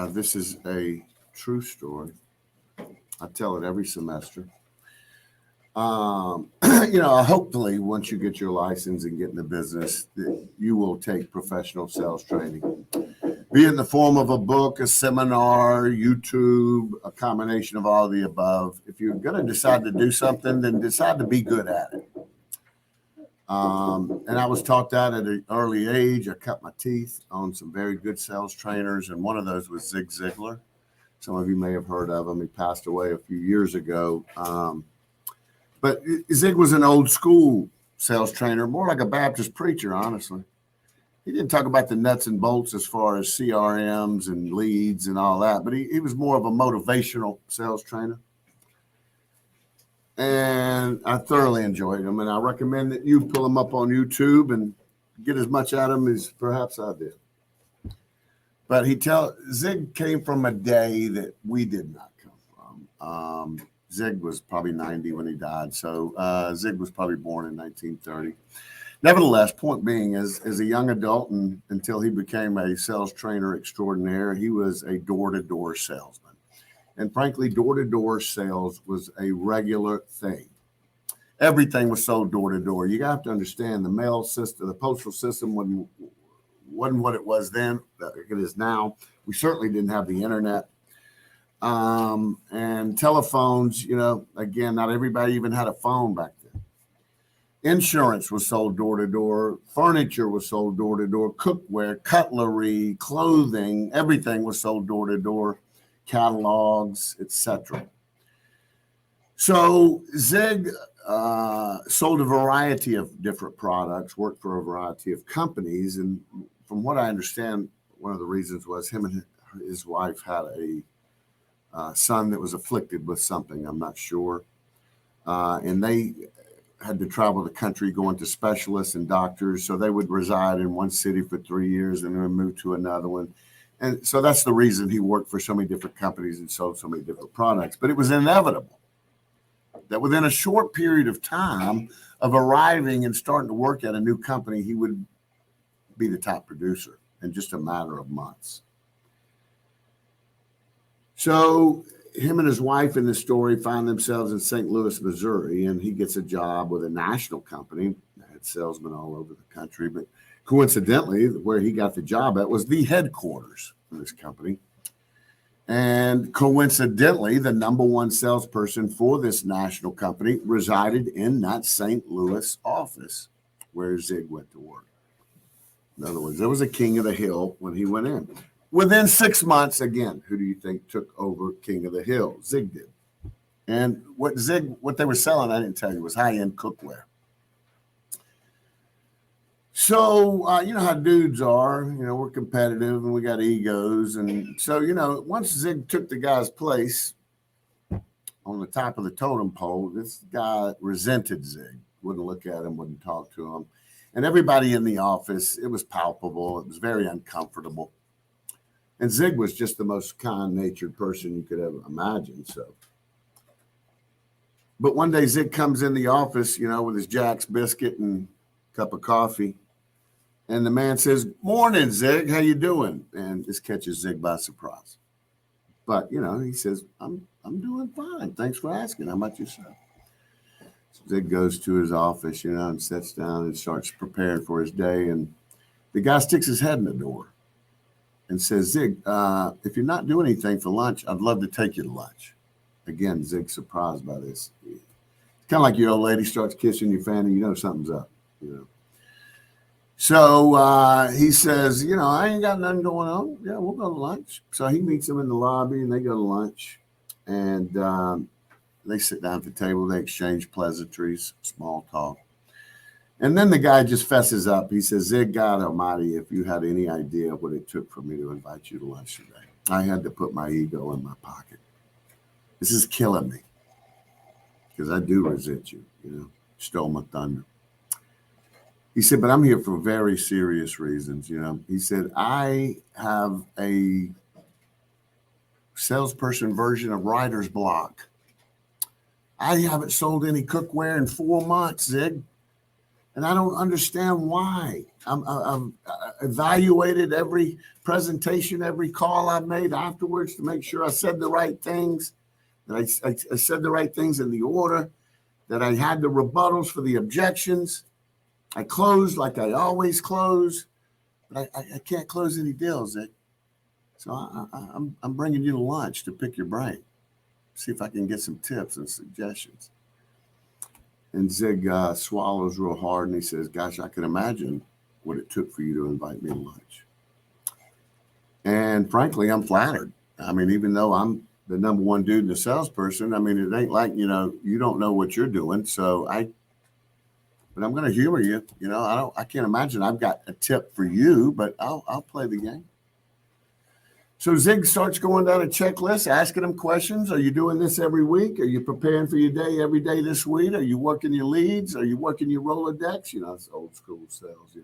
This is a true story. I tell it every semester. Hopefully, once you get your license and get in the business, that you will take professional sales training, be it in the form of a book, a seminar, YouTube, a combination of all of the above. If you're going to decide to do something, then decide to be good at it. And I was taught that at an early age. I cut my teeth on some very good sales trainers, and one of those was Zig Ziglar. Some of you may have heard of him. He passed away a few years ago. But Zig was an old school sales trainer, more like a Baptist preacher, honestly. He didn't talk about the nuts and bolts as far as CRMs and leads and all that, but he was more of a motivational sales trainer. And I thoroughly enjoyed him, and I recommend that you pull him up on YouTube and get as much out of him as perhaps I did. But Zig came from a day that we did not come from. Zig was probably 90 when he died, so Zig was probably born in 1930. Nevertheless, point being, as a young adult and until he became a sales trainer extraordinaire, he was a door-to-door salesman. And frankly, door-to-door sales was a regular thing. Everything was sold door-to-door. You have to understand the mail system, the postal system wasn't what it was then, it is now. We certainly didn't have the internet. And telephones, again, not everybody even had a phone back then. Insurance was sold door to door. Furniture was sold door to door. Cookware, cutlery, clothing, everything was sold door to door. Catalogs, etc. So Zig sold a variety of different products, worked for a variety of companies. And from what I understand, one of the reasons was him and his wife had a son that was afflicted with something, I'm not sure. And they had to travel the country going to specialists and doctors. So they would reside in one city for 3 years and then move to another one. And so that's the reason he worked for so many different companies and sold so many different products. But it was inevitable that within a short period of time of arriving and starting to work at a new company, he would be the top producer in just a matter of months. So him and his wife in the story find themselves in St. Louis, Missouri, and he gets a job with a national company. They had salesmen all over the country, but coincidentally, where he got the job at was the headquarters of this company. And coincidentally, the number one salesperson for this national company resided in that St. Louis office where Zig went to work. In other words, there was a king of the hill when he went in. Within 6 months, again, who do you think took over King of the Hill? Zig did. And what they were selling, I didn't tell you, was high-end cookware. So, you know how dudes are, we're competitive and we got egos. And so, once Zig took the guy's place on the top of the totem pole, this guy resented Zig, wouldn't look at him, wouldn't talk to him. And everybody in the office, it was palpable. It was very uncomfortable. And Zig was just the most kind-natured person you could ever imagine. So, but one day Zig comes in the office, with his Jack's biscuit and cup of coffee. And the man says, "Morning, Zig. How you doing?" And this catches Zig by surprise. But, he says, I'm doing fine. Thanks for asking. How about yourself? So Zig goes to his office, and sits down and starts preparing for his day. And the guy sticks his head in the door and says, "Zig, if you're not doing anything for lunch, I'd love to take you to lunch." Again, Zig's surprised by this. It's kind of like your old lady starts kissing your fanny, something's up, So he says, "I ain't got nothing going on. Yeah, we'll go to lunch." So he meets him in the lobby and they go to lunch. And they sit down at the table. They exchange pleasantries, small talk. And then the guy just fesses up. He says, "Zig, God Almighty, if you had any idea what it took for me to invite you to lunch today, I had to put my ego in my pocket. This is killing me because I do resent you, stole my thunder." He said, "But I'm here for very serious reasons, He said, "I have a salesperson version of writer's block. I haven't sold any cookware in 4 months, Zig. And I don't understand why." I've evaluated every presentation, every call I've made afterwards to make sure I said the right things, that I said the right things in the order, that I had the rebuttals for the objections. I closed like I always close, but I can't close any deals, Zig. So I'm bringing you to lunch to pick your brain, see if I can get some tips and suggestions. And Zig swallows real hard and he says, gosh, I can imagine what it took for you to invite me to lunch. And frankly, I'm flattered. I mean, even though I'm the number one dude and a salesperson, I mean, it ain't like, you don't know what you're doing. So but I'm going to humor you. I can't imagine I've got a tip for you, but I'll play the game. So Zig starts going down a checklist, asking him questions. Are you doing this every week? Are you preparing for your day every day this week? Are you working your leads? Are you working your Rolodex? It's old school sales,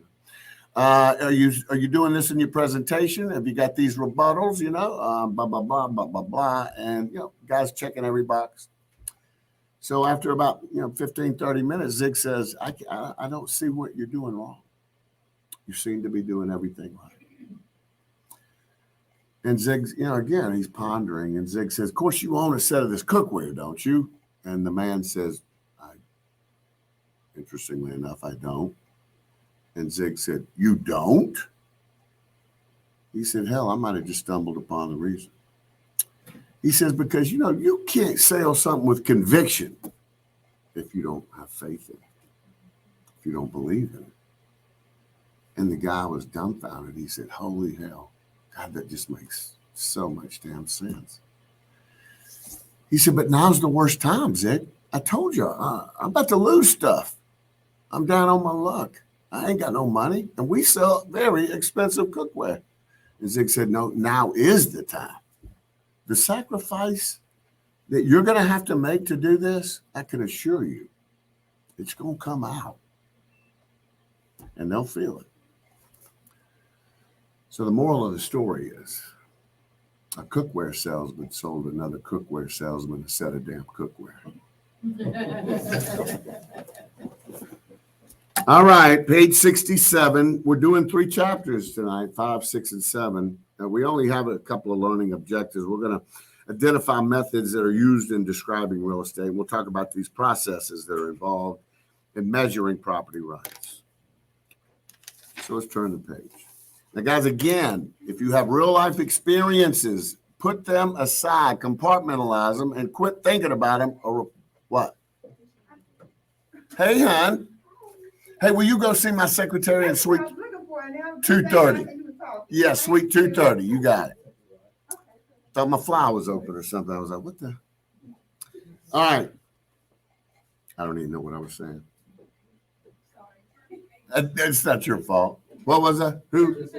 Are you doing this in your presentation? Have you got these rebuttals? Blah, blah, blah, blah, blah, blah. And, guys checking every box. So after about, 15, 30 minutes, Zig says, I don't see what you're doing wrong. You seem to be doing everything right. And Zig, again, he's pondering. And Zig says, of course, you own a set of this cookware, don't you? And the man says, interestingly enough, I don't. And Zig said, you don't? He said, hell, I might have just stumbled upon the reason. He says, because, you can't sell something with conviction if you don't have faith in it, if you don't believe in it. And the guy was dumbfounded. He said, holy hell, God, that just makes so much damn sense. He said, but now's the worst time, Zig. I told you, I'm about to lose stuff. I'm down on my luck. I ain't got no money, and we sell very expensive cookware. And Zig said, no, now is the time. The sacrifice that you're going to have to make to do this, I can assure you, it's going to come out, and they'll feel it. So the moral of the story is, a cookware salesman sold another cookware salesman a set of damn cookware. All right, page 67. We're doing 3 chapters tonight, 5, 6, and 7. We only have a couple of learning objectives. We're going to identify methods that are used in describing real estate. We'll talk about these processes that are involved in measuring property rights. So let's turn the page. Now, guys, again, if you have real life experiences, put them aside, compartmentalize them, and quit thinking about them. Or what? Hey, hon. Hey, will you go see my secretary in suite 230? Yeah, suite 230. You got it. Thought my fly was open or something. I was like, what the? All right. I don't even know what I was saying. It's not your fault. What was that? Who?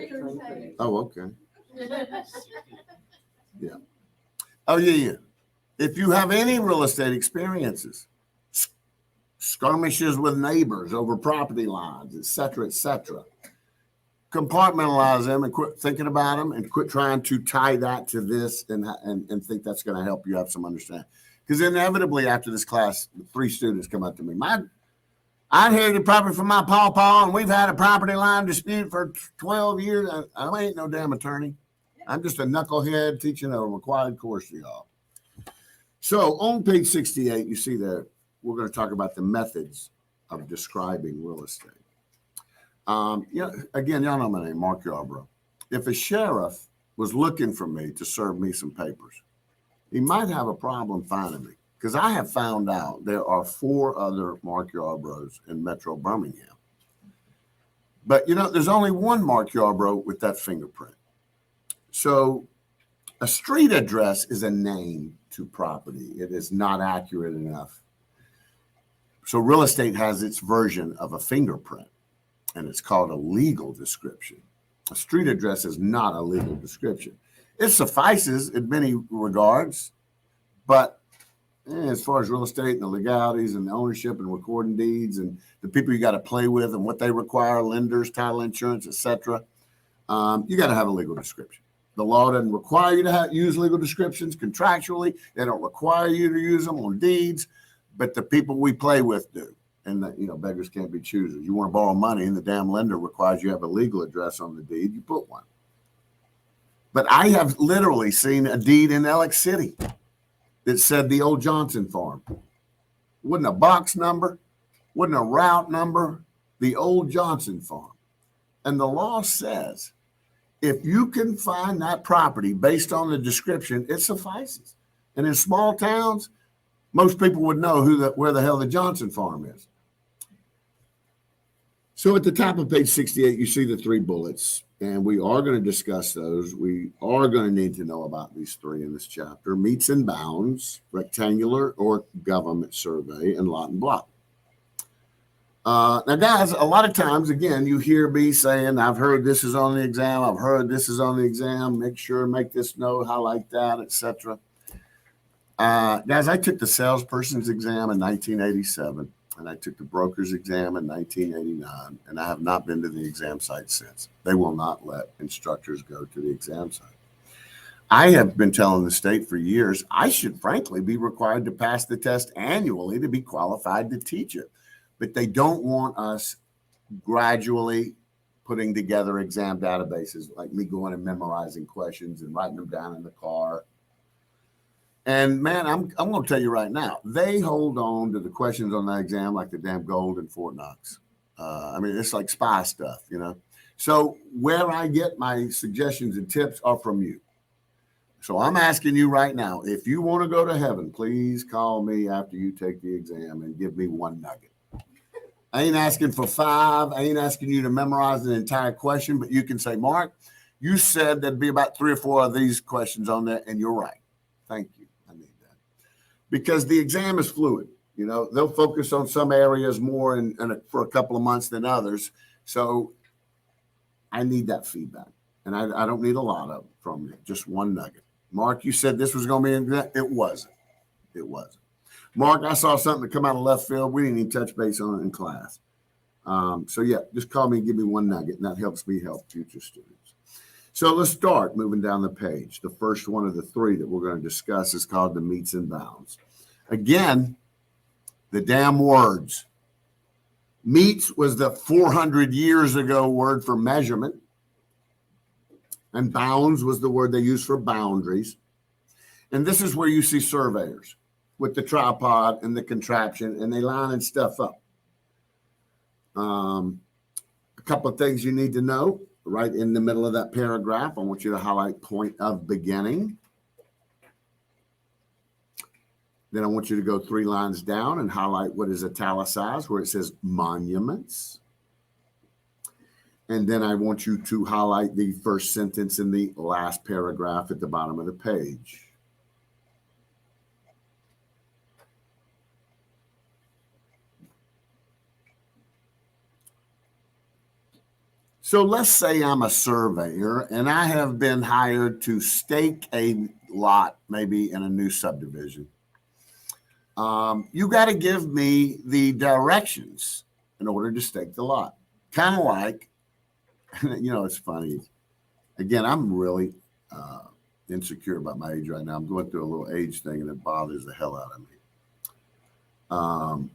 Oh, okay. Yeah. Oh, yeah. If you have any real estate experiences, skirmishes with neighbors over property lines, et cetera, compartmentalize them and quit thinking about them and quit trying to tie that to this and think that's going to help you have some understanding. Because inevitably after this class, 3 students come up to me. I inherited property from my pawpaw, and we've had a property line dispute for 12 years. I ain't no damn attorney. I'm just a knucklehead teaching a required course to y'all. So on page 68, you see there, we're going to talk about the methods of describing real estate. Again, y'all know my name, Mark Yarbrough. If a sheriff was looking for me to serve me some papers, he might have a problem finding me, because I have found out there are 4 other Mark Yarbroughs in Metro Birmingham. But, there's only one Mark Yarbrough with that fingerprint. So a street address is a name to property. It is not accurate enough. So real estate has its version of a fingerprint, and it's called a legal description. A street address is not a legal description. It suffices in many regards, but as far as real estate and the legalities and the ownership and recording deeds and the people you got to play with and what they require, lenders, title insurance, etc., you got to have a legal description. The law doesn't require you to use legal descriptions contractually. They don't require you to use them on deeds, but the people we play with do. And that, beggars can't be choosers. You want to borrow money and the damn lender requires you have a legal address on the deed, you put one. But I have literally seen a deed in Alex City that said the old Johnson farm. Wasn't a box number, wasn't a route number, the old Johnson farm. And the law says if you can find that property based on the description, it suffices. And in small towns, most people would know where the hell the Johnson farm is. So at the top of page 68, you see the 3 bullets, and we are going to discuss those. We are going to need to know about these 3 in this chapter: meets and bounds, rectangular or government survey, and lot and block. Now, guys, a lot of times, again, you hear me saying, I've heard this is on the exam. I've heard this is on the exam. Make sure, make this note, highlight that, etc. Guys, I took the salesperson's exam in 1987. And I took the broker's exam in 1989, and I have not been to the exam site since. They will not let instructors go to the exam site. I have been telling the state for years, I should frankly be required to pass the test annually to be qualified to teach it. But they don't want us gradually putting together exam databases, like me going and memorizing questions and writing them down in the car. And man, I'm going to tell you right now, they hold on to the questions on that exam like the damn gold in Fort Knox. I mean, it's like spy stuff, So where I get my suggestions and tips are from you. So I'm asking you right now, if you want to go to heaven, please call me after you take the exam and give me 1 nugget. I ain't asking for 5. I ain't asking you to memorize an entire question, but you can say, Mark, you said there'd be about 3 or 4 of these questions on there, and you're right. Thank you. I need that. Because the exam is fluid. They'll focus on some areas more for a couple of months than others. So I need that feedback. And I don't need a lot of it from you, just 1 nugget. Mark, you said this was going to be in that. It wasn't. It wasn't. Mark, I saw something come out of left field. We didn't even touch base on it in class. So yeah, just call me and give me 1 nugget, and that helps me help future students. So let's start moving down the page. The first one of the 3 that we're going to discuss is called the meets and bounds. Again, the damn words. Meets was the 400 years ago word for measurement. And bounds was the word they used for boundaries. And this is where you see surveyors with the tripod and the contraption, and they lining stuff up. A couple of things you need to know right in the middle of that paragraph. I want you to highlight point of beginning. Then I want you to go 3 lines down and highlight what is italicized, where it says monuments. And then I want you to highlight the first sentence in the last paragraph at the bottom of the page. So let's say I'm a surveyor and I have been hired to stake a lot, maybe in a new subdivision. You got to give me the directions in order to stake the lot. Kind of like, it's funny. Again, I'm really insecure about my age right now. I'm going through a little age thing and it bothers the hell out of me.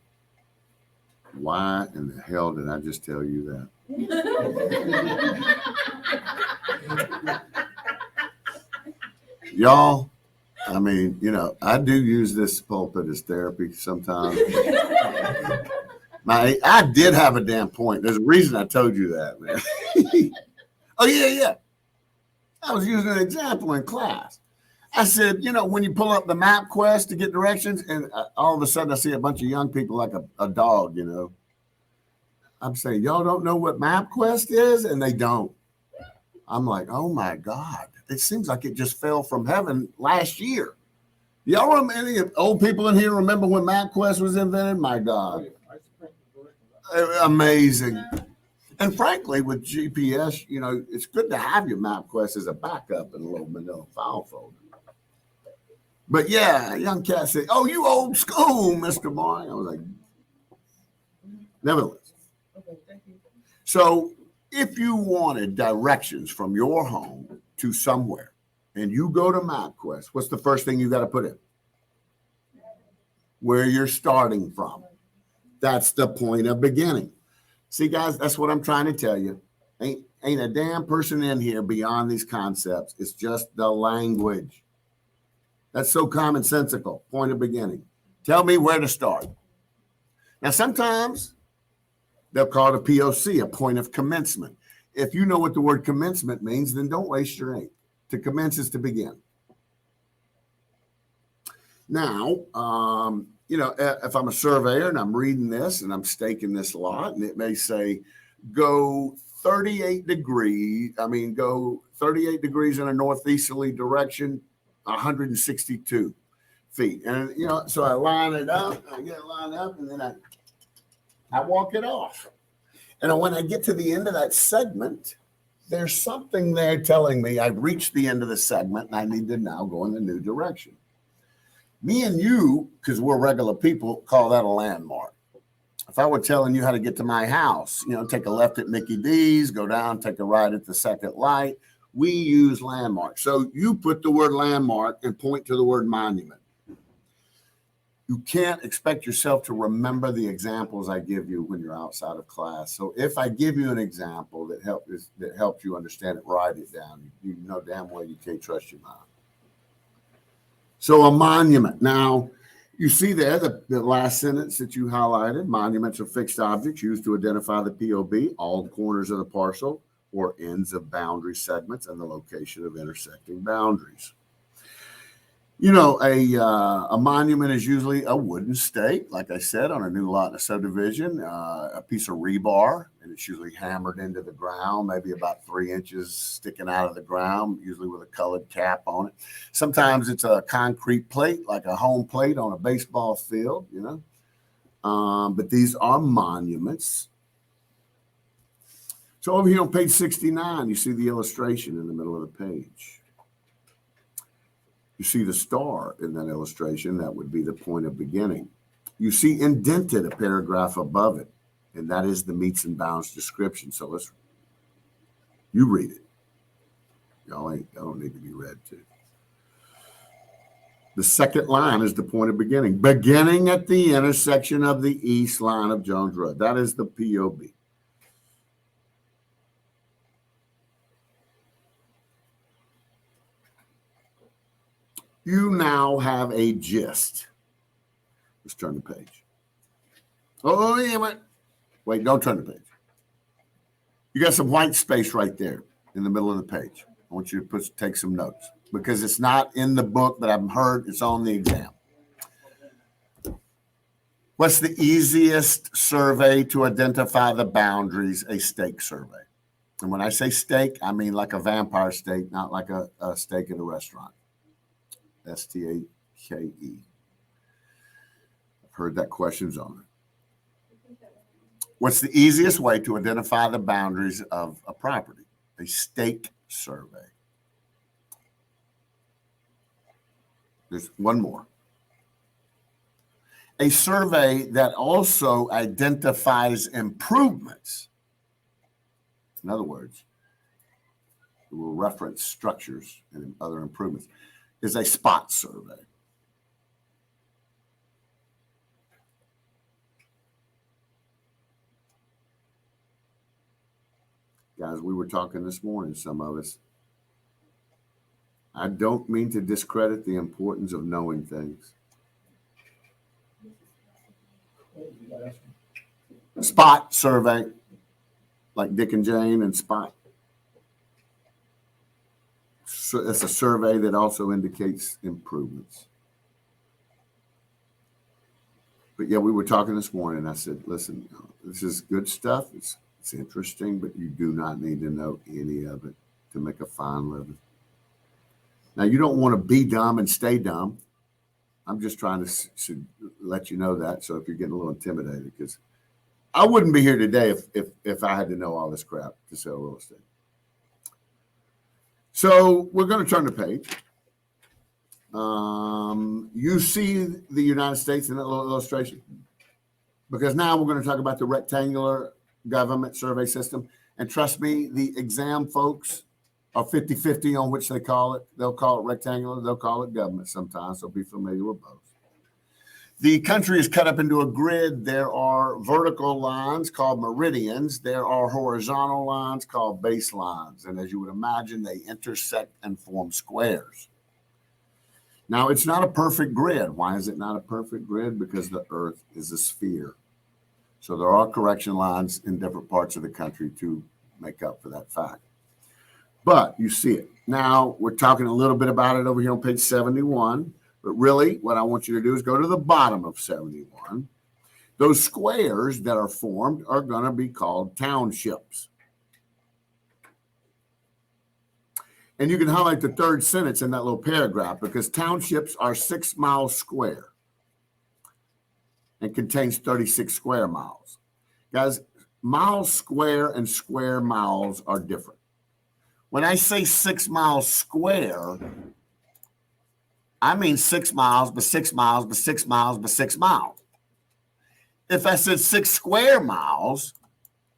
Why in the hell did I just tell you that? Y'all, I mean, I do use this pulpit as therapy sometimes. I did have a damn point. There's a reason I told you that, man. Oh, yeah. I was using an example in class. I said, when you pull up the MapQuest to get directions, and all of a sudden I see a bunch of young people like a dog, I'm saying, y'all don't know what MapQuest is? And they don't. I'm like, oh, my God. It seems like it just fell from heaven last year. Y'all remember, any old people in here remember when MapQuest was invented? My God. Amazing. And frankly, with GPS, it's good to have your MapQuest as a backup in a little manila file folder. But yeah, a young cat said, oh, you old school, Mr. Boy. I was like, nevertheless. Okay, thank you. So if you wanted directions from your home to somewhere and you go to MapQuest, what's the first thing you got to put in? Where you're starting from. That's the point of beginning. See, guys, that's what I'm trying to tell you. Ain't a damn person in here beyond these concepts. It's just the language. That's so commonsensical. Point of beginning. Tell me where to start. Now, sometimes they'll call it a POC, a point of commencement. If you know what the word commencement means, then don't waste your ink. To commence is to begin. Now, if I'm a surveyor and I'm reading this and I'm staking this lot, and it may say go 38 degrees in a northeasterly direction, 162 feet. And, so I line it up, I get it lined up, and then I walk it off. And when I get to the end of that segment, there's something there telling me I've reached the end of the segment and I need to now go in the new direction. Me and you, because we're regular people, call that a landmark. If I were telling you how to get to my house, take a left at Mickey D's, go down, take a right at the second light, we use landmarks. So you put the word landmark and point to the word monument. You can't expect yourself to remember the examples I give you when you're outside of class. So if I give you an example that helps you understand it, write it down. You know damn well you can't trust your mind. So a monument. Now, you see there the last sentence that you highlighted. Monuments are fixed objects used to identify the POB, all corners of the parcel or ends of boundary segments, and the location of intersecting boundaries. A monument is usually a wooden stake, like I said, on a new lot in a subdivision, a piece of rebar, and it's usually hammered into the ground, maybe about 3 inches sticking out of the ground, usually with a colored cap on it. Sometimes it's a concrete plate, like a home plate on a baseball field, but these are monuments. So over here on page 69, you see the illustration in the middle of the page. You see the star in that illustration. That would be the point of beginning. You see indented a paragraph above it, and that is the meets and bounds description. So you read it. Y'all don't need to be read to. The second line is the point of beginning. Beginning at the intersection of the east line of Jones Road. That is the POB. You now have a gist. Let's turn the page. Oh, yeah, wait, don't turn the page. You got some white space right there in the middle of the page. I want you to take some notes because it's not in the book, but I've heard it's on the exam. What's the easiest survey to identify the boundaries? A stake survey. And when I say stake, I mean like a vampire steak, not like a steak at a restaurant. Stake. I've heard that question's on it. What's the easiest way to identify the boundaries of a property? A stake survey. There's one more. A survey that also identifies improvements. In other words, it will reference structures and other improvements. Is a spot survey. Guys, we were talking this morning, some of us. I don't mean to discredit the importance of knowing things. Spot survey, like Dick and Jane and Spot. So it's a survey that also indicates improvements. But yeah, we were talking this morning. I said, listen, this is good stuff. It's interesting, but you do not need to know any of it to make a fine living. Now, you don't want to be dumb and stay dumb. I'm just trying to let you know that. So if you're getting a little intimidated, because I wouldn't be here today if I had to know all this crap to sell real estate. So we're going to turn the page. You see the United States in that little illustration? Because now we're going to talk about the rectangular government survey system. And trust me, the exam folks are 50-50 on which they call it. They'll call it rectangular. They'll call it government sometimes. So be familiar with both. The country is cut up into a grid. There are vertical lines called meridians. There are horizontal lines called baselines. And as you would imagine, they intersect and form squares. Now, it's not a perfect grid. Why is it not a perfect grid? Because the Earth is a sphere. So there are correction lines in different parts of the country to make up for that fact. But you see it. Now, we're talking a little bit about it over here on page 71. But really, what I want you to do is go to the bottom of 71. Those squares that are formed are going to be called townships. And you can highlight the third sentence in that little paragraph because townships are 6 miles square and contains 36 square miles. Guys, miles square and square miles are different. When I say 6 miles square, I mean 6 miles, but 6 miles, but 6 miles, but 6 miles. If I said 6 square miles,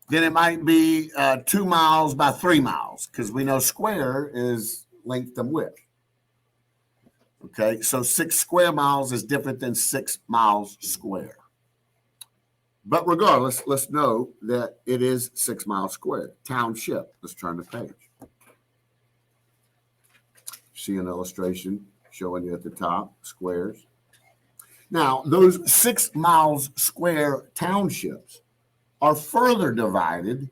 then it might be 2 miles by 3 miles because we know square is length and width. Okay, so 6 square miles is different than 6 miles square. But regardless, let's know that it is 6 miles square. Township. Let's turn the page. See an illustration showing you at the top, squares. Now, those 6 miles square townships are further divided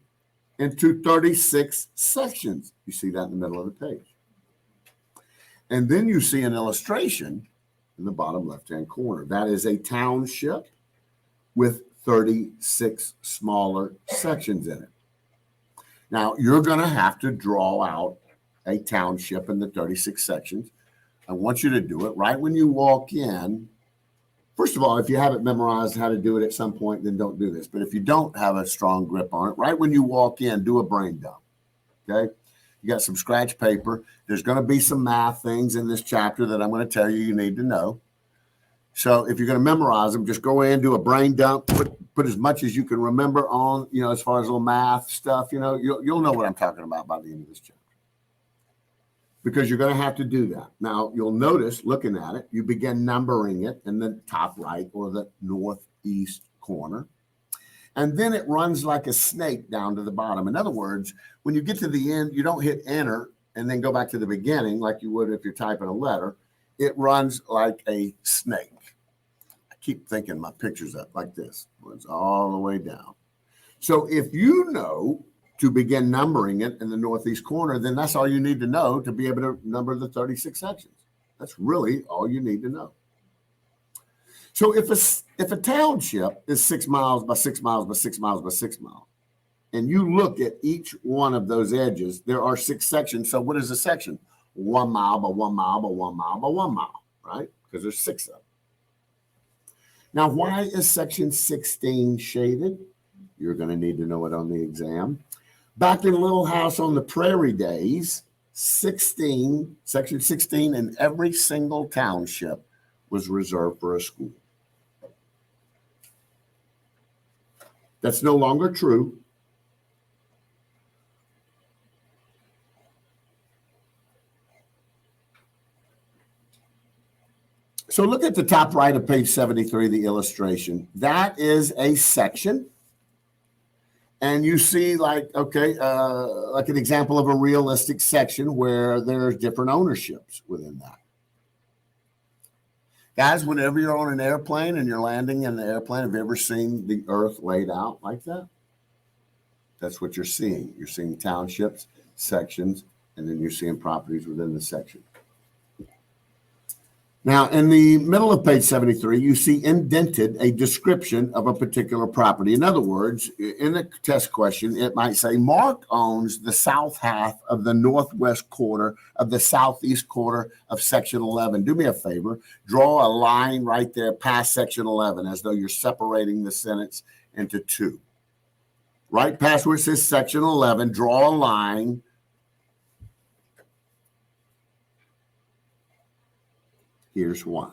into 36 sections. You see that in the middle of the page. And then you see an illustration in the bottom left-hand corner. That is a township with 36 smaller sections in it. Now, you're going to have to draw out a township in the 36 sections. I want you to do it right when you walk in. First of all, if you haven't memorized how to do it at some point, then don't do this. But if you don't have a strong grip on it, right when you walk in, do a brain dump. Okay? You got some scratch paper. There's going to be some math things in this chapter that I'm going to tell you need to know. So if you're going to memorize them, just go in, do a brain dump, put as much as you can remember on, as far as little math stuff, you'll know what I'm talking about by the end of this chapter. Because you're going to have to do that. Now, you'll notice, looking at it, you begin numbering it in the top right or the northeast corner. And then it runs like a snake down to the bottom. In other words, when you get to the end, you don't hit enter and then go back to the beginning like you would if you're typing a letter. It runs like a snake. I keep thinking my picture's up like this. It runs all the way down. So if you know to begin numbering it in the northeast corner, then that's all you need to know to be able to number the 36 sections. That's really all you need to know. So if a township is 6 miles by 6 miles by 6 miles by 6 miles, and you look at each one of those edges, there are 6 sections. So what is a section? 1 mile by 1 mile by 1 mile by 1 mile, right? Because there's 6 of them. Now, why is section 16 shaded? You're going to need to know it on the exam. Back in Little House on the Prairie days, section 16 in every single township was reserved for a school. That's no longer true. So look at the top right of page 73, the illustration. That is a section. And you see like an example of a realistic section where there's different ownerships within that. Guys, whenever you're on an airplane and you're landing in the airplane, have you ever seen the earth laid out like that? That's what you're seeing. You're seeing townships, sections, and then you're seeing properties within the section. Now, in the middle of page 73, you see indented a description of a particular property. In other words, in a test question, it might say, Mark owns the south half of the northwest quarter of the southeast quarter of section 11. Do me a favor, draw a line right there past section 11 as though you're separating the sentence into two. Right past where it says section 11, draw a line. Here's why.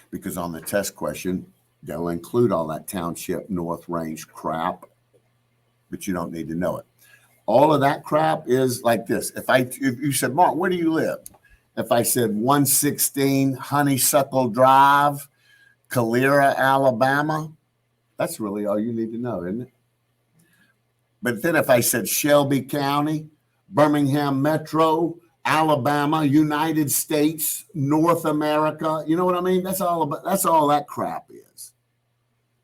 Because on the test question, they'll include all that township north range crap, but you don't need to know it. All of that crap is like this. If you said, Mark, where do you live? If I said 116 Honeysuckle Drive, Calera, Alabama, that's really all you need to know, isn't it? But then if I said Shelby County, Birmingham Metro, Alabama, United States, North America, you know what I mean? That's all that crap is.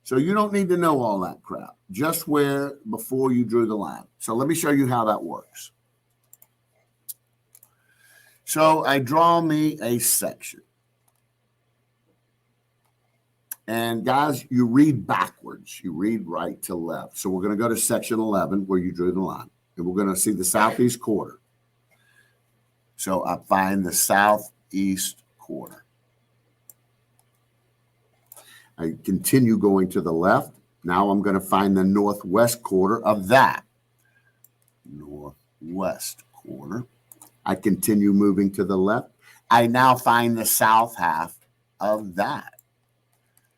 So you don't need to know all that crap, just where before you drew the line. So let me show you how that works. So I draw me a section. And guys, you read backwards. You read right to left. So we're going to go to section 11 where you drew the line. And we're going to see the southeast quarter. So I find the southeast quarter. I continue going to the left. Now I'm going to find the northwest quarter of that. Northwest quarter. I continue moving to the left. I now find the south half of that.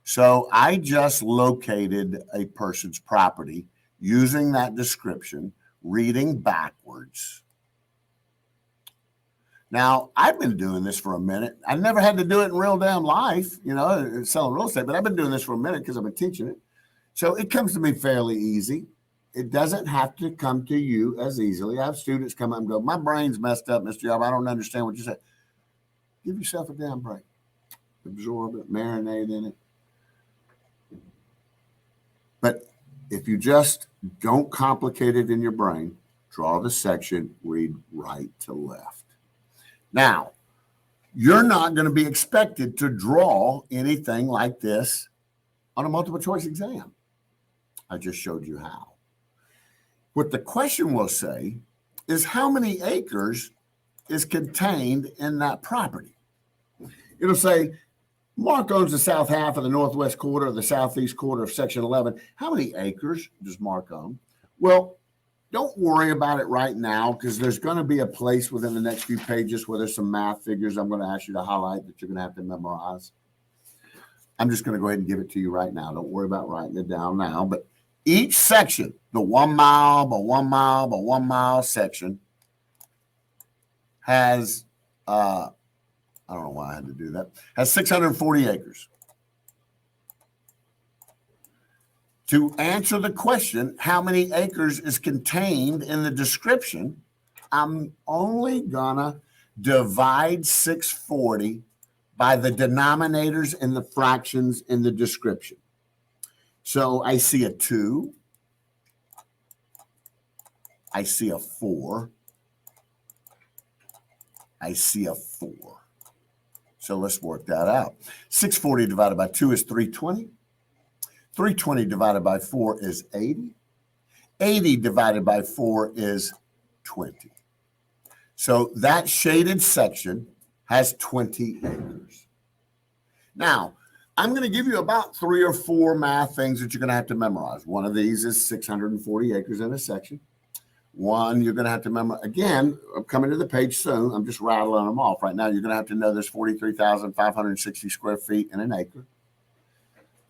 So I just located a person's property using that description, reading backwards. Now, I've been doing this for a minute. I never had to do it in real damn life, selling real estate, but I've been doing this for a minute because I've been teaching it. So it comes to me fairly easy. It doesn't have to come to you as easily. I have students come up and go, my brain's messed up, Mr. Yob. I don't understand what you said. Give yourself a damn break. Absorb it, marinate in it. But if you just don't complicate it in your brain, draw the section, read right to left. Now, you're not going to be expected to draw anything like this on a multiple choice exam. I just showed you how. What the question will say is how many acres is contained in that property. It'll say, Mark owns the south half of the northwest quarter of the southeast quarter of section 11. How many acres does Mark own? Well, don't worry about it right now because there's going to be a place within the next few pages where there's some math figures I'm going to ask you to highlight that you're going to have to memorize. I'm just going to go ahead and give it to you right now. Don't worry about writing it down now. But each section, the 1 mile by 1 mile by 1 mile section has I don't know why I had to do that, has 640 acres. To answer the question, how many acres is contained in the description, I'm only gonna divide 640 by the denominators and the fractions in the description. So I see a 2, I see a 4, I see a 4. So let's work that out. 640 divided by 2 is 320. 320 divided by 4 is 80. 80 divided by 4 is 20. So that shaded section has 20 acres. Now, I'm going to give you about 3 or 4 math things that you're going to have to memorize. One of these is 640 acres in a section. One, you're going to have to remember, again, I'm coming to the page soon. I'm just rattling them off right now. You're going to have to know there's 43,560 square feet in an acre.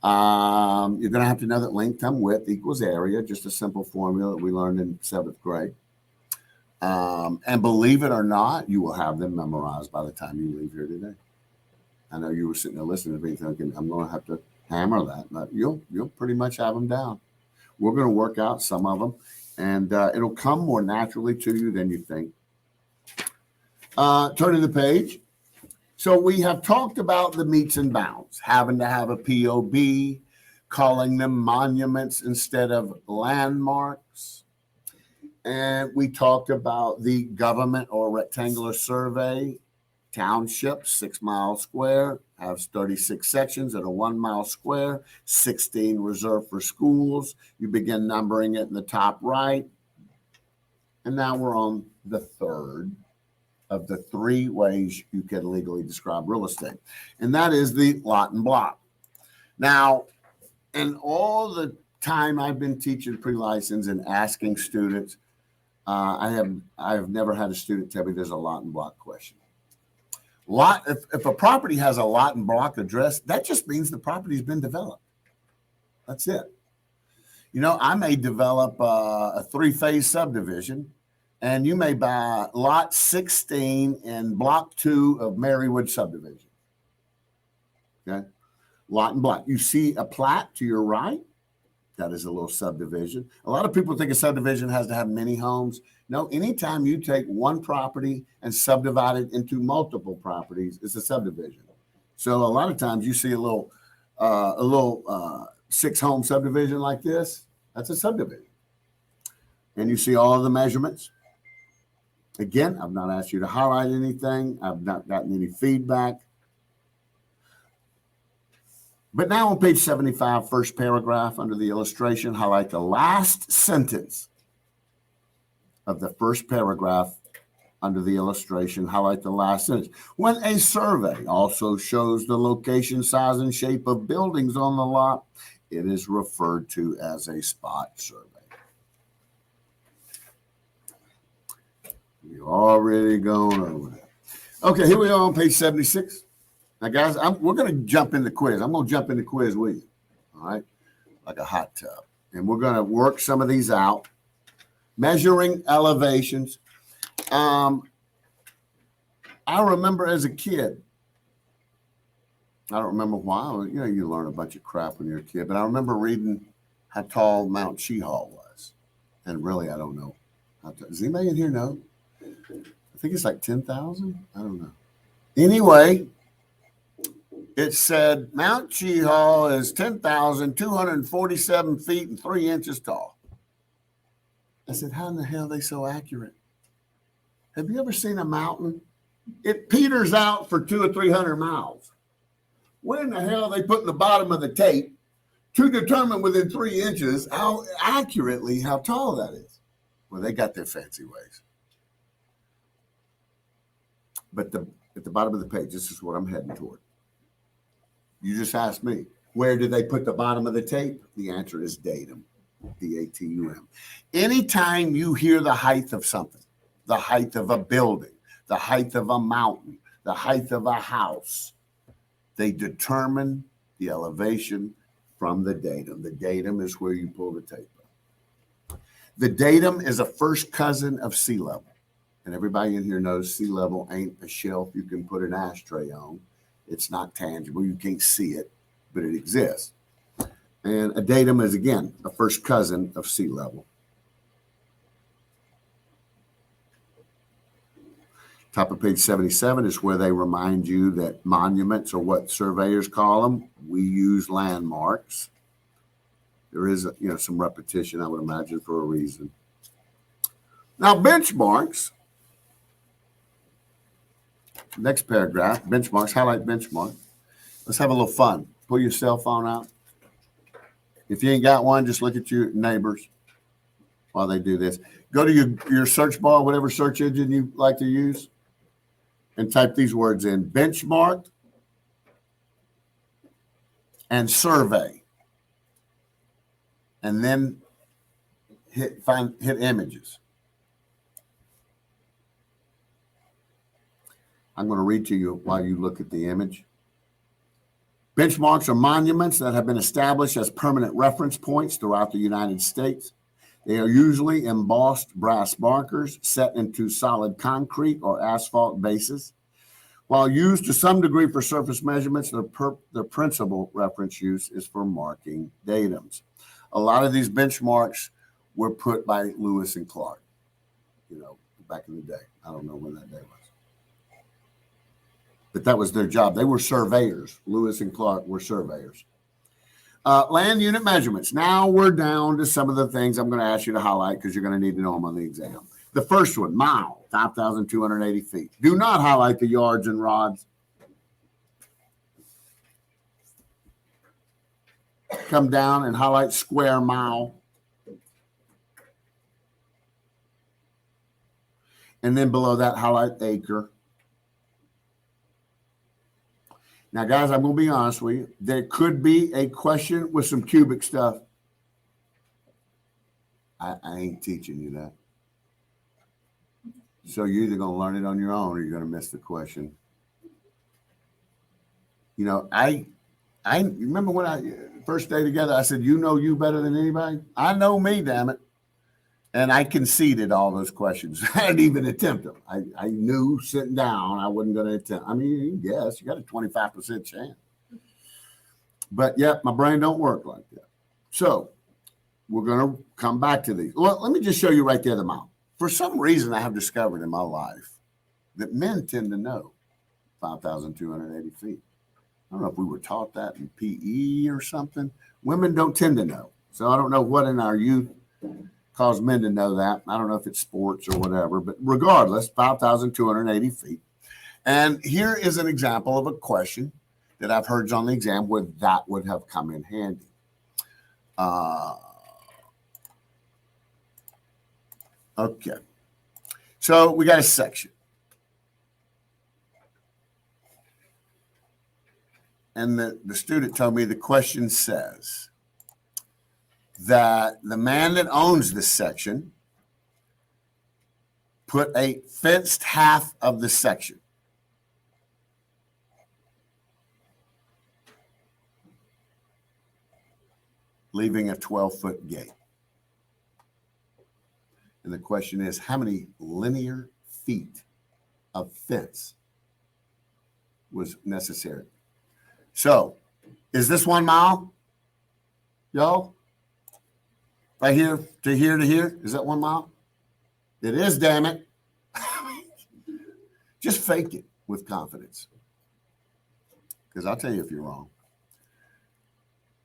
You're going to have to know that length times width equals area, just a simple formula that we learned in 7th grade. And believe it or not, you will have them memorized by the time you leave here today. I know you were sitting there listening to me thinking, I'm going to have to hammer that, but you'll pretty much have them down. We're going to work out some of them. And it'll come more naturally to you than you think. Turning the page. So we have talked about the meets and bounds, having to have a POB, calling them monuments instead of landmarks. And we talked about the government or rectangular survey. Township, 6 miles square, has 36 sections at a 1 mile square, 16 reserved for schools. You begin numbering it in the top right. And now we're on the third of the 3 ways you can legally describe real estate. And that is the lot and block. Now, in all the time I've been teaching pre-license and asking students, I have never had a student tell me there's a lot and block question. If a property has a lot and block address, that just means the property's been developed. That's it. I may develop a 3-phase subdivision, and you may buy lot 16 in block 2 of Marywood subdivision. Okay. lot and block. You see a plat to your right? That is a little subdivision. A lot of people think a subdivision has to have many homes. No, anytime you take one property and subdivide it into multiple properties, it's a subdivision. So a lot of times you see a little 6-home subdivision like this. That's a subdivision. And you see all of the measurements. Again, I've not asked you to highlight anything. I've not gotten any feedback. But now on page 75, first paragraph under the illustration, highlight the last sentence of the first paragraph under the illustration, highlight the last sentence. When a survey also shows the location, size, and shape of buildings on the lot, it is referred to as a spot survey. We've already gone over that. Okay, here we are on page 76. Now, guys, we're going to jump into quiz. I'm going to jump into quiz with you, all right, like a hot tub. And we're going to work some of these out. Measuring elevations. I remember as a kid, I don't remember why. You learn a bunch of crap when you're a kid, but I remember reading how tall Mount Cheaha was. And really, I don't know. Does anybody in here know? I think it's like 10,000. I don't know. Anyway, it said Mount Cheaha is 10,247 feet and 3 inches tall. I said, how in the hell are they so accurate? Have you ever seen a mountain? It peters out for 200 or 300 miles. What in the hell are they put in the bottom of the tape to determine within 3 inches how accurately how tall that is? Well, they got their fancy ways. But at the bottom of the page, this is what I'm heading toward. You just asked me, where did they put the bottom of the tape? The answer is datum, D-A-T-U-M. Anytime you hear the height of something, the height of a building, the height of a mountain, the height of a house, they determine the elevation from the datum. The datum is where you pull the tape up. The datum is a first cousin of sea level. And everybody in here knows sea level ain't a shelf you can put an ashtray on. It's not tangible. You can't see it, but it exists. And a datum is, again, a first cousin of sea level. Top of page 77 is where they remind you that monuments are what surveyors call them. We use landmarks. There is some repetition, I would imagine, for a reason. Now, benchmarks. Next paragraph, benchmarks, highlight benchmark. Let's have a little fun. Pull your cell phone out. If you ain't got one, just look at your neighbors while they do this. Go to your search bar, whatever search engine you like to use, and type these words in: benchmark and survey. And then hit images. I'm going to read to you while you look at the image. Benchmarks are monuments that have been established as permanent reference points throughout the United States. They are usually embossed brass markers set into solid concrete or asphalt bases. While used to some degree for surface measurements, their principal reference use is for marking datums. A lot of these benchmarks were put by Lewis and Clark, back in the day. I don't know when that day was. But that was their job. They were surveyors. Lewis and Clark were surveyors. Land unit measurements. Now we're down to some of the things I'm going to ask you to highlight because you're going to need to know them on the exam. The first one, mile, 5,280 feet. Do not highlight the yards and rods. Come down and highlight square mile. And then below that, highlight acre. Now, guys, I'm going to be honest with you. There could be a question with some cubic stuff. I ain't teaching you that. So you're either going to learn it on your own or you're going to miss the question. I remember when first day together, I said, you better than anybody. I know me, damn it. And I conceded all those questions. I didn't even attempt them. I knew sitting down I wasn't going to attempt. I mean, yes, you got a 25% chance. But yet my brain don't work like that. So we're going to come back to these. Well, let me just show you right there the mile. For some reason, I have discovered in my life that men tend to know 5,280 feet. I don't know if we were taught that in PE or something. Women don't tend to know. So I don't know what in our youth caused men to know that. I don't know if it's sports or whatever, but regardless, 5,280 feet. And here is an example of a question that I've heard on the exam where that would have come in handy. Okay. So we got a section. And the student told me the question says that the man that owns this section put a fenced half of the section. Leaving a 12-foot gate. And the question is, how many linear feet of fence was necessary? So, is this 1 mile? Y'all? Right here to here to here? Is that 1 mile? It is, damn it. Just fake it with confidence. Because I'll tell you if you're wrong.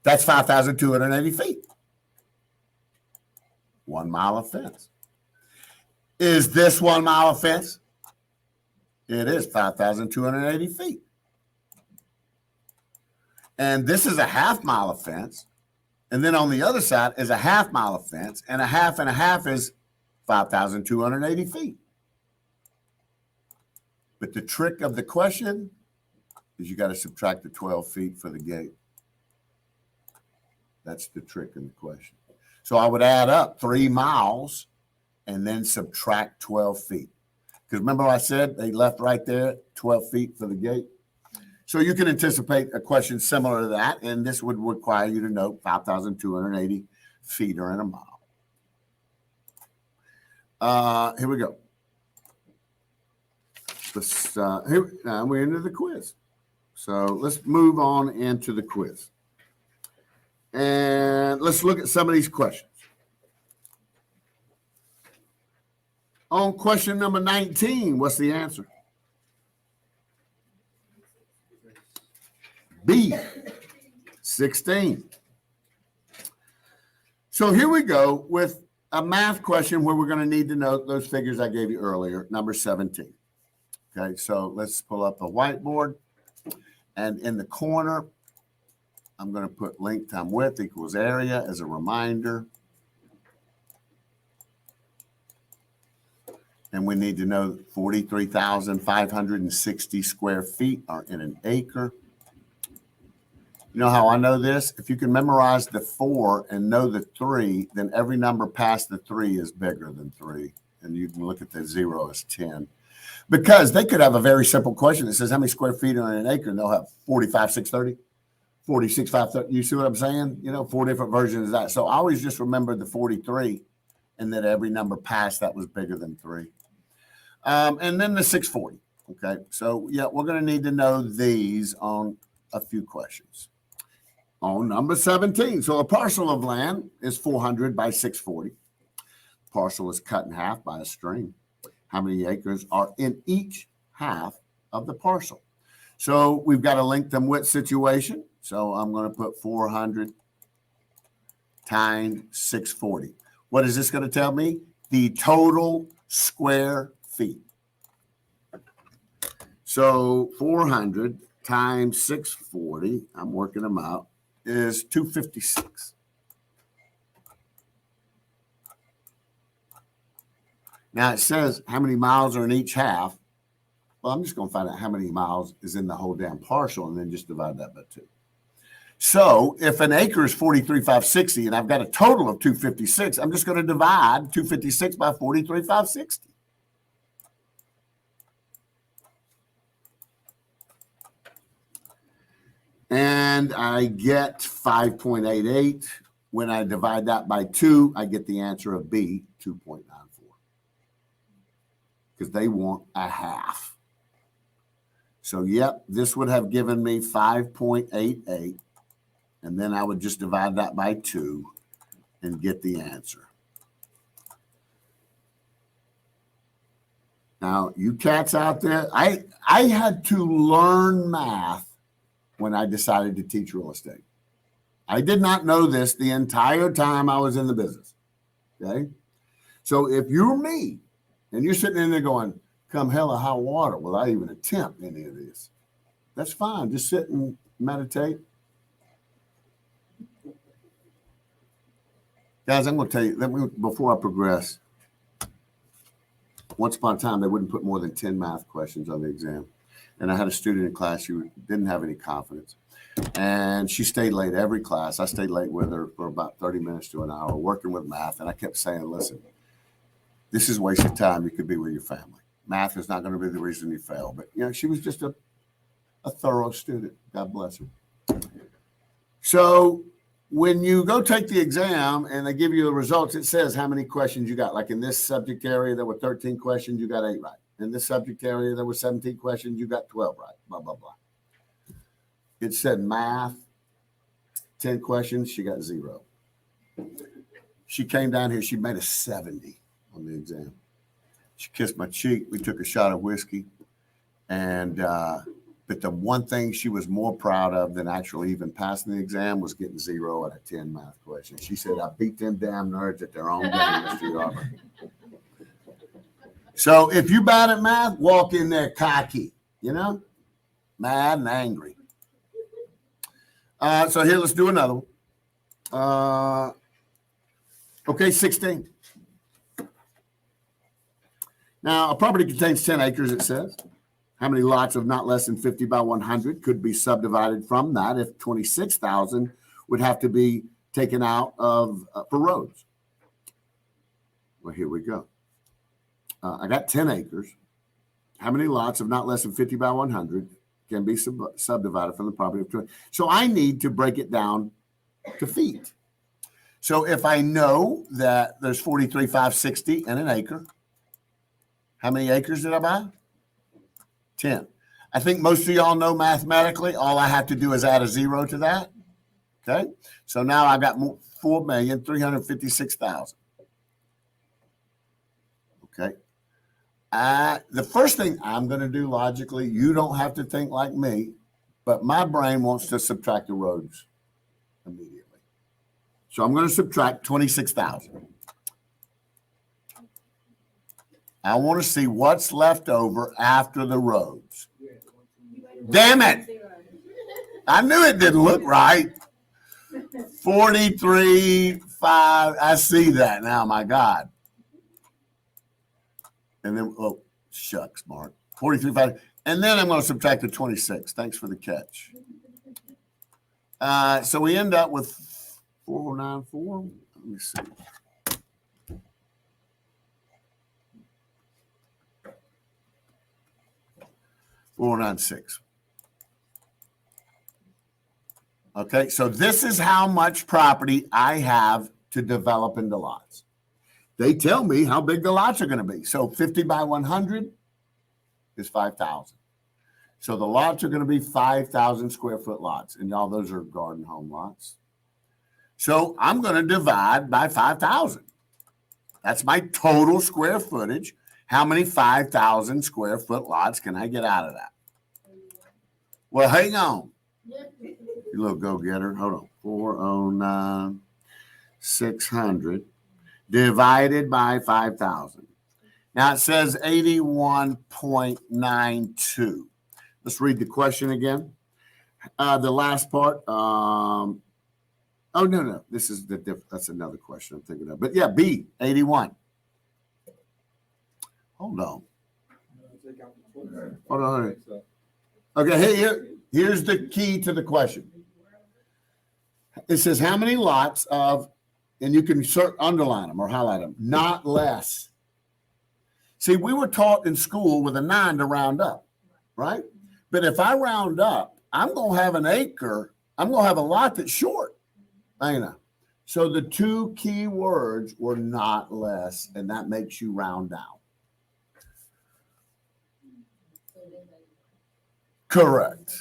That's 5,280 feet. 1 mile of fence. Is this 1 mile of fence? It is 5,280 feet. And this is a half mile of fence. And then on the other side is a half mile of fence. And a half is 5,280 feet. But the trick of the question is you got to subtract the 12 feet for the gate. That's the trick in the question. So I would add up 3 miles and then subtract 12 feet. Because remember I said they left right there 12 feet for the gate? So you can anticipate a question similar to that, and this would require you to know 5,280 feet are in a mile. Here we go. Now we're into the quiz. So let's move on into the quiz. And let's look at some of these questions. On question number 19, what's the answer? B, 16. So here we go with a math question where we're going to need to know those figures I gave you earlier, number 17. Okay, so let's pull up a whiteboard. And in the corner, I'm going to put length times width equals area as a reminder. And we need to know 43,560 square feet are in an acre. You know how I know this? If you can memorize the 4 and know the 3, then every number past the 3 is bigger than 3. And you can look at the 0 as 10. Because they could have a very simple question that says how many square feet are in an acre, and they'll have 45,630, 46,530. You see what I'm saying? You know, 4 different versions of that. So I always just remember the 43 and that every number past that was bigger than 3. And then the 640. Okay, so yeah, we're going to need to know these on a few questions. On number 17, so a parcel of land is 400 by 640. Parcel is cut in half by a string. How many acres are in each half of the parcel? So we've got a length and width situation. So I'm going to put 400 times 640. What is this going to tell me? The total square feet. So 400 times 640, I'm working them out, is 256. Now it says how many miles are in each half. Well, I'm just going to find out how many miles is in the whole damn parcel and then just divide that by 2. So if an acre is 43,560 and I've got a total of 256, I'm just going to divide 256 by 43,560. And I get 5.88. When I divide that by 2, I get the answer of B, 2.94. Because they want a half. So, yep, this would have given me 5.88 And then I would just divide that by 2 and get the answer. Now, you cats out there, I had to learn math when I decided to teach real estate. I did not know this the entire time I was in the business. Okay. So if you're me and you're sitting in there going, come hell or high water, will I even attempt any of this? That's fine. Just sit and meditate. Guys, I'm going to tell you, before I progress, once upon a time, they wouldn't put more than 10 math questions on the exam. And I had a student in class who didn't have any confidence. And she stayed late every class. I stayed late with her for about 30 minutes to an hour working with math. And I kept saying, listen, this is a waste of time. You could be with your family. Math is not going to be the reason you fail. But, you know, she was just a thorough student. God bless her. So when you go take the exam and they give you the results, it says how many questions you got. Like in this subject area, there were 13 questions, you got 8 right. In this subject area, there were 17 questions, you got 12 right, blah, blah, blah. It said math, 10 questions, she got 0. She came down here, she made a 70 on the exam. She kissed my cheek, we took a shot of whiskey, and but the one thing she was more proud of than actually even passing the exam was getting 0 out of 10 math questions. She said, I beat them damn nerds at their own game, Mr. Auburn. So if you're bad at math, walk in there cocky, you know, mad and angry. So here, let's do another one. Okay, 16. Now, a property contains 10 acres, it says. How many lots of not less than 50 by 100 could be subdivided from that if 26,000 would have to be taken out of for roads? Well, here we go. I got 10 acres. How many lots of not less than 50 by 100 can be subdivided from the property of 20? So I need to break it down to feet. So if I know that there's 43,560 in an acre, how many acres did I buy? 10. I think most of y'all know mathematically, all I have to do is add a 0 to that. Okay. So now I got 4,356,000. Okay. The first thing I'm going to do logically, you don't have to think like me, but my brain wants to subtract the roads immediately. So I'm going to subtract 26,000. I want to see what's left over after the roads. Damn it. I knew it didn't look right. 43,500. I see that now, my God. And then, oh, shucks, Mark. 43,500. And then I'm going to subtract the 26. Thanks for the catch. So we end up with 494. Let me see. $496. Okay, so this is how much property I have to develop into lots. They tell me how big the lots are going to be. So 50 by 100 is 5,000. So the lots are going to be 5,000 square foot lots. And y'all, those are garden home lots. So I'm going to divide by 5,000. That's my total square footage. How many 5,000 square foot lots can I get out of that? Well, hang on. You little go-getter. Hold on. 409, 600 divided by 5,000. Now it says 81.92. Let's read the question again. The last part. Oh, no. This is that's another question I'm thinking of. But yeah, B, 81. Hold on. Hold on. Okay, here's the key to the question. It says how many lots of, and you can underline them or highlight them, not less. See, we were taught in school with a 9 to round up, right? But if I round up, I'm going to have an acre. I'm going to have a lot that's short. I know. So the two key words were not less, and that makes you round down. Correct.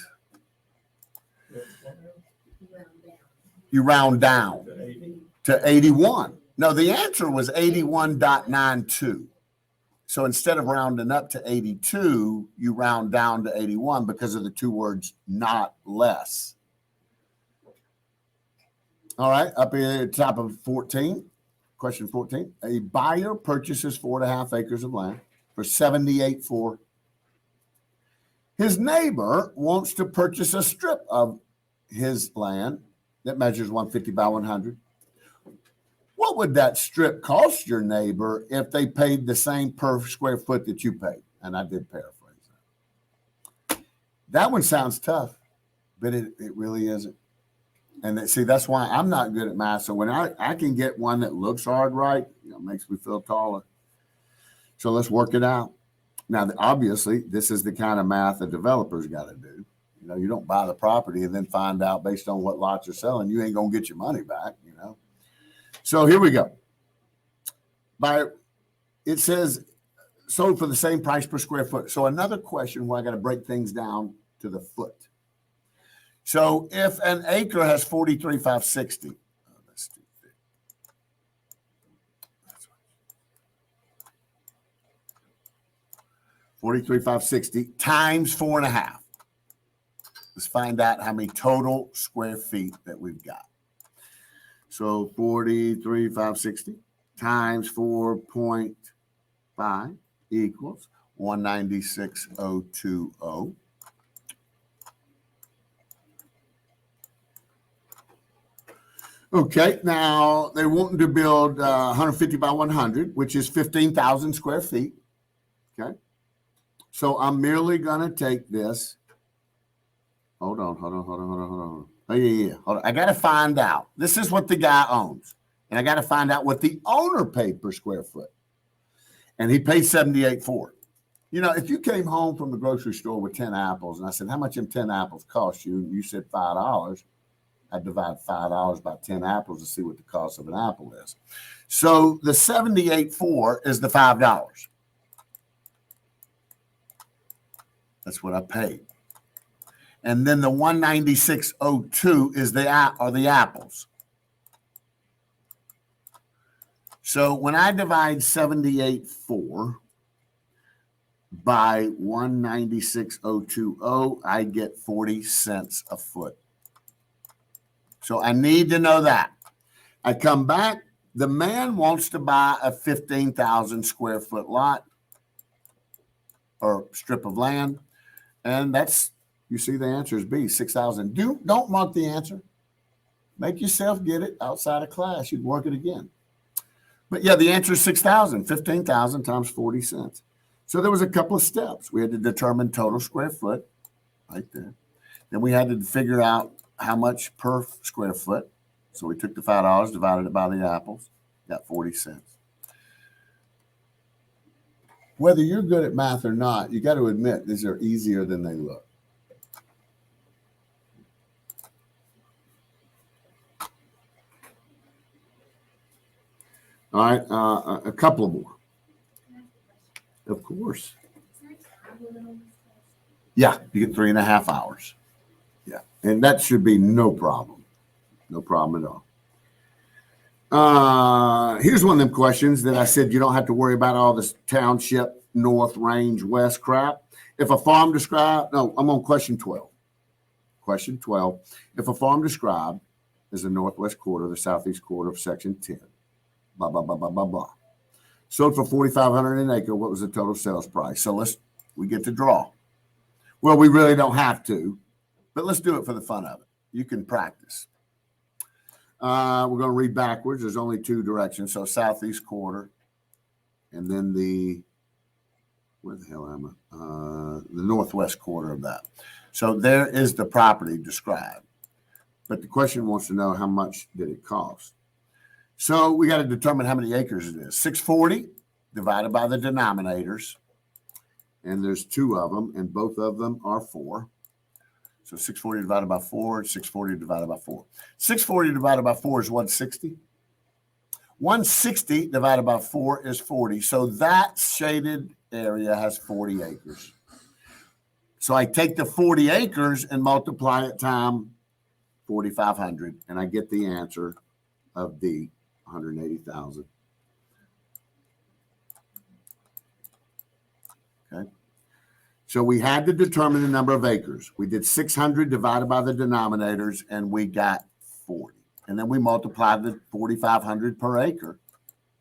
You round down to 81. No, the answer was 81.92. So instead of rounding up to 82, you round down to 81 because of the two words not less. All right, up here at the top of 14, question 14. A buyer purchases 4.5 acres of land for $78,400. His neighbor wants to purchase a strip of his land that measures 150 by 100. What would that strip cost your neighbor if they paid the same per square foot that you paid? And I did paraphrase that. That one sounds tough, but it really isn't. And see, that's why I'm not good at math. So when I can get one that looks hard, right, makes me feel taller. So let's work it out. Now, obviously, this is the kind of math a developer's got to do. You don't buy the property and then find out based on what lots are selling, you ain't going to get your money back, So here we go. It says sold for the same price per square foot. So another question where I got to break things down to the foot. So if an acre has 43,560, that's too thick. 43,560 times 4.5. Let's find out how many total square feet that we've got. So 43,560 times 4.5 equals 196,020. Okay, now they're wanting to build 150 by 100, which is 15,000 square feet. Okay, so I'm merely going to take this. Hold on. Oh, yeah. Hold on. I got to find out. This is what the guy owns. And I got to find out what the owner paid per square foot. And he paid $78,400. If you came home from the grocery store with 10 apples, and I said, how much them 10 apples cost you? And you said $5. I'd divide $5 by 10 apples to see what the cost of an apple is. So the $78,400 is the $5. That's what I paid. And then the $196,020 is the apples. So when I divide $78,400 by $196,020, I get 40 cents a foot. So I need to know that. I come back. The man wants to buy a 15,000 square foot lot or strip of land. And you see the answer is B, 6,000. Don't mark the answer. Make yourself get it outside of class. You'd work it again. But yeah, the answer is 6,000, 15,000 times 40 cents. So there was a couple of steps. We had to determine total square foot right there. Then we had to figure out how much per square foot. So we took the $5, divided it by the apples, got 40 cents. Whether you're good at math or not, you got to admit these are easier than they look. All right, a couple more. Of course. Yeah, you get 3.5 hours. Yeah, and that should be no problem. No problem at all. Here's one of them questions that I said you don't have to worry about all this township, north, range, west crap. If a farm described, no, I'm on question 12. Question 12. If a farm described as the northwest quarter, the southeast quarter of section 10, blah, blah, blah, blah, blah, blah. Sold for $4,500 an acre. What was the total sales price? So we get to draw. Well, we really don't have to, but let's do it for the fun of it. You can practice. We're going to read backwards. There's only two directions. So southeast quarter, and then where the hell am I? The northwest quarter of that. So there is the property described. But the question wants to know how much did it cost? So we got to determine how many acres it is. 640 divided by the denominators. And there's two of them, and both of them are 4. So 640 divided by 4, 640 divided by 4. 640 divided by 4 is 160. 160 divided by 4 is 40. So that shaded area has 40 acres. So I take the 40 acres and multiply it times 4,500, and I get the answer of D, 180,000. Okay. So we had to determine the number of acres. We did 600 divided by the denominators, and we got 40. And then we multiplied the 4,500 per acre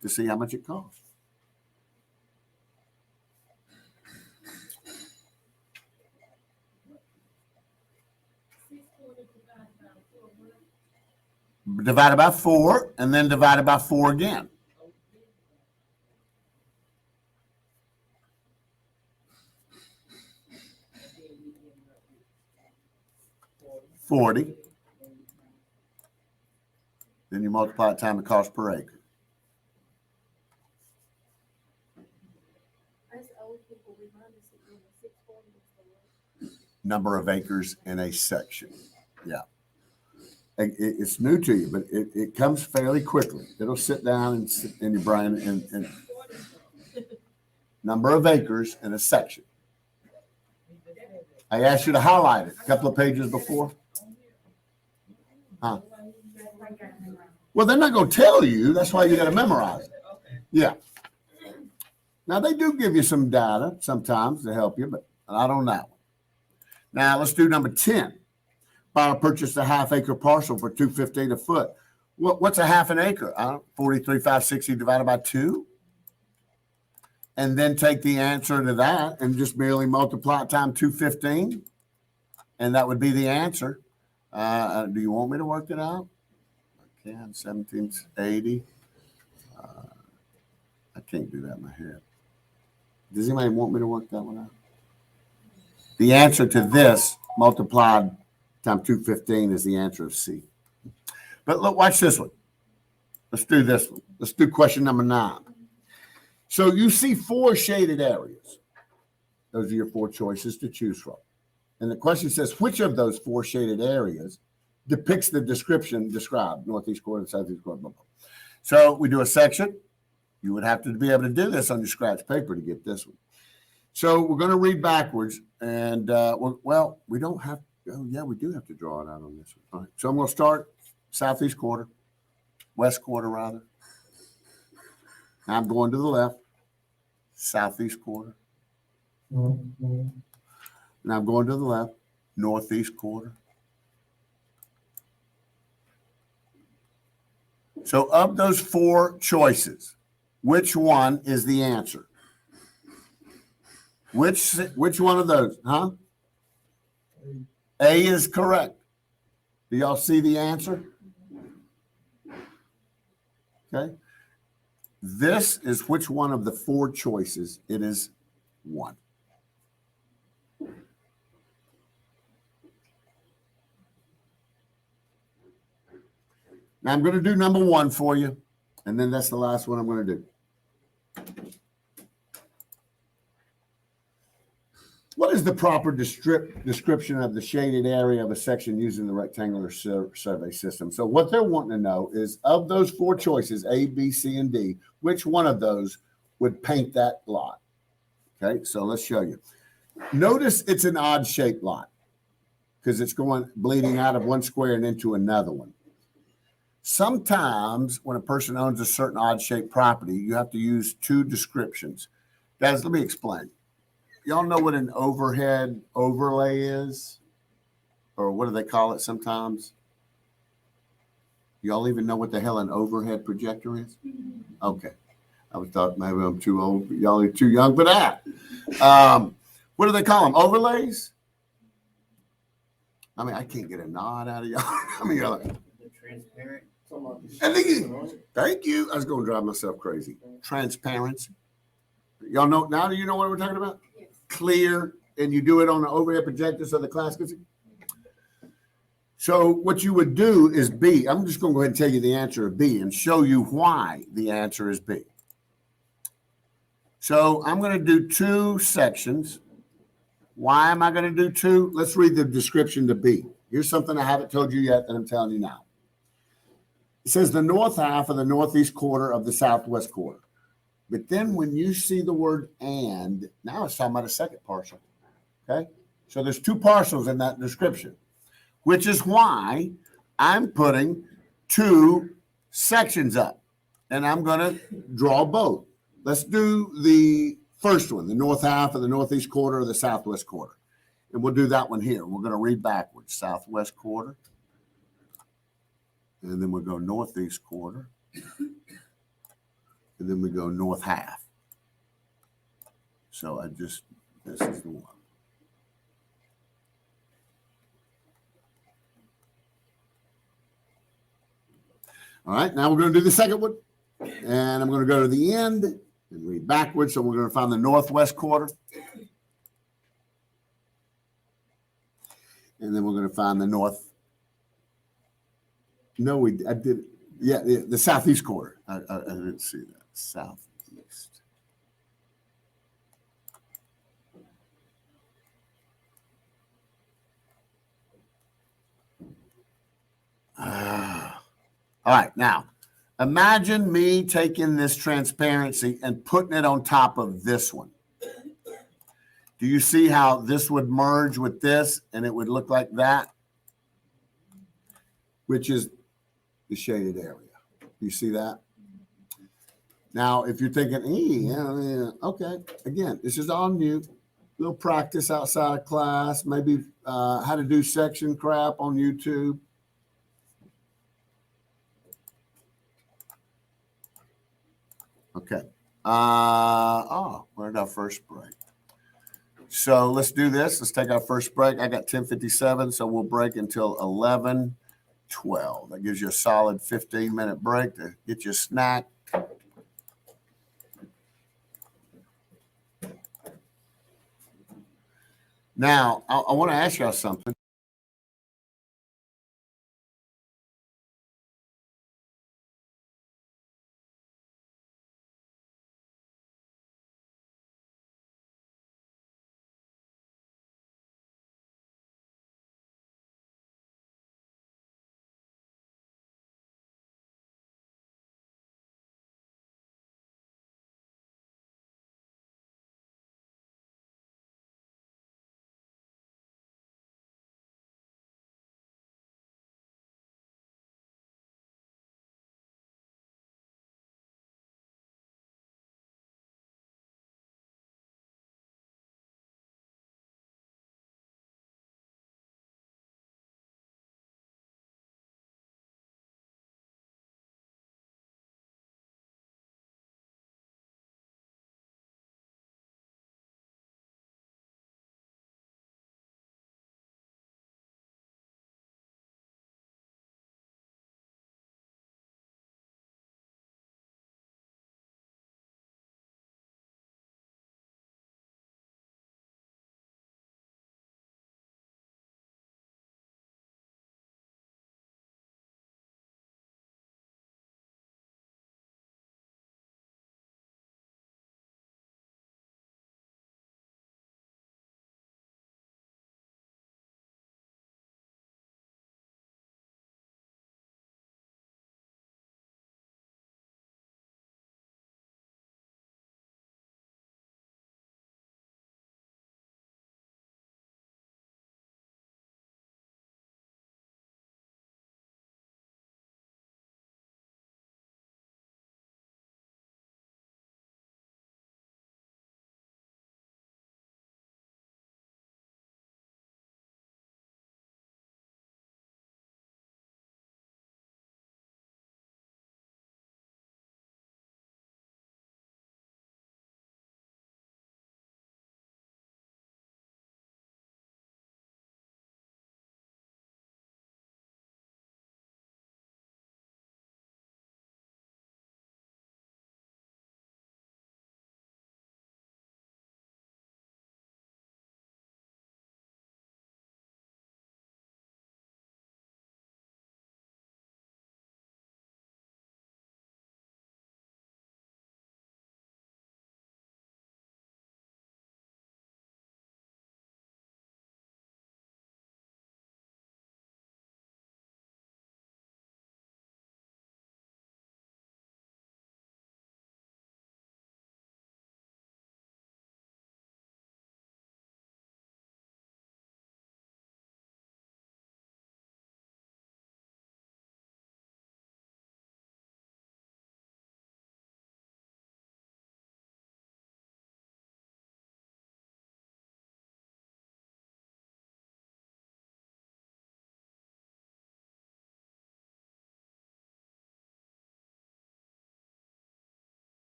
to see how much it costs. Divided by 4, and then divided by 4 again. $40. Then you multiply it times the cost per acre. Number of acres in a section. Yeah. It's new to you, but it comes fairly quickly. It'll sit down and sit in your brain and number of acres in a section. I asked you to highlight it a couple of pages before. Huh? Well, they're not going to tell you. That's why you got to memorize it. Yeah. Now, they do give you some data sometimes to help you, but I don't know. Now, let's do number 10. Buyer purchased a half-acre parcel for $2.15 a foot. What's a half an acre? 43,560 divided by 2. And then take the answer to that and just merely multiply it times 215. And that would be the answer. Do you want me to work it out? I can. 1780. I can't do that in my head. Does anybody want me to work that one out? The answer to this multiplied times 215 is the answer of C. But look, watch this one. Let's do this one. Let's do question number 9. So you see 4 shaded areas. Those are your 4 choices to choose from. And the question says, which of those 4 shaded areas depicts the description described? Northeast quarter, southeast quarter, blah, blah. So we do a section. You would have to be able to do this on your scratch paper to get this one. So we're going to read backwards. And, well, we don't have, oh, yeah, we do have to draw it out on this one. All right. So I'm going to start southeast quarter, west quarter, rather. Now I'm going to the left, southeast quarter. Now I'm going to the left, northeast quarter. So of those 4 choices, which one is the answer? Which one of those? Huh? A is correct. Do y'all see the answer? Okay. This is which one of the 4 choices? It is 1. Now I'm going to do number 1 for you, and then that's the last one I'm going to do. What is the proper description of the shaded area of a section using the rectangular survey system? So what they're wanting to know is, of those 4 choices, A, B, C, and D, which one of those would paint that lot? Okay, so let's show you. Notice it's an odd-shaped lot because it's bleeding out of one square and into another one. Sometimes when a person owns a certain odd-shaped property, you have to use 2 descriptions. Guys, let me explain. Y'all know what an overhead overlay is? Or what do they call it sometimes? Y'all even know what the hell an overhead projector is? Okay. I thought maybe I'm too old. Y'all are too young for that. What do they call them? Overlays? I mean, I can't get a nod out of y'all. I mean, you're like, transparent. Thank you. I was going to drive myself crazy. Transparency. Y'all know now? Do you know what we're talking about? Yes. Clear, and you do it on the overhead projector so the class can see. So what you would do is B. I'm just going to go ahead and tell you the answer of B and show you why the answer is B. So I'm going to do 2 sections. Why am I going to do 2? Let's read the description to B. Here's something I haven't told you yet that I'm telling you now. It says the north half of the northeast quarter of the southwest quarter. But then when you see the word and, now it's talking about a second parcel. Okay? So there's 2 parcels in that description, which is why I'm putting two sections up, and I'm going to draw both. Let's do the first one, the north half of the northeast quarter or the southwest quarter. And we'll do that one here. We're going to read backwards. Southwest quarter. And then we'll go northeast quarter. And then we go north half. So this is the one. All right, now we're going to do the second one. And I'm going to go to the end and read backwards. So we're going to find the northwest quarter. And then we're going to find the north. No, I did. Yeah, the southeast quarter. I didn't see that. Southeast. All right, now imagine me taking this transparency and putting it on top of this one. Do you see how this would merge with this and it would look like that? Which is the shaded area. You see that? Now, if you're thinking, yeah, okay, again, this is all new. Little practice outside of class, maybe how to do section crap on YouTube. Okay. Where'd our first break? So let's do this. Let's take our first break. I got 10:57, so we'll break until 11:12. That gives you a solid 15-minute break to get your snack. Now, I want to ask y'all something.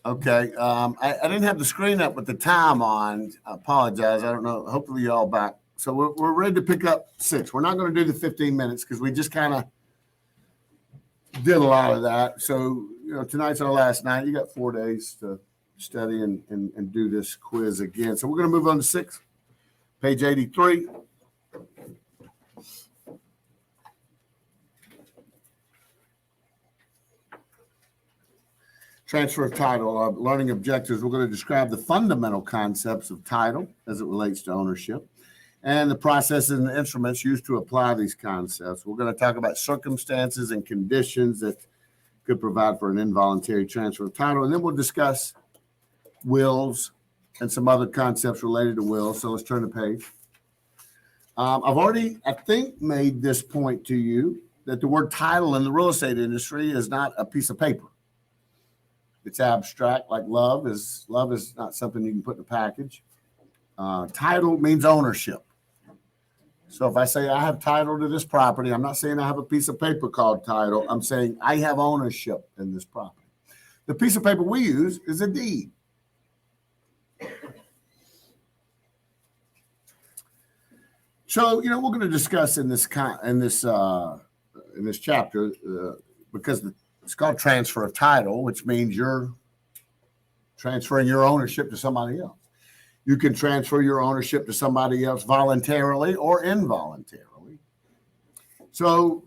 Okay. I didn't have the screen up with the time on. I apologize. I don't know. Hopefully, you all back. So we're ready to pick up 6. We're not going to do the 15 minutes because we just kind of did a lot of that. So, tonight's our last night. You got 4 days to study and do this quiz again. So we're going to move on to 6, page 83. Transfer of title. Our learning objectives, we're going to describe the fundamental concepts of title as it relates to ownership and the processes and instruments used to apply these concepts. We're going to talk about circumstances and conditions that could provide for an involuntary transfer of title. And then we'll discuss wills and some other concepts related to wills. So let's turn the page. I've already, I think, made this point to you that the word title in the real estate industry is not a piece of paper. It's abstract, like love is not something you can put in a package. Title means ownership. So if I say I have title to this property, I'm not saying I have a piece of paper called title. I'm saying I have ownership in this property. The piece of paper we use is a deed. So, we're going to discuss in this chapter because it's called transfer of title, which means you're transferring your ownership to somebody else. You can transfer your ownership to somebody else voluntarily or involuntarily. So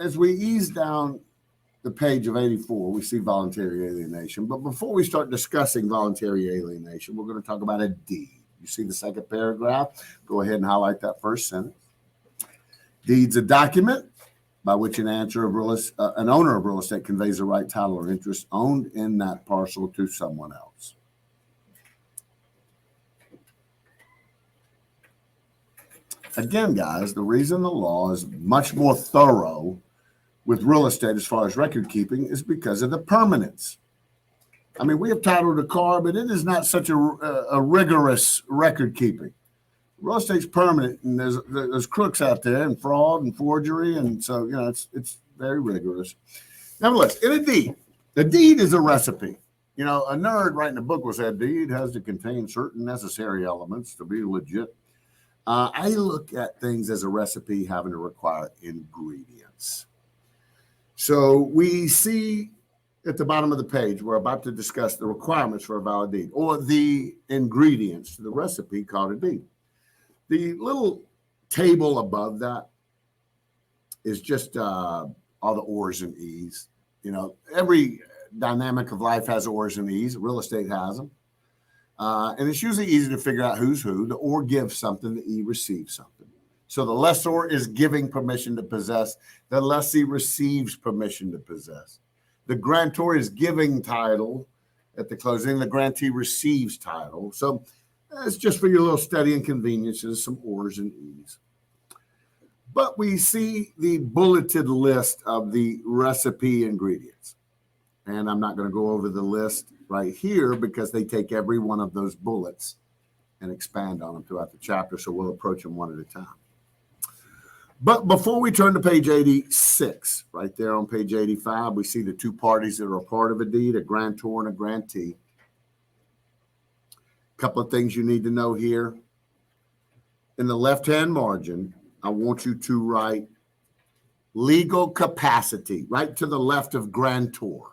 as we ease down the page of 84, we see voluntary alienation. But before we start discussing voluntary alienation, we're going to talk about a deed. You see the second paragraph? Go ahead and highlight that first sentence. Deed's a document by which an owner of real estate conveys a right, title, or interest owned in that parcel to someone else. Again, guys, the reason the law is much more thorough with real estate as far as record keeping is because of the permanence. I mean, we have title to car, but it is not such a rigorous record keeping. Real estate's permanent, and there's crooks out there and fraud and forgery, and so it's very rigorous. Nevertheless, in a deed is a recipe. A nerd writing a book will say a deed has to contain certain necessary elements to be legit. I look at things as a recipe having to require ingredients. So we see at the bottom of the page, we're about to discuss the requirements for a valid deed or the ingredients to the recipe called a deed. The little table above that is just all the O's and E's. Every dynamic of life has O's and E's. Real estate has them. And it's usually easy to figure out who's who. The or gives something, the E receives something. So the lessor is giving permission to possess. The lessee receives permission to possess. The grantor is giving title at the closing. The grantee receives title. So it's just for your little study and conveniences, some O's and E's. But we see the bulleted list of the recipe ingredients. And I'm not going to go over the list right here because they take every one of those bullets and expand on them throughout the chapter. So we'll approach them one at a time. But before we turn to page 86, right there on page 85, we see the two parties that are a part of a deed, a grantor and a grantee. Couple of things you need to know here. In the left-hand margin, I want you to write legal capacity, right to the left of grantor.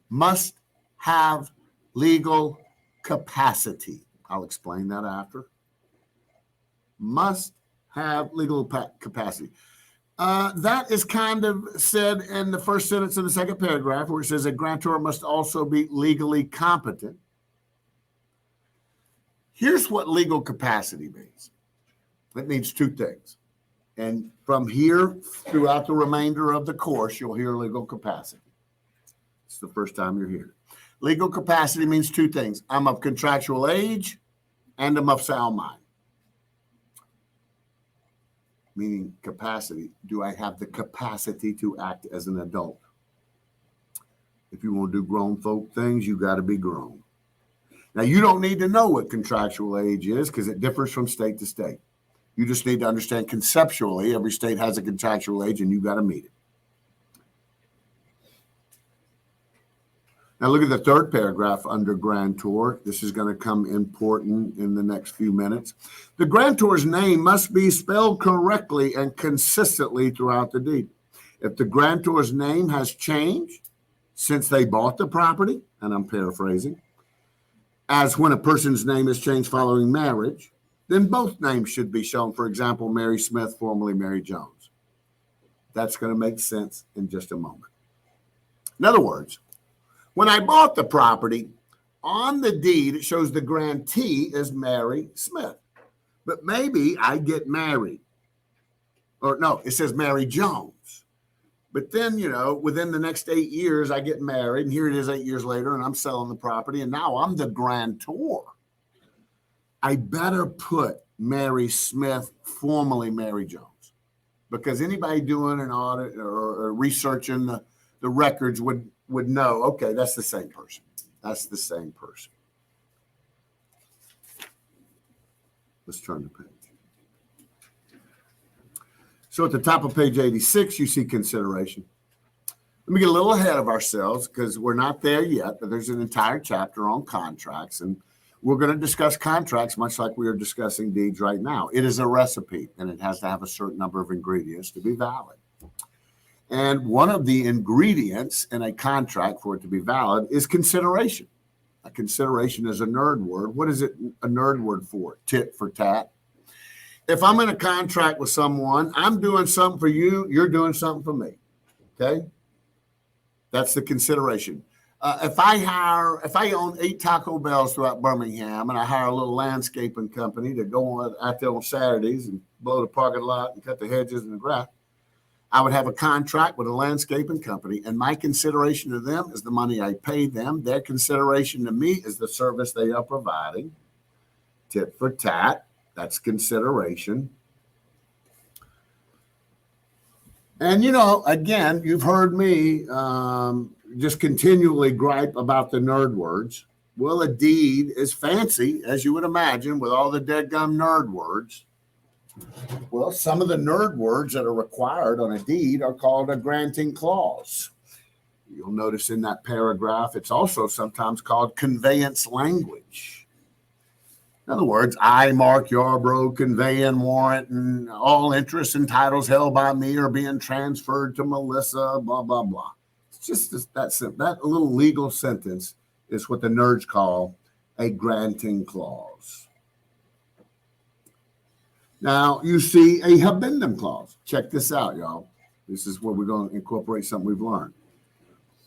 Must have legal capacity. I'll explain that after. Must have legal capacity. That is kind of said in the first sentence of the second paragraph, where it says a grantor must also be legally competent. Here's what legal capacity means. It means two things. And from here throughout the remainder of the course, you'll hear legal capacity. It's the first time you're here. Legal capacity means two things. I'm of contractual age and I'm of sound mind. Meaning capacity. Do I have the capacity to act as an adult? If you want to do grown folk things, you got to be grown. Now, you don't need to know what contractual age is because it differs from state to state. You just need to understand conceptually every state has a contractual age and you got to meet it. Now look at the third paragraph under grantor. This is going to come important in the next few minutes. The grantor's name must be spelled correctly and consistently throughout the deed. If the grantor's name has changed since they bought the property, and I'm paraphrasing, as when a person's name is changed following marriage, then both names should be shown. For example, Mary Smith, formerly Mary Jones. That's going to make sense in just a moment. In other words, when I bought the property, on the deed, it shows the grantee is Mary Smith. But maybe I get married. Or no, it says Mary Jones. But then, within the next 8 years, I get married. And here it is 8 years later, and I'm selling the property. And now I'm the grantor. I better put Mary Smith, formerly Mary Jones. Because anybody doing an audit or researching the records would know, okay, that's the same person. That's the same person. Let's turn the page. So at the top of page 86, you see consideration. Let me get a little ahead of ourselves because we're not there yet, but there's an entire chapter on contracts, and we're going to discuss contracts much like we are discussing deeds right now. It is a recipe, and it has to have a certain number of ingredients to be valid. And one of the ingredients in a contract for it to be valid is consideration. A consideration is a nerd word. What is it a nerd word for? Tit for tat. If I'm in a contract with someone, I'm doing something for you, you're doing something for me. Okay? That's the consideration. If I own 8 Taco Bells throughout Birmingham and I hire a little landscaping company to go out there on Saturdays and blow the parking lot and cut the hedges and the grass, I would have a contract with a landscaping company, and my consideration to them is the money I pay them. Their consideration to me is the service they are providing. Tit for tat, that's consideration. And, again, you've heard me just continually gripe about the nerd words. Well, a deed is fancy, as you would imagine, with all the deadgum nerd words. Well, some of the nerd words that are required on a deed are called a granting clause. You'll notice in that paragraph, it's also sometimes called conveyance language. In other words, I, Mark Yarbrough, convey and warrant and all interests and titles held by me are being transferred to Melissa, blah, blah, blah. It's just that little legal sentence is what the nerds call a granting clause. Now, you see a habendum clause. Check this out, y'all. This is where we're going to incorporate something we've learned.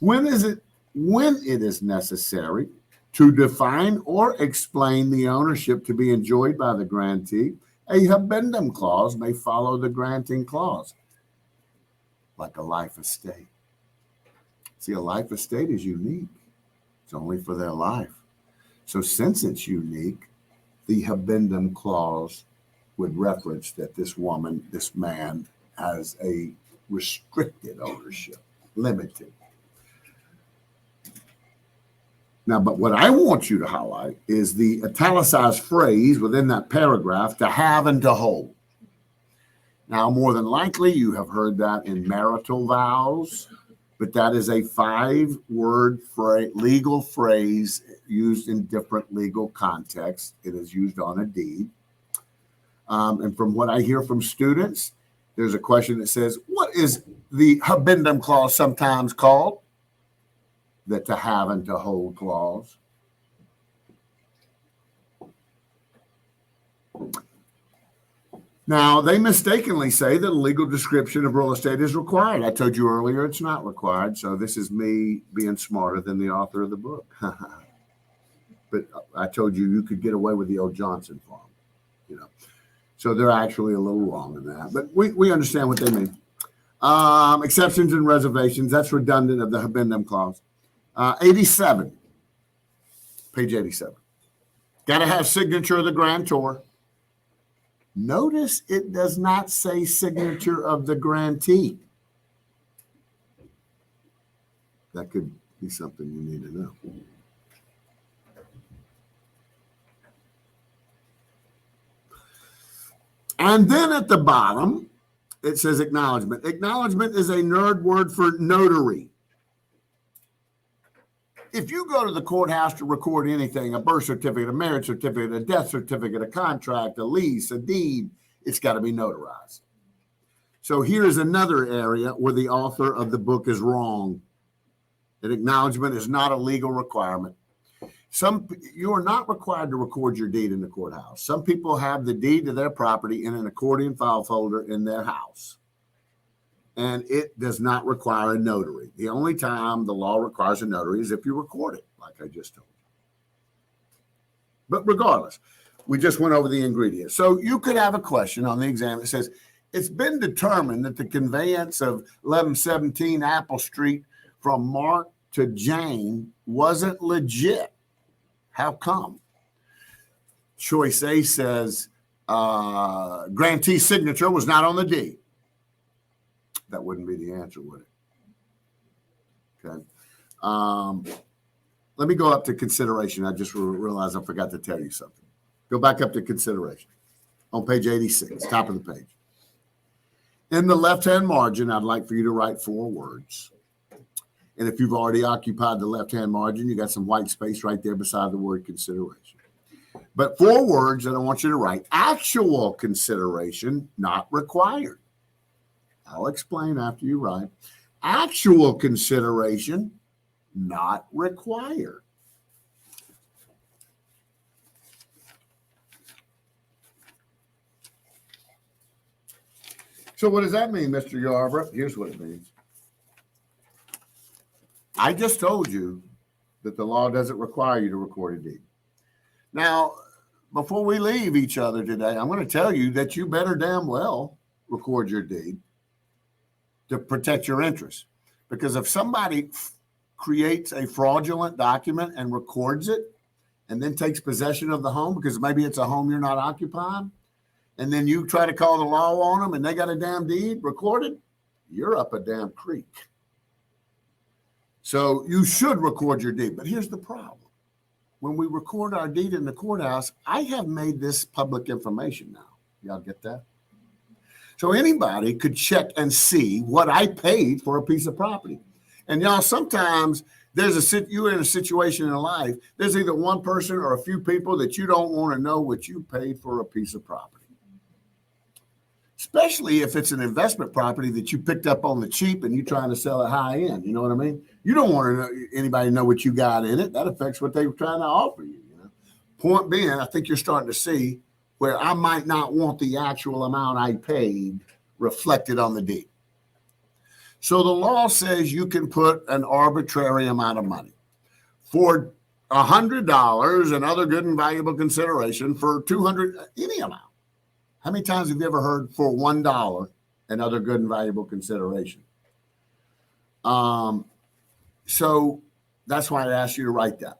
When it is necessary to define or explain the ownership to be enjoyed by the grantee, a habendum clause may follow the granting clause, like a life estate. See, a life estate is unique. It's only for their life. So since it's unique, the habendum clause would reference that this woman, this man, has a restricted ownership, limited. Now, but what I want you to highlight is the italicized phrase within that paragraph, to have and to hold. Now, more than likely, you have heard that in marital vows, but that is a 5-word legal phrase used in different legal contexts. It is used on a deed. And from what I hear from students, there's a question that says, what is the habendum clause sometimes called? The to have and to hold clause. Now, they mistakenly say that a legal description of real estate is required. I told you earlier it's not required, so this is me being smarter than the author of the book. But I told you could get away with the old Johnson farm, So they're actually a little wrong in that. But we understand what they mean. Exceptions and reservations, that's redundant of the habendum clause. 87, page 87. Got to have signature of the grantor. Notice it does not say signature of the grantee. That could be something you need to know. And then at the bottom, it says acknowledgement. Acknowledgement is a nerd word for notary. if you go to the courthouse to record anything, a birth certificate, a marriage certificate, a death certificate, a contract, a lease, a deed, it's got to be notarized. So here's another area where the author of the book is wrong. An acknowledgement is not a legal requirement. You are not required to record your deed in the courthouse. Some people have the deed to their property in an accordion file folder in their house, and it does not require a notary. The only time the law requires a notary is if you record it, like I just told you. But regardless, we just went over the ingredients. So you could have a question on the exam that says, it's been determined that the conveyance of 1117 Apple Street from Mark to Jane wasn't legit. How come? Choice A says grantee's signature was not on the deed. That wouldn't be the answer, would it? Okay. Let me go up to consideration. I just realized I forgot to tell you something. Go back up to consideration on page 86, top of the page. In the left-hand margin, I'd like for you to write 4 words. And if you've already occupied the left-hand margin, you got some white space right there beside the word consideration. But 4 words that I want you to write: actual consideration, not required. I'll explain after you write. Actual consideration, not required. So what does that mean, Mr. Yarbrough? Here's what it means. I just told you that the law doesn't require you to record a deed. Now, before we leave each other today, I'm going to tell you that you better damn well record your deed to protect your interests. Because if somebody creates a fraudulent document and records it and then takes possession of the home, because maybe it's a home you're not occupying, and then you try to call the law on them and they got a damn deed recorded, you're up a damn creek. So you should record your deed. But here's the problem. When we record our deed in the courthouse, I have made this public information now. Y'all get that? So anybody could check and see what I paid for a piece of property. And y'all, sometimes you're in a situation in life, there's either one person or a few people that you don't want to know what you paid for a piece of property. Especially if it's an investment property that you picked up on the cheap and you're trying to sell it high end. You know what I mean? You don't want anybody to know what you got in it. That affects what they were trying to offer you. Point being, I think you're starting to see where I might not want the actual amount I paid reflected on the deed. So the law says you can put an arbitrary amount of money for $100 and other good and valuable consideration, for $200, any amount. How many times have you ever heard for $1 and other good and valuable consideration? So that's why I asked you to write that.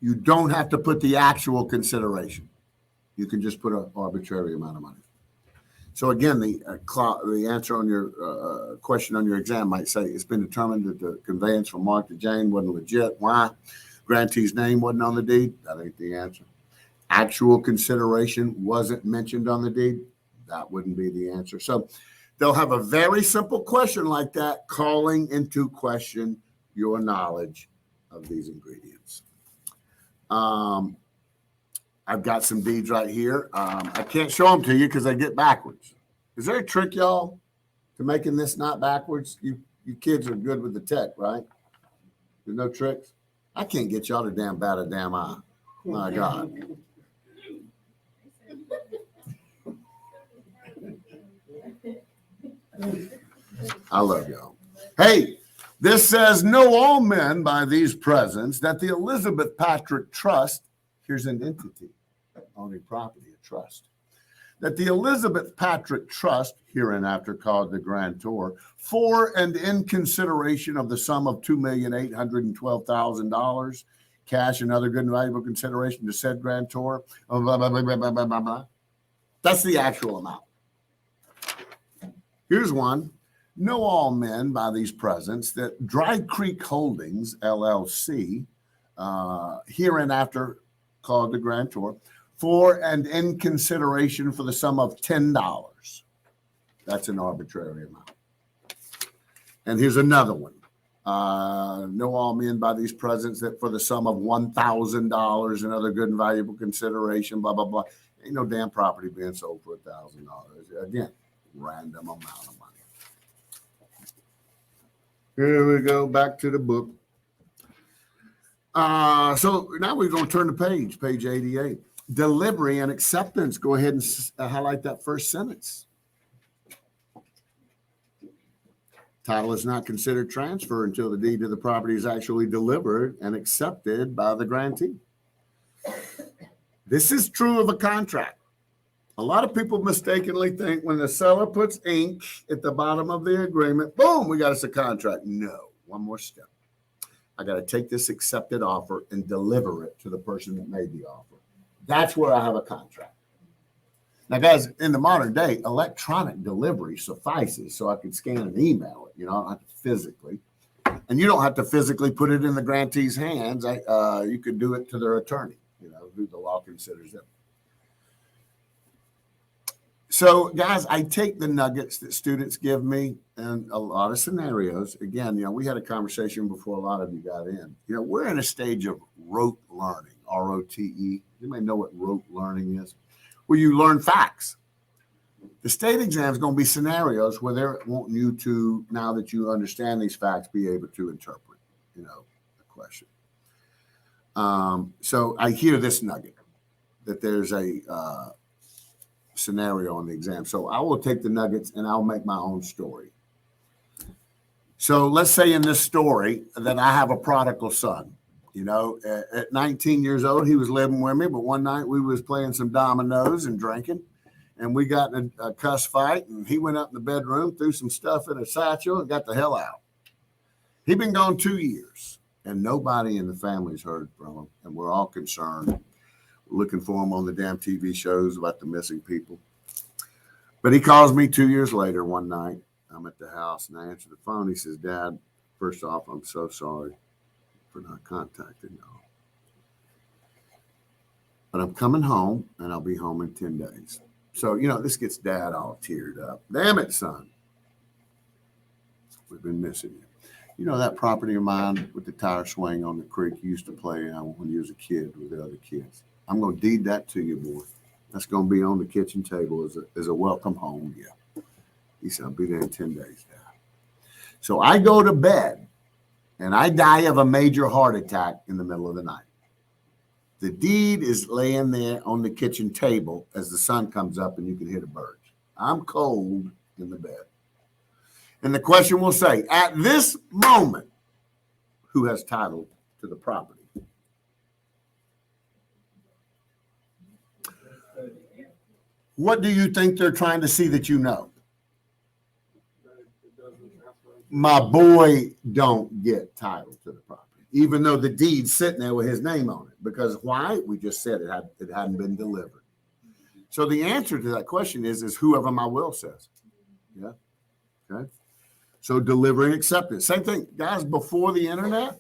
You don't have to put the actual consideration. You can just put an arbitrary amount of money. So again, the answer on your question on your exam might say, it's been determined that the conveyance from Mark to Jane wasn't legit. Why? Grantee's name wasn't on the deed. That ain't the answer. Actual consideration wasn't mentioned on the deed. That wouldn't be the answer. So they'll have a very simple question like that, calling into question your knowledge of these ingredients. I've got some deeds right here. I can't show them to you because they get backwards. Is there a trick, y'all, to making this not backwards? You kids are good with the tech, right? There's no tricks? I can't get y'all to damn bat a damn eye. My God. I love y'all. Hey, this says, know all men by these presents that the Elizabeth Patrick Trust, here's an entity owning property, a trust, that the Elizabeth Patrick Trust, hereinafter called the grantor, for and in consideration of the sum of $2,812,000, cash and other good and valuable consideration to said grantor, blah, blah, blah, blah, blah, blah, blah, blah. That's the actual amount. Here's one. Know all men by these presents that Dry Creek Holdings, LLC, hereinafter called the grantor, for and in consideration for the sum of $10. That's an arbitrary amount. And here's another one. Know all men by these presents that for the sum of $1,000 and other good and valuable consideration, blah, blah, blah. Ain't no damn property being sold for $1,000. Again, random amount of money. Here we go, back to the book. So now we're going to turn the page 88. Delivery and acceptance. Go ahead and highlight that first sentence. Title is not considered transfer until the deed to the property is actually delivered and accepted by the grantee. This is true of a contract. A lot of people mistakenly think when the seller puts ink at the bottom of the agreement, boom, we got us a contract. No, one more step. I got to take this accepted offer and deliver it to the person that made the offer. That's where I have a contract. Now, guys, in the modern day, electronic delivery suffices so I can scan and email it. You know, I don't have to physically. And you don't have to physically put it in the grantee's hands. You could do it to their attorney, you know, who the law considers them. So, guys, I take the nuggets that students give me in a lot of scenarios. Again, you know, we had a conversation before a lot of you got in. You know, we're in a stage of rote learning, R-O-T-E. You may know what rote learning is, where you learn facts. The state exam is going to be scenarios where they're wanting you to, now that you understand these facts, be able to interpret, you know, the question. So I hear this nugget that there's a scenario on the exam. So I will take the nuggets and I'll make my own story. So let's say in this story that I have a prodigal son. You know, at 19 years old, he was living with me, but one night we was playing some dominoes and drinking, and we got in a cuss fight, and he went up in the bedroom, threw some stuff in a satchel, and got the hell out. He'd been gone 2 years, and nobody in the family's heard from him, and we're all concerned, looking for him on the damn TV shows about the missing people. But he calls me 2 years later one night. I'm at the house, and I answer the phone. He says, "Dad, first off, I'm so sorry for not contacting y'all. But I'm coming home, and I'll be home in 10 days. So, you know, this gets Dad all teared up. Damn it, son. We've been missing you. You know that property of mine with the tire swing on the creek you used to play on when you was a kid with the other kids? I'm going to deed that to you, boy. That's going to be on the kitchen table as a welcome home. Yeah." He said, "I'll be there in 10 days, Dad." So I go to bed. And I die of a major heart attack in the middle of the night. The deed is laying there on the kitchen table as the sun comes up and you can hear the birds. I'm cold in the bed. And the question will say, at this moment, who has title to the property? What do you think they're trying to see that you know? My boy don't get title to the property, even though the deed's sitting there with his name on it. Because why? We just said it hadn't been delivered. So the answer to that question is whoever my will says. Yeah. Okay. So delivering acceptance. Same thing, guys, before the internet,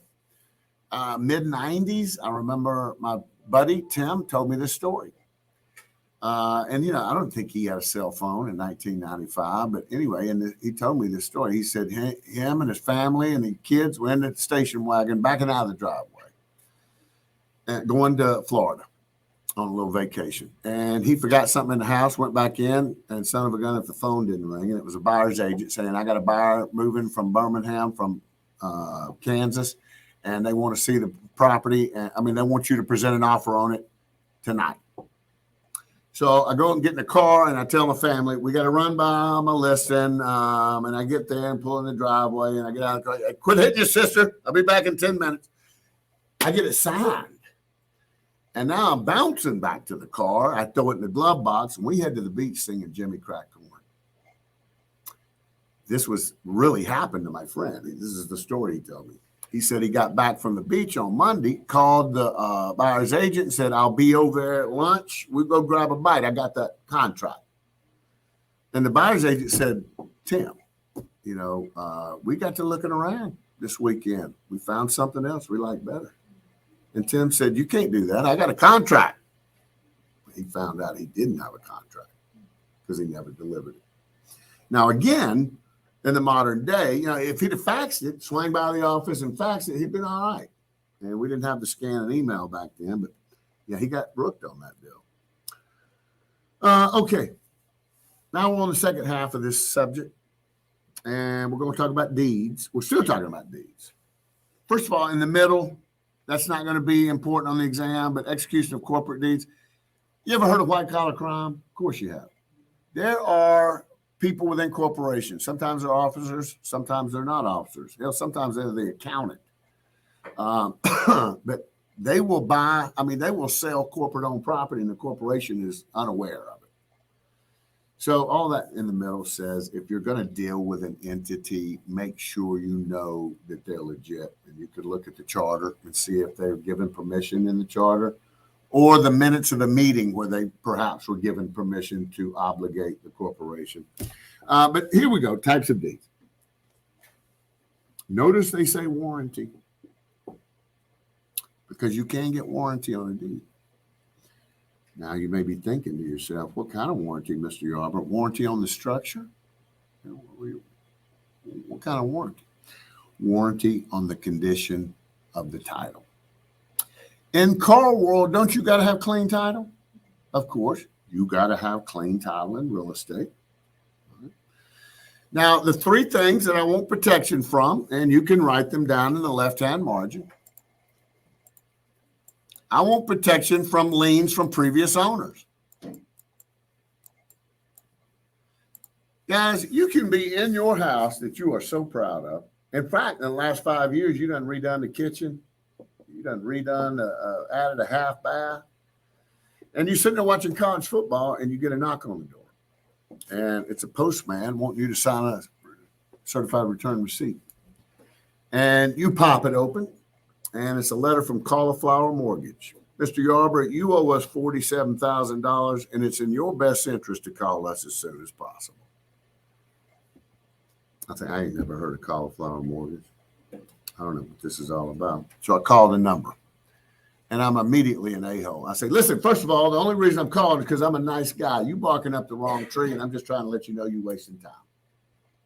mid-90s, I remember my buddy Tim told me this story. And, you know, I don't think he had a cell phone in 1995, but anyway, and he told me this story. He said him and his family and the kids were in the station wagon backing out of the driveway and going to Florida on a little vacation. And he forgot something in the house, went back in, and son of a gun if the phone didn't ring. And it was a buyer's agent saying, "I got a buyer moving from Birmingham, from Kansas, and they want to see the property. And I mean, they want you to present an offer on it tonight." So I go and get in the car and I tell my family, "We got to run by my listing." And I get there and pull in the driveway and I get out of the car. "Quit hitting your sister. I'll be back in 10 minutes. I get it signed. And now I'm bouncing back to the car. I throw it in the glove box and we head to the beach singing Jimmy Crack Corn. This was really happened to my friend. This is the story he told me. He said he got back from the beach on Monday, called the buyer's agent and said, "I'll be over there at lunch. We'll go grab a bite. I got that contract." And the buyer's agent said, "Tim, you know, we got to looking around this weekend. We found something else we like better." And Tim said, "You can't do that. I got a contract." He found out he didn't have a contract because he never delivered it. Now, again, In the modern day, if he'd have faxed it, swang by the office and faxed it, he'd been all right. And we didn't have to scan an email back then, but yeah, he got rooked on that bill. Okay. Now we're on the second half of this subject, and we're going to talk about deeds. We're still talking about deeds. First of all, in the middle, that's not going to be important on the exam, but execution of corporate deeds. You ever heard of white-collar crime? Of course you have. There are people within corporations. Sometimes they're officers. Sometimes they're not officers. Sometimes they're the accountant. But they will they will sell corporate-owned property, and the corporation is unaware of it. So all that in the middle says, if you're going to deal with an entity, make sure you know that they're legit. And you could look at the charter and see if they're given permission in the charter or the minutes of the meeting where they perhaps were given permission to obligate the corporation. But here we go, types of deeds. Notice they say warranty, because you can get warranty on a deed. Now, you may be thinking to yourself, what kind of warranty, Mr. Yarbrough? Warranty on the structure? What kind of warranty? Warranty on the condition of the title. In car world, don't you got to have clean title? Of course, you got to have clean title in real estate. Now, the three things that I want protection from, and you can write them down in the left-hand margin. I want protection from liens from previous owners. Guys, you can be in your house that you are so proud of. In fact, in the last 5 years, you done redone the kitchen. You done added a half bath. And you're sitting there watching college football, and you get a knock on the door. And it's a postman wanting you to sign a certified return receipt. And you pop it open. And it's a letter from Cauliflower Mortgage. Mr. Yarbrough, you owe us $47,000, and it's in your best interest to call us as soon as possible. I ain't never heard of Cauliflower Mortgage. I don't know what this is all about. So I called the number, and I'm immediately an a-hole. I say, listen, first of all, the only reason I'm calling is because I'm a nice guy. You barking up the wrong tree, and I'm just trying to let you know you're wasting time,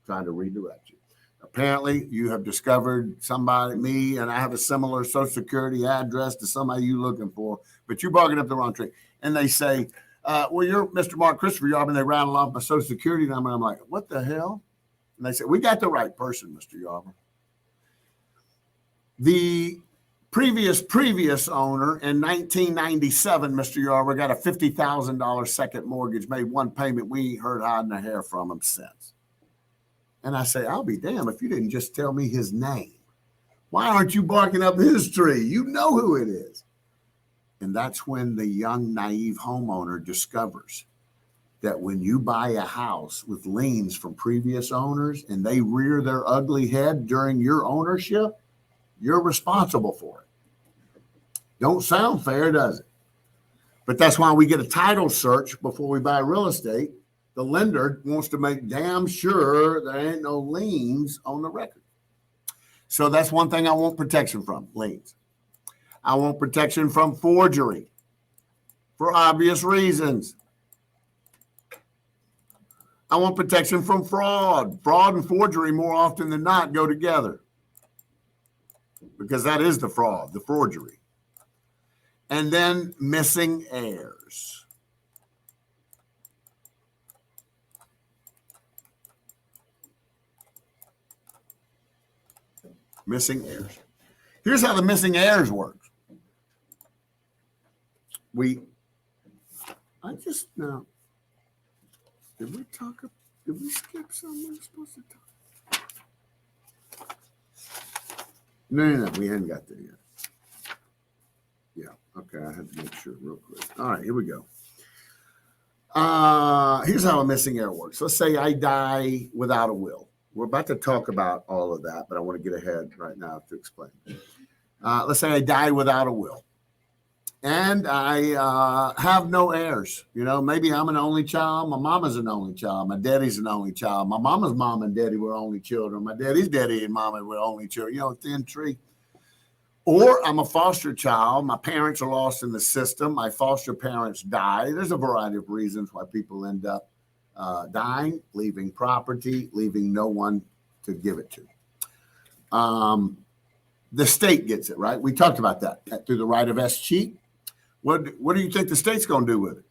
trying to redirect you. Apparently, you have discovered me, and I have a similar Social Security address to somebody you're looking for, but you're barking up the wrong tree. And they say, well, you're Mr. Mark Christopher Yarbrough, and they rattle off my Social Security number. And I'm like, what the hell? And they say, we got the right person, Mr. Yarbrough. The previous owner in 1997, Mr. Yarbrough, got a $50,000 second mortgage, made one payment. We ain't heard hiding a hair from him since. And I say, I'll be damned if you didn't just tell me his name. Why aren't you barking up his tree? You know who it is. And that's when the young, naive homeowner discovers that when you buy a house with liens from previous owners and they rear their ugly head during your ownership, you're responsible for it. Don't sound fair, does it? But that's why we get a title search before we buy real estate. The lender wants to make damn sure there ain't no liens on the record. So that's one thing I want protection from, liens. I want protection from forgery for obvious reasons. I want protection from fraud. Fraud and forgery more often than not go together because that is the fraud, the forgery. And then missing heirs. Missing heirs. Here's how the missing heirs works. Did we skip something we're supposed to talk? No, we hadn't got there yet. Yeah, okay, I had to make sure real quick. All right, here we go. Here's how a missing heir works. Let's say I die without a will. We're about to talk about all of that, but I want to get ahead right now to explain. Let's say I die without a will. And I have no heirs. Maybe I'm an only child. My mama's an only child. My daddy's an only child. My mama's mom and daddy were only children. My daddy's daddy and mama were only children. Thin tree. Or I'm a foster child. My parents are lost in the system. My foster parents die. There's a variety of reasons why people end up dying, leaving property, leaving no one to give it to. The state gets it, right? We talked about that through the right of escheat. What do you think the state's going to do with it?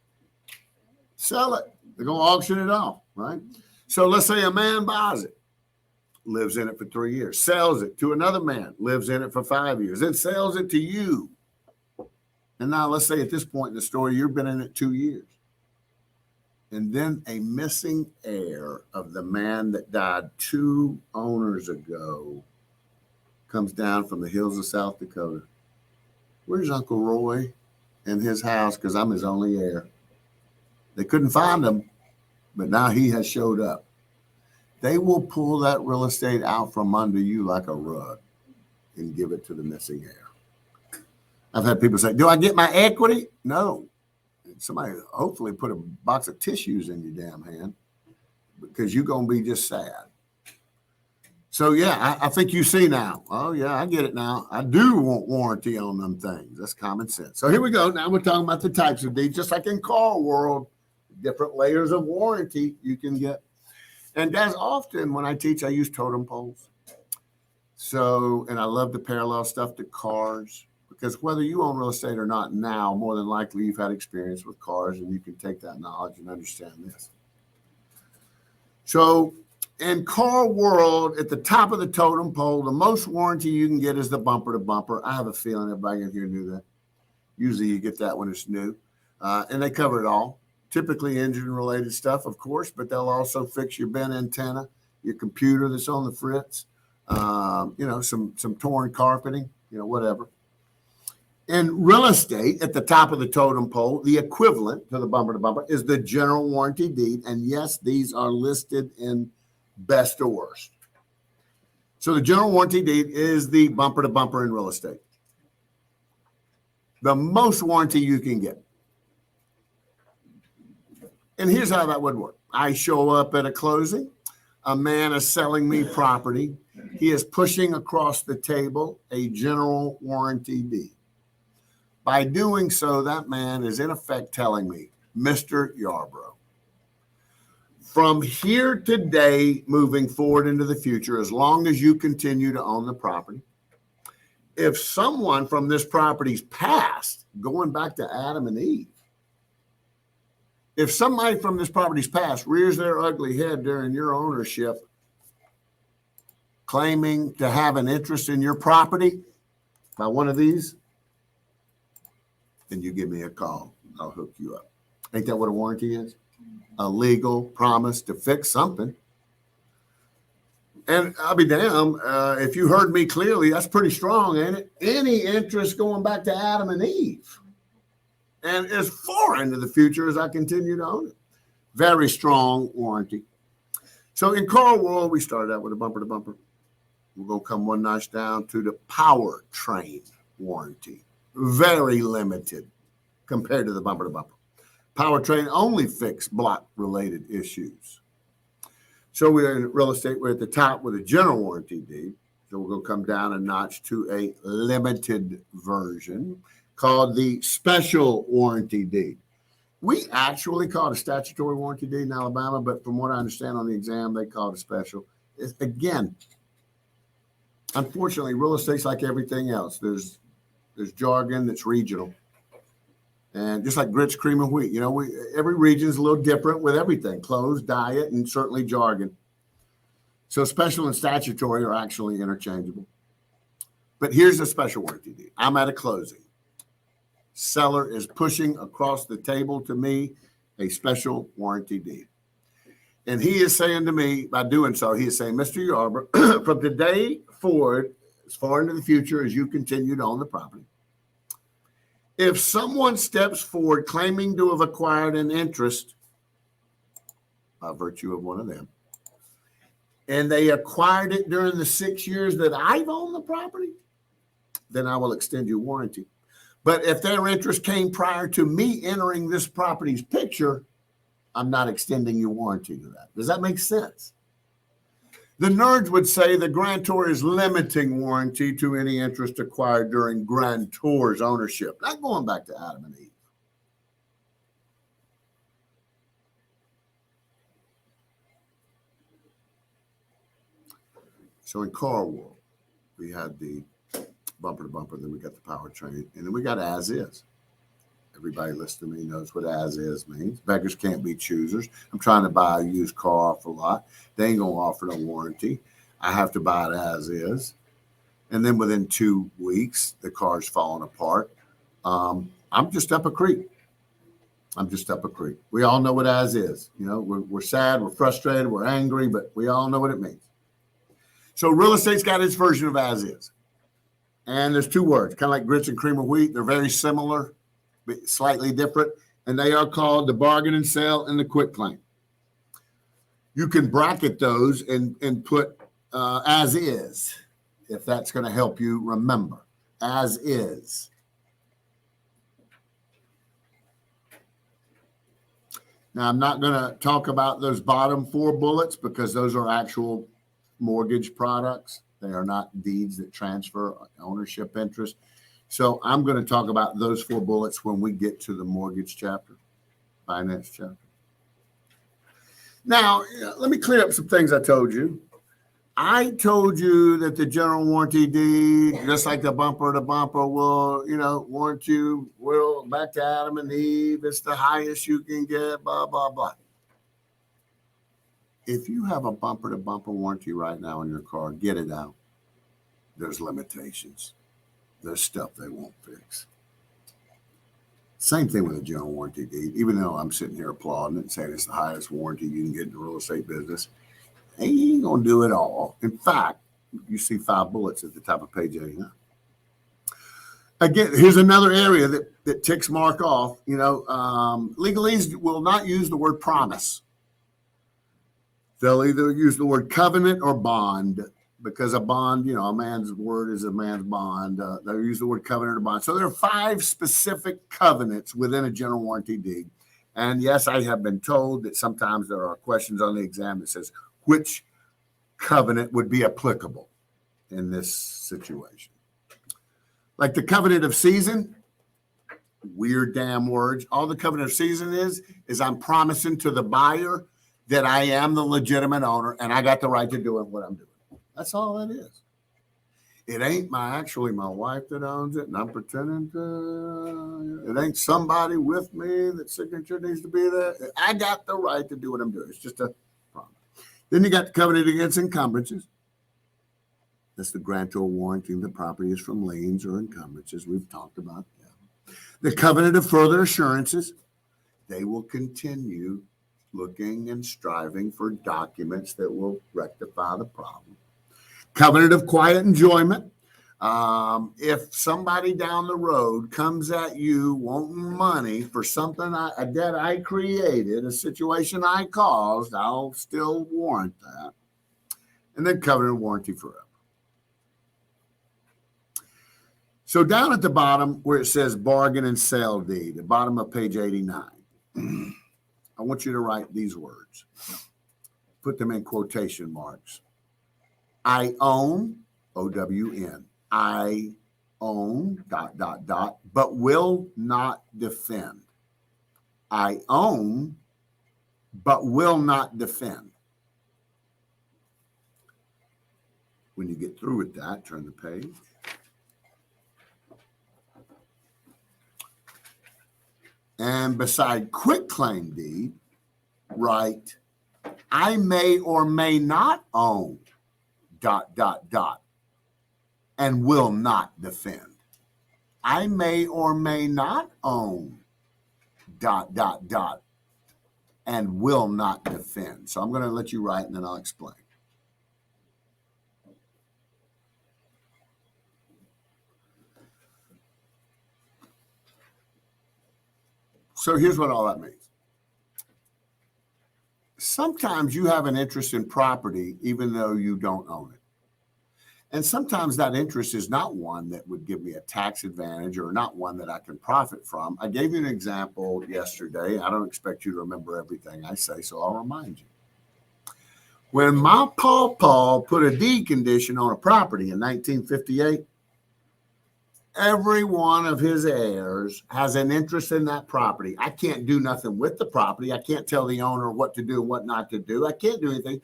Sell it. They're going to auction it off, right? So let's say a man buys it, lives in it for 3 years, sells it to another man, lives in it for 5 years, then sells it to you. And now let's say at this point in the story, you've been in it 2 years. And then a missing heir of the man that died 2 owners ago comes down from the hills of South Dakota. Where's Uncle Roy in his house? Because I'm his only heir. They couldn't find him, but now he has showed up. They will pull that real estate out from under you like a rug and give it to the missing heir. I've had people say, do I get my equity? No. Somebody hopefully put a box of tissues in your damn hand because you're going to be just sad. So, yeah, I think you see now. Oh, yeah, I get it now. I do want warranty on them things. That's common sense. So here we go. Now we're talking about the types of deeds, just like in car world, different layers of warranty you can get. And as often when I teach, I use totem poles. So, and I love to parallel stuff to cars because whether you own real estate or not now, more than likely you've had experience with cars and you can take that knowledge and understand this. So in car world, at the top of the totem pole, the most warranty you can get is the bumper to bumper. I have a feeling everybody in here knew that. Usually you get that when it's new. And they cover it all. Typically engine-related stuff, of course, but they'll also fix your bent antenna, your computer that's on the fritz, some torn carpeting, whatever. In real estate, at the top of the totem pole, the equivalent to the bumper to bumper is the general warranty deed. And yes, these are listed in best or worst. So the general warranty deed is the bumper to bumper in real estate. The most warranty you can get. And here's how that would work. I show up at a closing. A man is selling me property. He is pushing across the table a general warranty deed. By doing so, that man is in effect telling me, Mr. Yarbrough, from here today, moving forward into the future, as long as you continue to own the property, if someone from this property's past, going back to Adam and Eve, if somebody from this property's past rears their ugly head during your ownership, claiming to have an interest in your property by one of these, then you give me a call. I'll hook you up. Ain't that what a warranty is? A legal promise to fix something. And I'll be damned, if you heard me clearly, that's pretty strong, ain't it? Any interest going back to Adam and Eve. And as far into the future as I continue to own it. Very strong warranty. So in car world, we started out with a bumper to bumper. We're going to come one notch down to the powertrain warranty. Very limited compared to the bumper to bumper. Powertrain only fix block related issues. So we're in real estate, we're at the top with a general warranty deed. So we're going to come down a notch to a limited version called the special warranty deed. We actually call it a statutory warranty deed in Alabama, but from what I understand on the exam, they call it a special. Again, unfortunately, real estate's like everything else. There's jargon that's regional. And just like grits, cream, and wheat, every region is a little different with everything, clothes, diet, and certainly jargon. So special and statutory are actually interchangeable. But here's a special warranty deed. I'm at a closing. Seller is pushing across the table to me a special warranty deed. And he is saying to me, by doing so, he is saying, Mr. Yarbrough, from today forward, as far into the future as you continue to own the property, if someone steps forward claiming to have acquired an interest by virtue of one of them, and they acquired it during the 6 years that I've owned the property, then I will extend your warranty. But if their interest came prior to me entering this property's picture, I'm not extending your warranty to that. Does that make sense? The nerds would say the grantor is limiting warranty to any interest acquired during grantor's ownership, not going back to Adam and Eve. So in Car World, we had the bumper to bumper, then we got the powertrain, and then we got as is. Everybody listening to me knows what as is means. Beggars can't be choosers. I'm trying to buy a used car off a lot. They ain't going to offer no warranty. I have to buy it as is. And then within 2 weeks, the car's falling apart. I'm just up a creek. We all know what as is. You know, we're sad, we're frustrated, we're angry, but we all know what it means. So real estate's got its version of as is. And there's 2 words, kind of like grits and cream of wheat. They're very similar, but slightly different. And they are called the bargain and sale and the quit claim. You can bracket those and put as is, if that's going to help you remember. As is. Now, I'm not going to talk about those bottom 4 bullets because those are actual mortgage products. They are not deeds that transfer ownership interest. So I'm going to talk about those 4 bullets when we get to the mortgage chapter, finance chapter. Now, let me clear up some things I told you. I told you that the general warranty deed, just like the bumper to bumper, will, warrant you, will back to Adam and Eve. It's the highest you can get, blah, blah, blah. If you have a bumper to bumper warranty right now in your car, get it out. There's limitations. There's stuff they won't fix. Same thing with a general warranty deed. Even though I'm sitting here applauding it and saying it's the highest warranty you can get in the real estate business, he ain't going to do it all. In fact, you see 5 bullets at the top of page 89. Again, here's another area that ticks Mark off. Legalese will not use the word promise. They'll either use the word covenant or bond, because a bond, a man's word is a man's bond. They'll use the word covenant or bond. So there are 5 specific covenants within a general warranty deed. And yes, I have been told that sometimes there are questions on the exam that says, which covenant would be applicable in this situation? Like the covenant of season, weird damn words. All the covenant of season is I'm promising to the buyer that I am the legitimate owner and I got the right to do what I'm doing. That's all that is. It ain't my wife that owns it, and I'm pretending to. It ain't somebody with me that signature needs to be there. I got the right to do what I'm doing. It's just a promise. Then you got the covenant against encumbrances. That's the grantor warranting the property is from liens or encumbrances. We've talked about that. The covenant of further assurances. They will continue looking and striving for documents that will rectify the problem. Covenant of quiet enjoyment. If somebody down the road comes at you wanting money for something, a debt I created, a situation I caused, I'll still warrant that. And then covenant of warranty forever. So down at the bottom where it says bargain and sale deed, the bottom of page 89, I want you to write these words. Put them in quotation marks. I own, O-W-N, I own, ... but will not defend. I own, but will not defend. When you get through with that, turn the page. And beside quitclaim deed, write, I may or may not own, ... and will not defend. I may or may not own, ... and will not defend. So I'm going to let you write and then I'll explain. So here's what all that means. Sometimes you have an interest in property even though you don't own it. And sometimes that interest is not one that would give me a tax advantage or not one that I can profit from. I gave you an example yesterday. I don't expect you to remember everything I say, so I'll remind you. When my pawpaw put a deed condition on a property in 1958, every one of his heirs has an interest in that property. I can't do nothing with the property. I can't tell the owner what to do and what not to do. I can't do anything.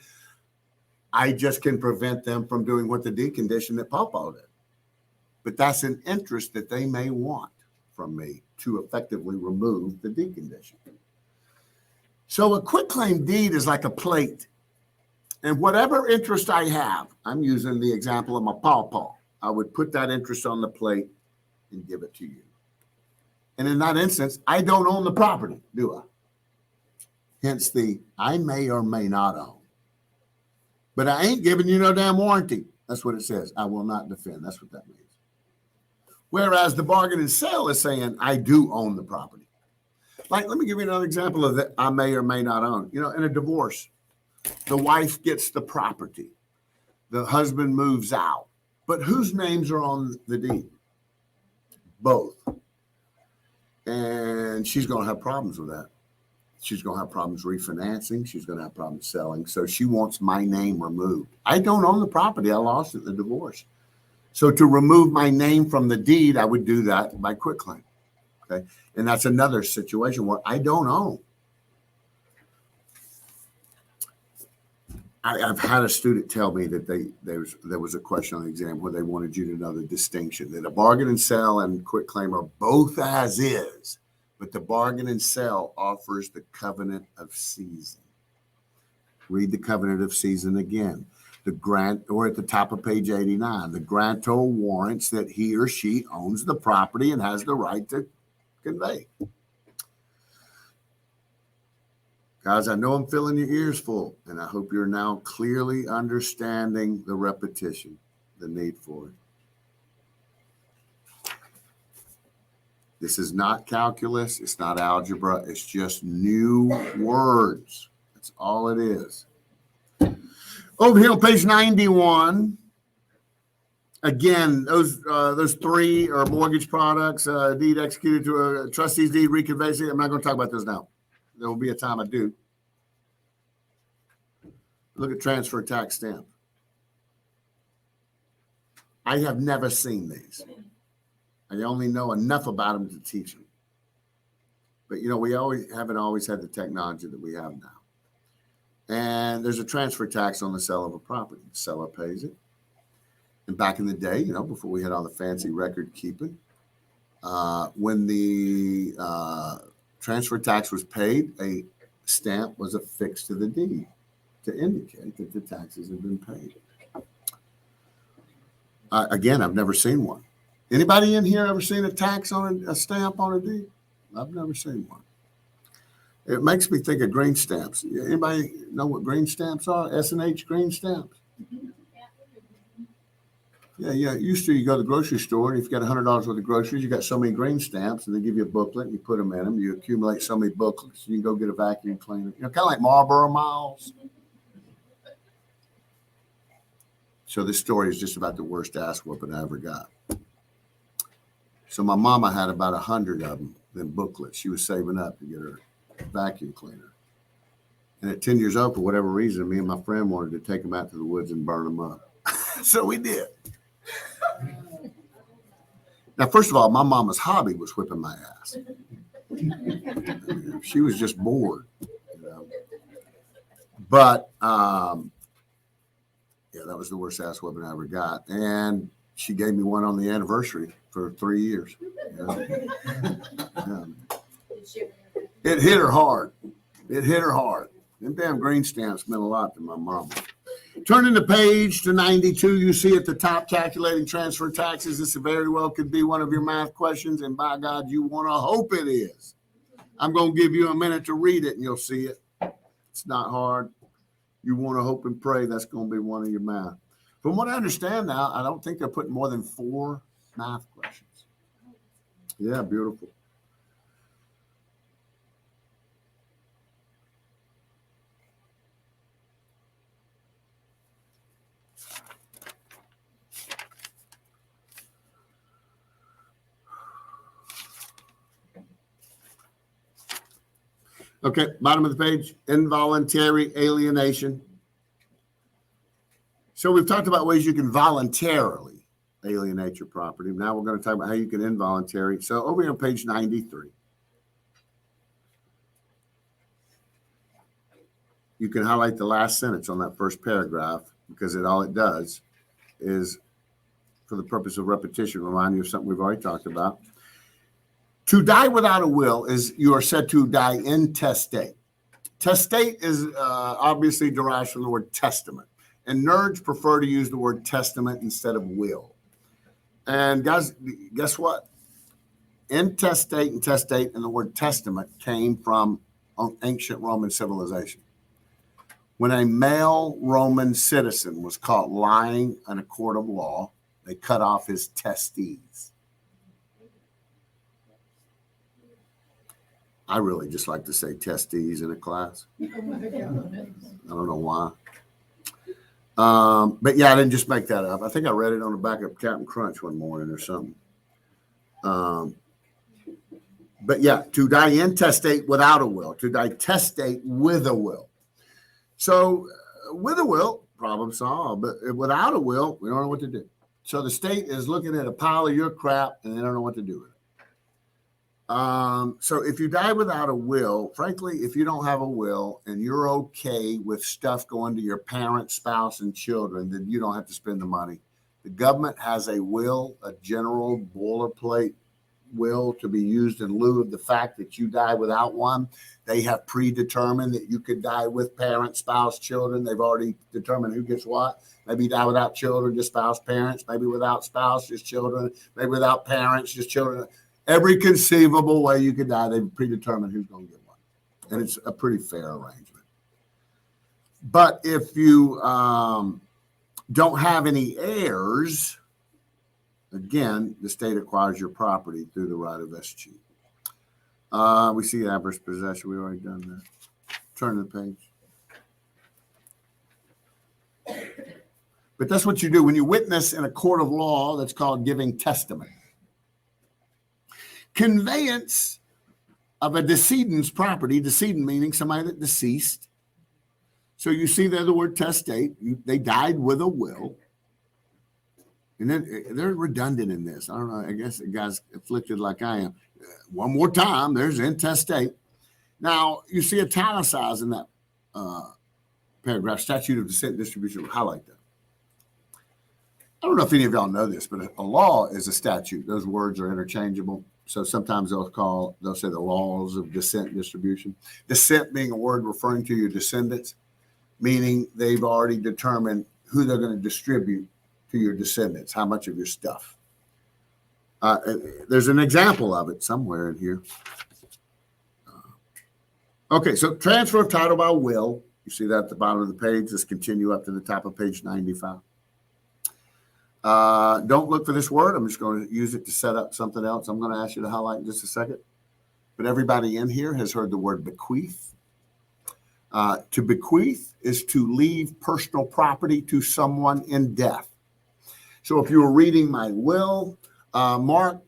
I just can prevent them from doing what the deed condition that Pawpaw did. But that's an interest that they may want from me to effectively remove the deed condition. So a quitclaim deed is like a plate. And whatever interest I have, I'm using the example of my pawpaw, I would put that interest on the plate and give it to you. And in that instance, I don't own the property, do I? Hence the I may or may not own. But I ain't giving you no damn warranty. That's what it says. I will not defend. That's what that means. Whereas the bargain and sale is saying I do own the property. Like, let me give you another example of that I may or may not own. You know, in a divorce, the wife gets the property. The husband moves out. But whose names are on the deed? Both. And she's going to have problems with that. She's going to have problems refinancing. She's going to have problems selling. So she wants my name removed. I don't own the property. I lost it in the divorce. So to remove my name from the deed, I would do that by quitclaim. Okay. And that's another situation where I don't own. I've had a student tell me that there was a question on the exam where they wanted you to know the distinction that a bargain and sell and quitclaim are both as is, but the bargain and sell offers the covenant of season. Read the covenant of season again. The grant, or at the top of page 89, the grantor warrants that he or she owns the property and has the right to convey. Guys, I know I'm filling your ears full, and I hope you're now clearly understanding the repetition, the need for it. This is not calculus. It's not algebra. It's just new words. That's all it is. Over here on page 91, again, those three are mortgage products, deed executed to a trustee's deed, reconveyance. I'm not going to talk about those now. There will be a time I do. Look at transfer tax stamp. I have never seen these. I only know enough about them to teach them. But, you know, we haven't always had the technology that we have now. And there's a transfer tax on the sale of a property. The seller pays it. And back in the day, you know, before we had all the fancy record keeping, when the transfer tax was paid, a stamp was affixed to the deed to indicate that the taxes had been paid. Again, I've never seen one. Anybody in here ever seen a tax on a stamp on a deed? I've never seen one. It makes me think of green stamps. Anybody know what green stamps are? S&H green stamps? Yeah. Used to, you go to the grocery store, and if you got $100 worth of groceries, you got so many green stamps, and they give you a booklet, and you put them in them. You accumulate so many booklets, and you go get a vacuum cleaner. You know, kind of like Marlboro Miles. So this story is just about the worst ass whooping I ever got. So my mama had about 100 of them booklets. She was saving up to get her vacuum cleaner. And at 10 years old, for whatever reason, me and my friend wanted to take them out to the woods and burn them up. So we did. Now, first of all, my mama's hobby was whipping my ass. She was just bored. You know? But, yeah, that was the worst ass whipping I ever got. And she gave me one on the anniversary for 3 years. You know? It hit her hard. Them damn green stamps meant a lot to my mama. Turning the page to 92, you see at the top, calculating transfer taxes. This very well could be one of your math questions, and by God, you want to hope it is. I'm going to give you a minute to read it, and you'll see it. It's not hard. You want to hope and pray that's going to be one of your math. From what I understand now, I don't think they're putting more than 4 math questions. Yeah, beautiful. Okay, bottom of the page, involuntary alienation. So we've talked about ways you can voluntarily alienate your property. Now we're going to talk about how you can involuntary. So over here on page 93, you can highlight the last sentence on that first paragraph because all it does is, for the purpose of repetition, remind you of something we've already talked about. To die without a will is you are said to die intestate. Testate is obviously derived from the word testament, and nerds prefer to use the word testament instead of will. And guys, guess what? Intestate and testate and the word testament came from ancient Roman civilization. When a male Roman citizen was caught lying in a court of law, they cut off his testes. I really just like to say testes in a class. I don't know why. But yeah, I didn't just make that up. I think I read it on the back of Captain Crunch one morning or something. But yeah, to die intestate without a will, to die testate with a will. So with a will, problem solved. But without a will, we don't know what to do. So the state is looking at a pile of your crap and they don't know what to do with it. So if you die without a will, frankly, if you don't have a will and you're okay with stuff going to your parents, spouse, and children, then you don't have to spend the money. The government has a will, a general boilerplate will to be used in lieu of the fact that you die without one. They have predetermined that you could die with parents, spouse, children. They've already determined who gets what. Maybe die without children, just spouse, parents. Maybe without spouse, just children. Maybe without parents, just children. Every conceivable way you could die, they've predetermined who's going to get one. And it's a pretty fair arrangement. But if you don't have any heirs, again, the state acquires your property through the right of escheat. We see adverse possession. We've already done that. Turn to the page. But that's what you do when you witness in a court of law. That's called giving testimony. Conveyance of a decedent's property, decedent meaning somebody that deceased. So you see there the word testate. They died with a will. And then they're redundant in this. I don't know. I guess the guy's afflicted like I am. One more time, there's intestate. Now, you see italicized in that paragraph, statute of descent distribution. Highlight that. I don't know if any of y'all know this, but a law is a statute. Those words are interchangeable. So sometimes they'll say the laws of descent distribution. Descent being a word referring to your descendants, meaning they've already determined who they're going to distribute to your descendants, how much of your stuff. There's an example of it somewhere in here. Okay, so transfer of title by will. You see that at the bottom of the page. Let's continue up to the top of page 95. Don't look for this word. I'm just going to use it to set up something else I'm going to ask you to highlight in just a second. But everybody in here has heard the word bequeath. To bequeath is to leave personal property to someone in death. So if you were reading my will, Mark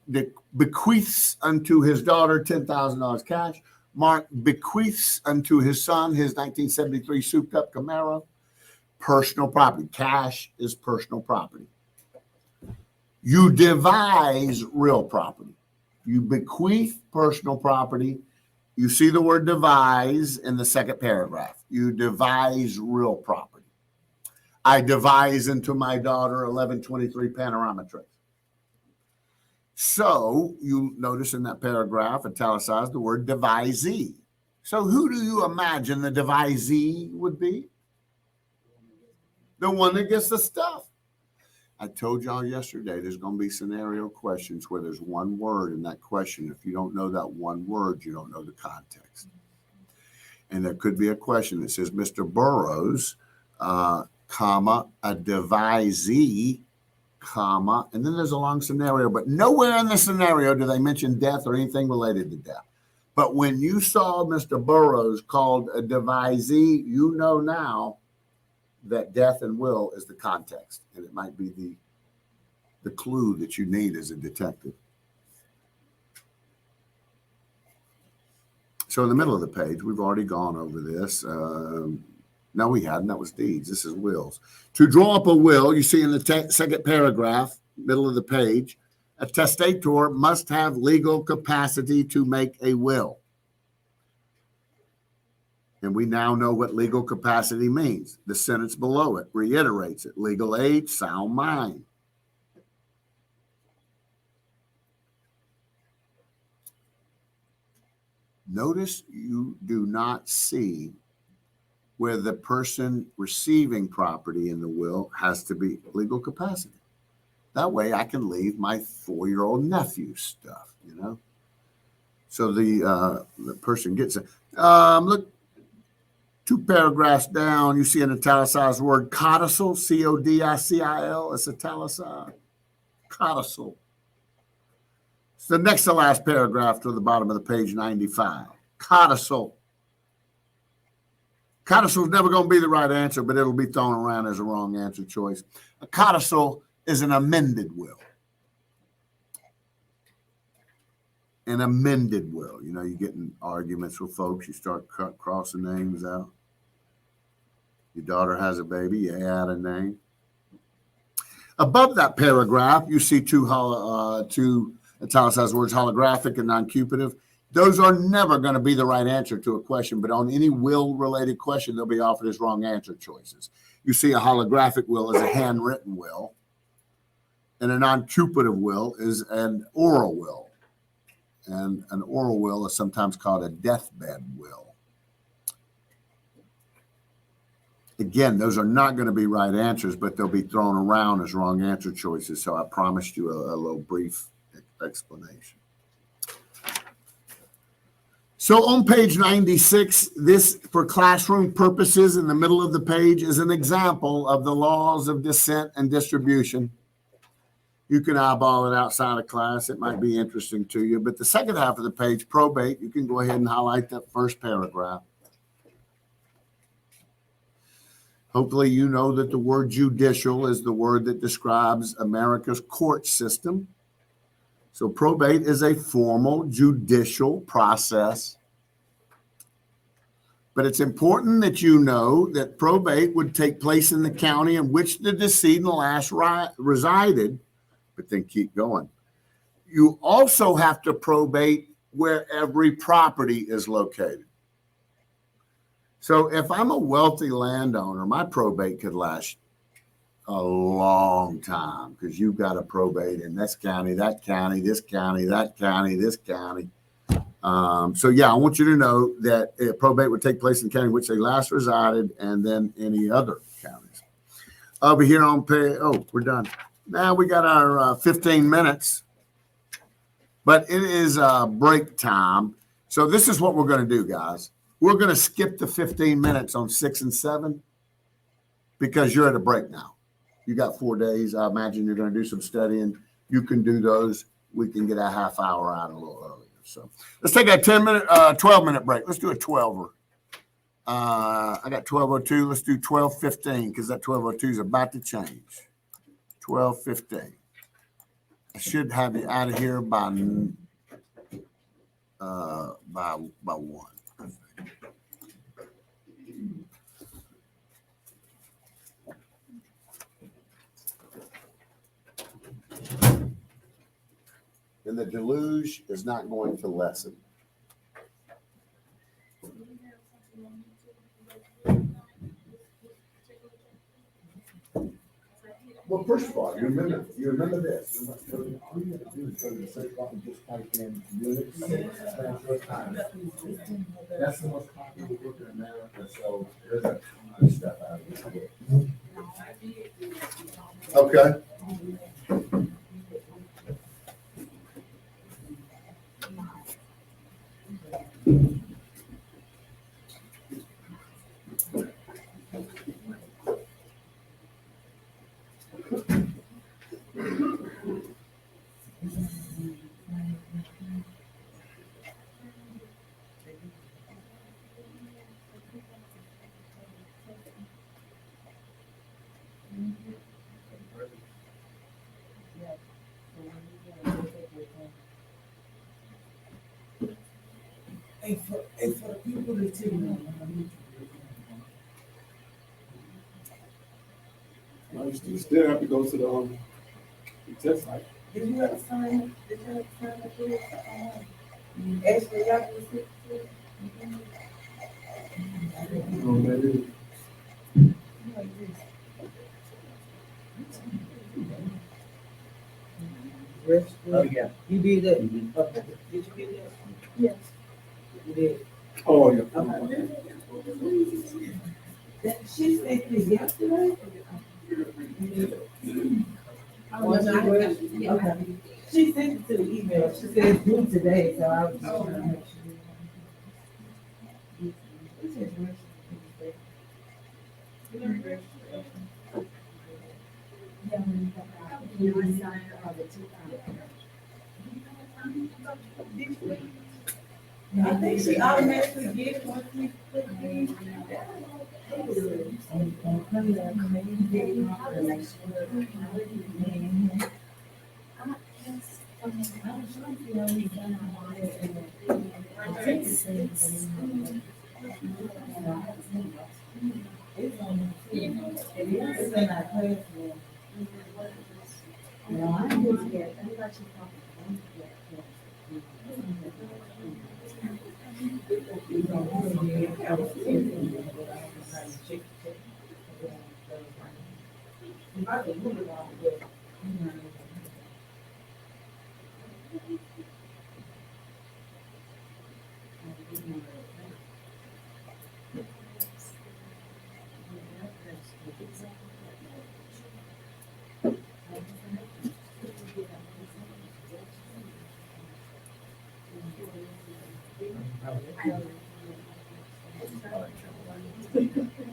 bequeaths unto his daughter $10,000 cash. Mark bequeaths unto his son his 1973 souped-up Camaro. Personal property. Cash is personal property. You devise real property. You bequeath personal property. You see the word devise in the second paragraph. You devise real property. I devise into my daughter 1123 panorama trays. So you notice in that paragraph, italicized, the word devisee. So who do you imagine the devisee would be? The one that gets the stuff. I told y'all yesterday there's going to be scenario questions where there's one word in that question. If you don't know that one word, you don't know the context. And there could be a question that says, Mr. Burroughs, comma, a devisee, comma, and then there's a long scenario, but nowhere in the scenario do they mention death or anything related to death. But when you saw Mr. Burroughs called a devisee, you know now that death and will is the context, and it might be the clue that you need as a detective. So in the middle of the page, we've already gone over this. No, we hadn't. That was deeds. This is wills. To draw up a will, you see in the second paragraph, middle of the page, a testator must have legal capacity to make a will. And we now know what legal capacity means. The sentence below it reiterates it. Legal age, sound mind. Notice you do not see where the person receiving property in the will has to be legal capacity. That way I can leave my 4-year-old nephew stuff, you know? So the person gets it. Look, 2 paragraphs down, you see an italicized word, codicil, C-O-D-I-C-I-L. It's italicized. Codicil. It's the next to last paragraph to the bottom of the page 95. Codicil. Codicil is never going to be the right answer, but it'll be thrown around as a wrong answer choice. A codicil is an amended will. An amended will. You know, you get in arguments with folks, you start crossing names out. Your daughter has a baby, you add a name. Above that paragraph, you see two italicized words, holographic and non-cupative. Those are never going to be the right answer to a question, but on any will-related question, they'll be offered as wrong answer choices. You see a holographic will is a handwritten will, and a non-cupative will is an oral will. And an oral will is sometimes called a deathbed will. Again, those are not going to be right answers, but they'll be thrown around as wrong answer choices. So I promised you a little brief explanation. So on page 96, this, for classroom purposes, in the middle of the page is an example of the laws of descent and distribution. You can eyeball it outside of class. It might be interesting to you. But the second half of the page, probate, you can go ahead and highlight that first paragraph. Hopefully you know that the word judicial is the word that describes America's court system. So probate is a formal judicial process. But it's important that you know that probate would take place in the county in which the decedent last resided, but then keep going. You also have to probate where every property is located. So if I'm a wealthy landowner, my probate could last a long time because you've got to probate in this county, that county, this county, that county, this county. So yeah, I want you to know that probate would take place in the county in which they last resided and then any other counties. Over here on page, oh, we're done. Now we got our 15 minutes, but it is break time. So this is what we're going to do, guys. We're going to skip the 15 minutes on 6 and 7 because you're at a break now. You got 4 days. I imagine you're going to do some studying. You can do those. We can get a half hour out a little earlier. So let's take a 12-minute break. Let's do a 12er. I got 12:02. Let's do 12:15 because that 12:02 is about to change. 12:15. I should have you out of here by 1. And the deluge is not going to lessen. Well, first of all, you remember this. All you have to do is go to the search bar and just type in units. That's the most popular book in America, so there's a ton of stuff out of this book. Okay. And for the people that take you still have to go to the test site. Did you have to sign? Did you have to sign up for this? Actually, y'all can sit. Oh, yeah. You did that? Mhm. Okay. Did you get that? Yes. You did. Oh, yeah. Okay. She sent me yesterday. Was it West? Okay. She sent it to the email. She said it's due today, so I was just trying to make sure. It says West Tuesday. I think she automatically gets once we put the. It's in our class. No, I didn't get it.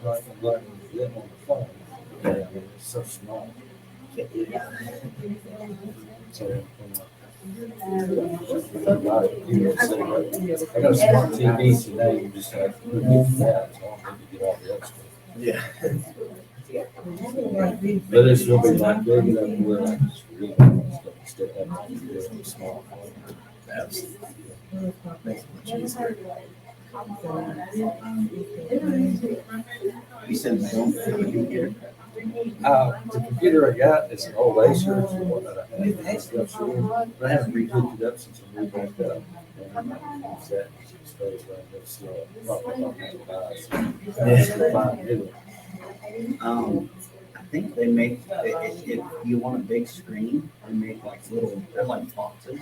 Like, I'm glad we live on the phone. Yeah, I mean, it's so small. So, I got a smart TV, so now you just have to remove that, so I don't need to get all the extra. Yeah. But it's gonna be like big enough where I can just read it and stuff instead of having to do it on a small phone. That's makes it much easier. You said you don't have a computer. The computer I got is an old Acer, it's the one that I had. And stuff, so I haven't re-hooked it up since I moved back up. And I'm not gonna use that, it's very, but still, probably not gonna buy it. So I'm still buying new. I think they make, if you want a big screen, they make like little, they're like boxes,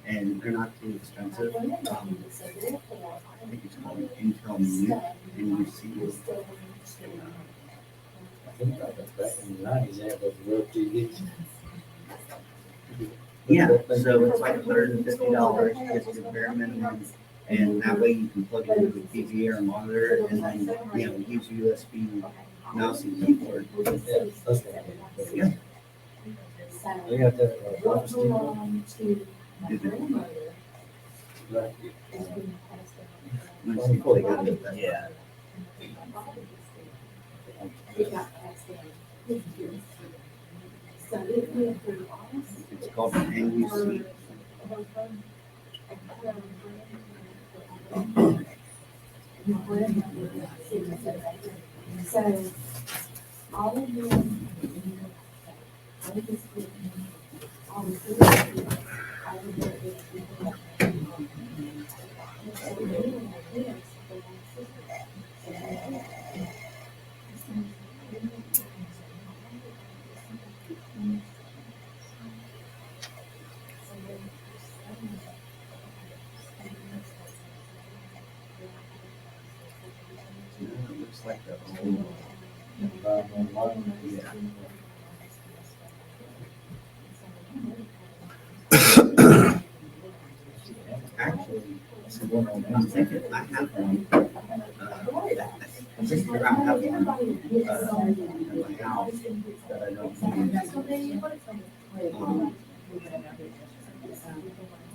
and they're not too expensive. I think it's called Intel Mute, and you see it. I think back in the nineties, they had those real TVs. Yeah, so it's like $150, just your bare minimum, and that way you can plug it into the TV or monitor, and then, use USB mouse and keyboard. Yeah, that's what I mean. Yeah. They got that, office TV. Right. Let's see if they got it. Yeah. It's called an NUC. So, all of them, It looks like the old, yeah. Actually, I'm thinking I have one. I'm just figuring out I have one in my house that I don't use.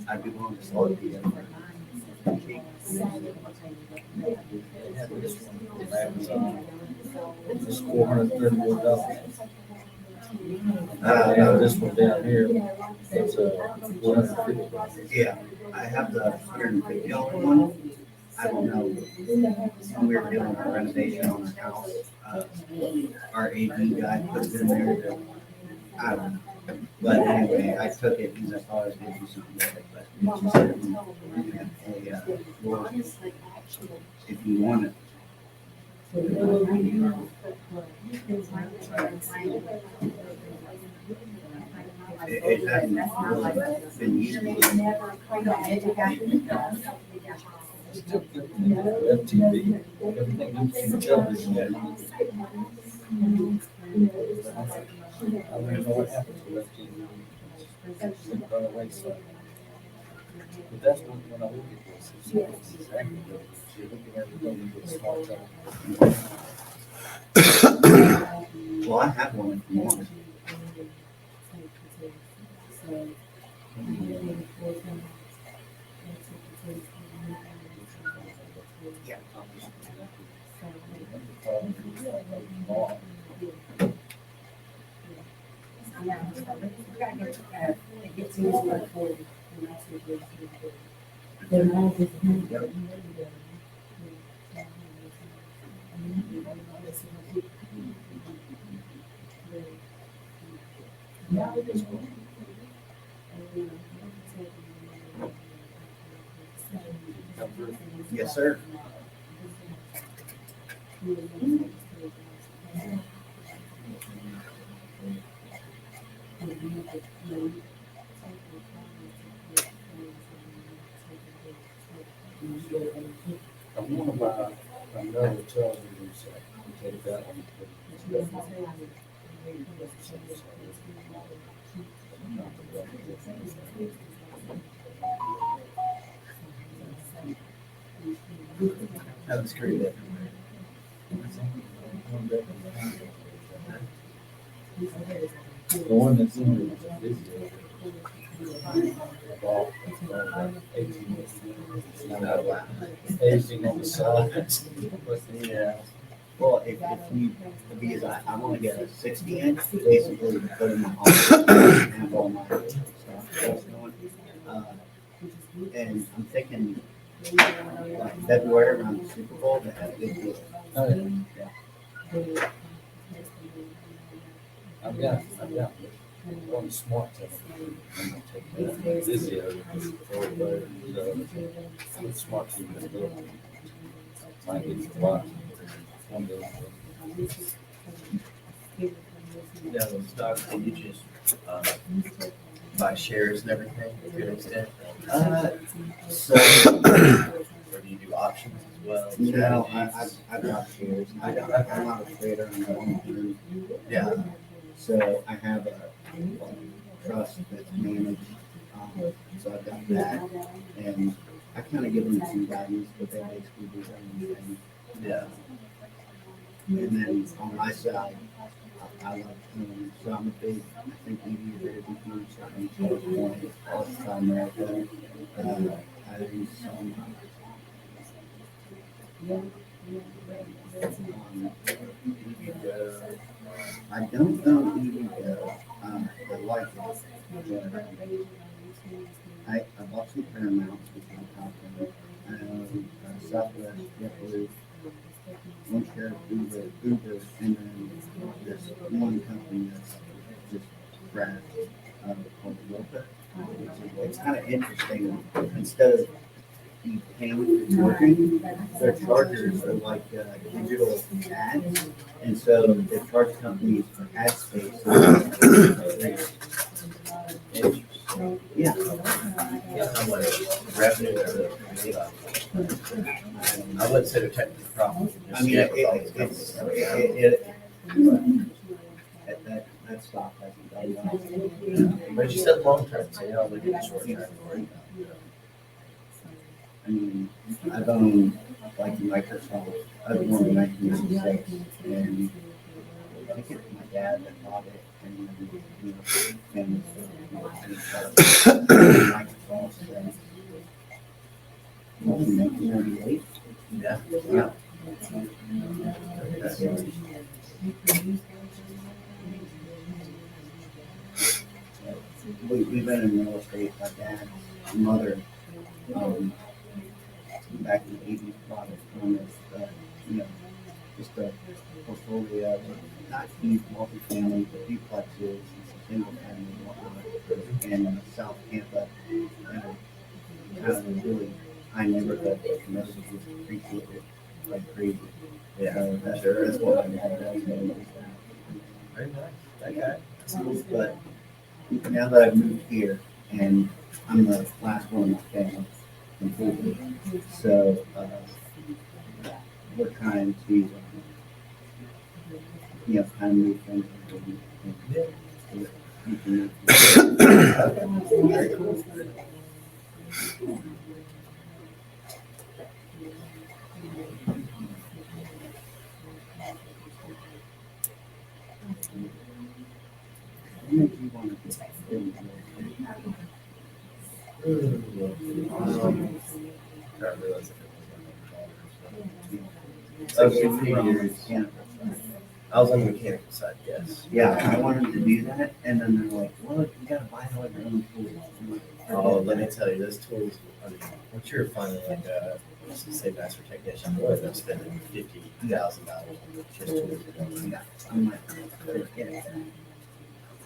I'd be willing to sell it to you. It's $431. No, This one down here, it's $150. Yeah, I have the $150 one. I don't know. When we were doing a renovation on the house, our AV guy put it in there to, I don't know. But anyway, I took it because I thought I was gonna do something with it, but she said, well, if you want it, It hasn't really been easy. Still good, FTV, everything goes through television. I don't even know what happened to FTV. It's been run away, so. But that's when I look at this, it's exactly what it is. You look at everything, you get smart television. Well, I have one if you want it. Yeah. Yes, sir. I want to buy another television set. Take that one. That's great. The one that's in the video. Aging on the sides. But yeah. Well, if you, because I want to get a 60 inch, basically to put in my office and have all my stuff going. And I'm thinking like February around the Super Bowl to have a good deal. Oh, yeah. I've got one smart television. I'm gonna take that Vizio, just throw it away. So, smart TV, little. Might get a lot. One day. Yeah, those stocks, do you just buy shares and everything to an extent? So, Or do you do options as well? no, strategies? I got shares. I'm not a trader. I'm a owner. Yeah, So I have a trust that's managed. So I've got that. And I kind of give them some guidance, but they basically do their own thing. yeah. And then on my side, I love so I'm a big, I think maybe you're very influencer in California, South America. I do some. I don't know EVgo. I like it. I bought some Paramounts with my top end. Southwest, JetBlue, one share of Uber, and then this one company that's just crashed called Delta. It's kind of interesting. Instead of you paying for working, their chargers are like digital ads, and so they charge companies for ad space. Yeah. How much revenue or I wouldn't say they're technically profitable. I mean, that stock hasn't done well. But you said long term, so you don't look at the short term. I mean, I've owned like Microsoft. I was born in 1996, and I think it's my dad that bought it, and Microsoft since 1998. Yeah, yeah. We've been in real estate. My dad, mother, back in the 80s, bought it from us, just a portfolio of not huge multifamily, but duplexes and some single family and whatnot in South Tampa. And kind of a really high neighborhood that the message was appreciated. like crazy. Yeah, That's, sure. that's what my dad does. Very nice. That guy. But now that I've moved here and I'm the last one in my family completely, so we're trying to, kind of move things. I was on the mechanical side, yes. Yeah, I wanted to do that, and then they're like, well, you gotta buy all your own tools. I'm like, Oh, let me tell you, those tools, I mean, once you're finally like a, let's just say master technician, you'll end up spending $50,000 on just tools. yeah. I'm like, forget it.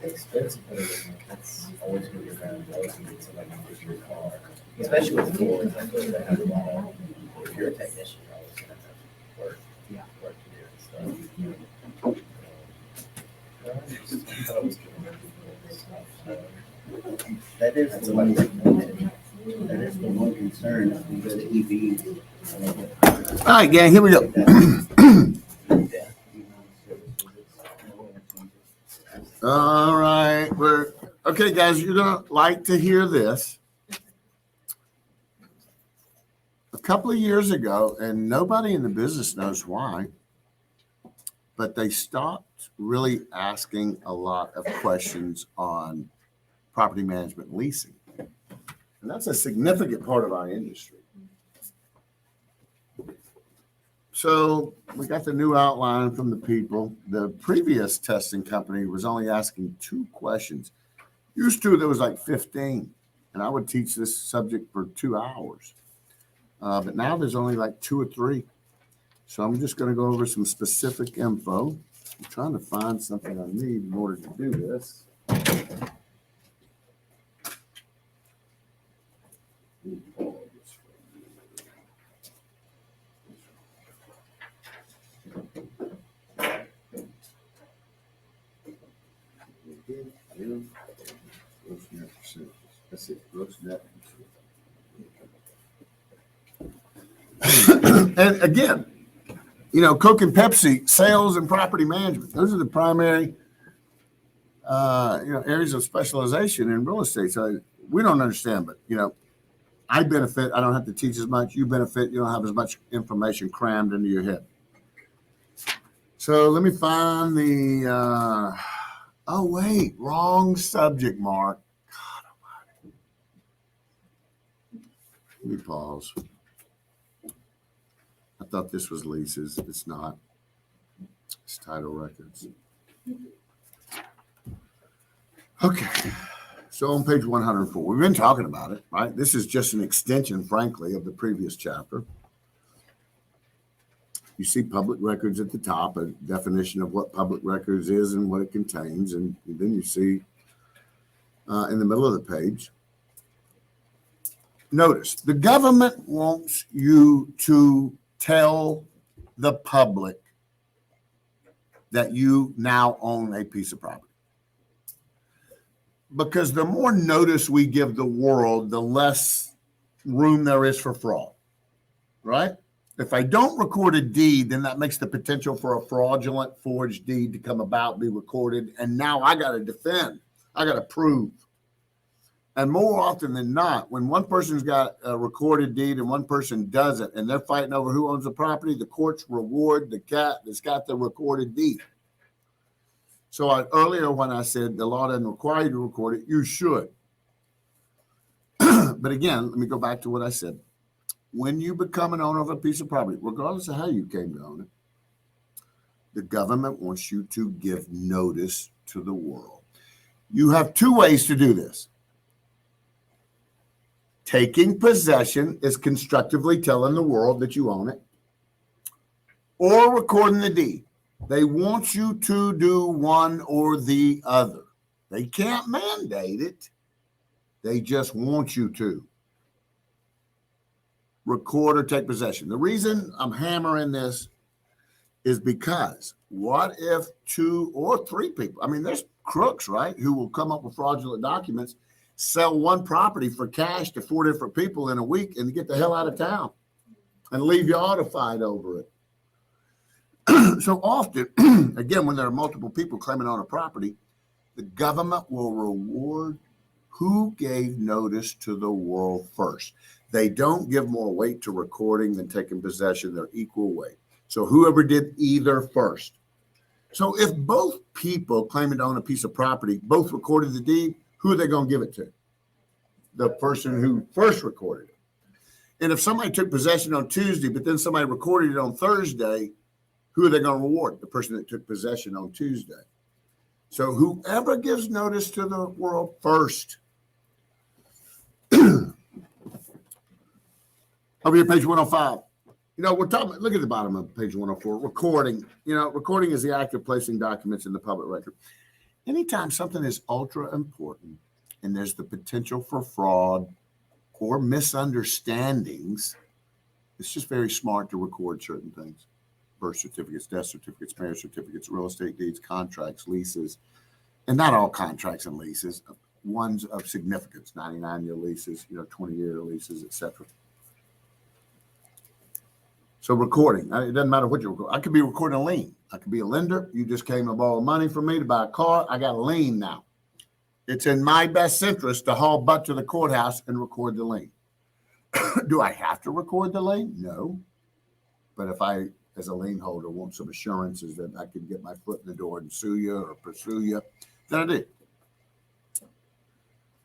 It's expensive, but it's always gonna be around, you always need somebody to fix your car. Especially with Ford, I feel like they have a lot of, if you're a technician, you're always gonna have work, Yeah. work to do and stuff. I thought it was good. That is That's the about one, it. that is the one concern, if we go to EVs. All right, gang, here we go. Yeah. All right, okay, guys. You're gonna like to hear this. A couple of years ago, and nobody in the business knows why, but they stopped really asking a lot of questions on property management leasing, and that's a significant part of our industry. So we got the new outline from the people. The previous testing company was only asking 2 questions. Used to, there was like 15, and I would teach this subject for 2 hours. But now there's only like 2 or 3. So I'm just going to go over some specific info. I'm trying to find something I need in order to do this. That's it. And again, Coke and Pepsi, sales and property management. Those are the primary, areas of specialization in real estate. So we don't understand, but I benefit. I don't have to teach as much. You benefit. You don't have as much information crammed into your head. So let me find the. Oh wait, wrong subject, Mark. God almighty. Let me pause. I thought this was leases. It's not. It's title records. Okay. So on page 104, we've been talking about it, right? This is just an extension, frankly, of the previous chapter. You see public records at the top, a definition of what public records is and what it contains. And then you see in the middle of the page, notice the government wants you to tell the public that you now own a piece of property. Because the more notice we give the world, the less room there is for fraud, right? If I don't record a deed, then that makes the potential for a fraudulent forged deed to come about, be recorded, and now I got to defend. I got to prove. And more often than not, when one person's got a recorded deed and one person doesn't, and they're fighting over who owns the property, the courts reward the cat that's got the recorded deed. So earlier when I said the law doesn't require you to record it, you should. But again, let me go back to what I said. When you become an owner of a piece of property, regardless of how you came to own it, the government wants you to give notice to the world. You have 2 ways to do this. Taking possession is constructively telling the world that you own it, or recording the deed. They want you to do one or the other. They can't mandate it. They just want you to. record or take possession. The reason I'm hammering this is because what if 2 or 3 people, I mean, there's crooks, right, who will come up with fraudulent documents, sell one property for cash to 4 different people in a week and get the hell out of town and leave you all to fight over it. So often, again, when there are multiple people claiming on a property, the government will reward who gave notice to the world first. They don't give more weight to recording than taking possession. They're equal weight. So whoever did either first. So if both people claiming to own a piece of property both recorded the deed, who are they going to give it to? The person who first recorded it. And if somebody took possession on Tuesday, but then somebody recorded it on Thursday, who are they going to reward? The person that took possession on Tuesday. So whoever gives notice to the world first. Over here, page 105. You know, we're talking, look at the bottom of page 104, recording. You know, recording is the act of placing documents in the public record. Anytime something is ultra important and there's the potential for fraud or misunderstandings, it's just very smart to record certain things. Birth certificates, death certificates, marriage certificates, real estate deeds, contracts, leases, and not all contracts and leases, ones of significance, 99-year leases, 20-year leases, etc. So recording, it doesn't matter what you record. I could be recording a lien. I could be a lender. You just came and borrowed money from me to buy a car. I got a lien now. It's in my best interest to haul butt to the courthouse and record the lien. Do I have to record the lien? No. But if I, as a lien holder, want some assurances that I can get my foot in the door and sue you or pursue you, then I do.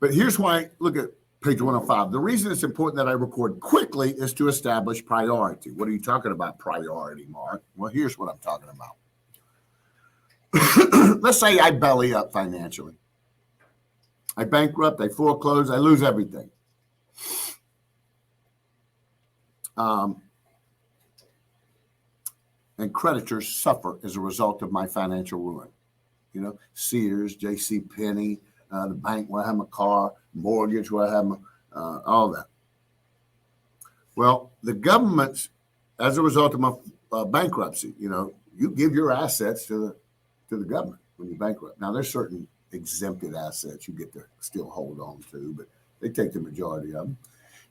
But here's why, look at page 105. The reason it's important that I record quickly is to establish priority. What are you talking about, priority, Mark? Well, here's what I'm talking about. Let's say I belly up financially. I bankrupt, I foreclose, I lose everything. And creditors suffer as a result of my financial ruin. Sears, J.C. Penney, the bank where I have my car, mortgage where I have my, all that. Well, the government, as a result of my bankruptcy, you give your assets to the government when you bankrupt. Now, there's certain exempted assets you get to still hold on to, but they take the majority of them.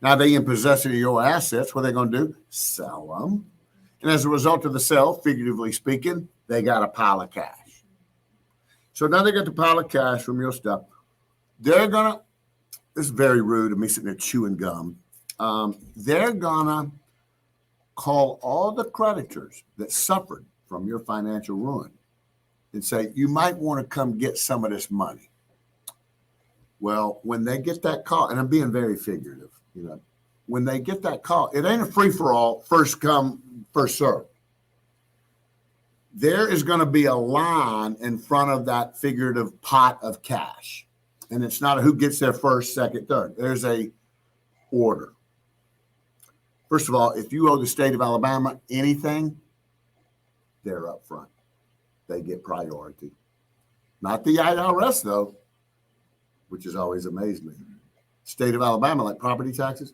Now, they in possession of your assets. What are they going to do? Sell them. And as a result of the sale, figuratively speaking, they got a pile of cash. So now they got the pile of cash from your stuff. They're going to, this is very rude of me sitting there chewing gum. They're going to call all the creditors that suffered from your financial ruin and say, you might want to come get some of this money. Well, when they get that call, and I'm being very figurative, when they get that call, it ain't a free-for-all, first come, first serve. There is going to be a line in front of that figurative pot of cash. And it's not who gets there first, second, third. There's a order. First of all, if you owe the state of Alabama anything, they're up front. They get priority. Not the IRS, though, which has always amazed me. State of Alabama, like property taxes,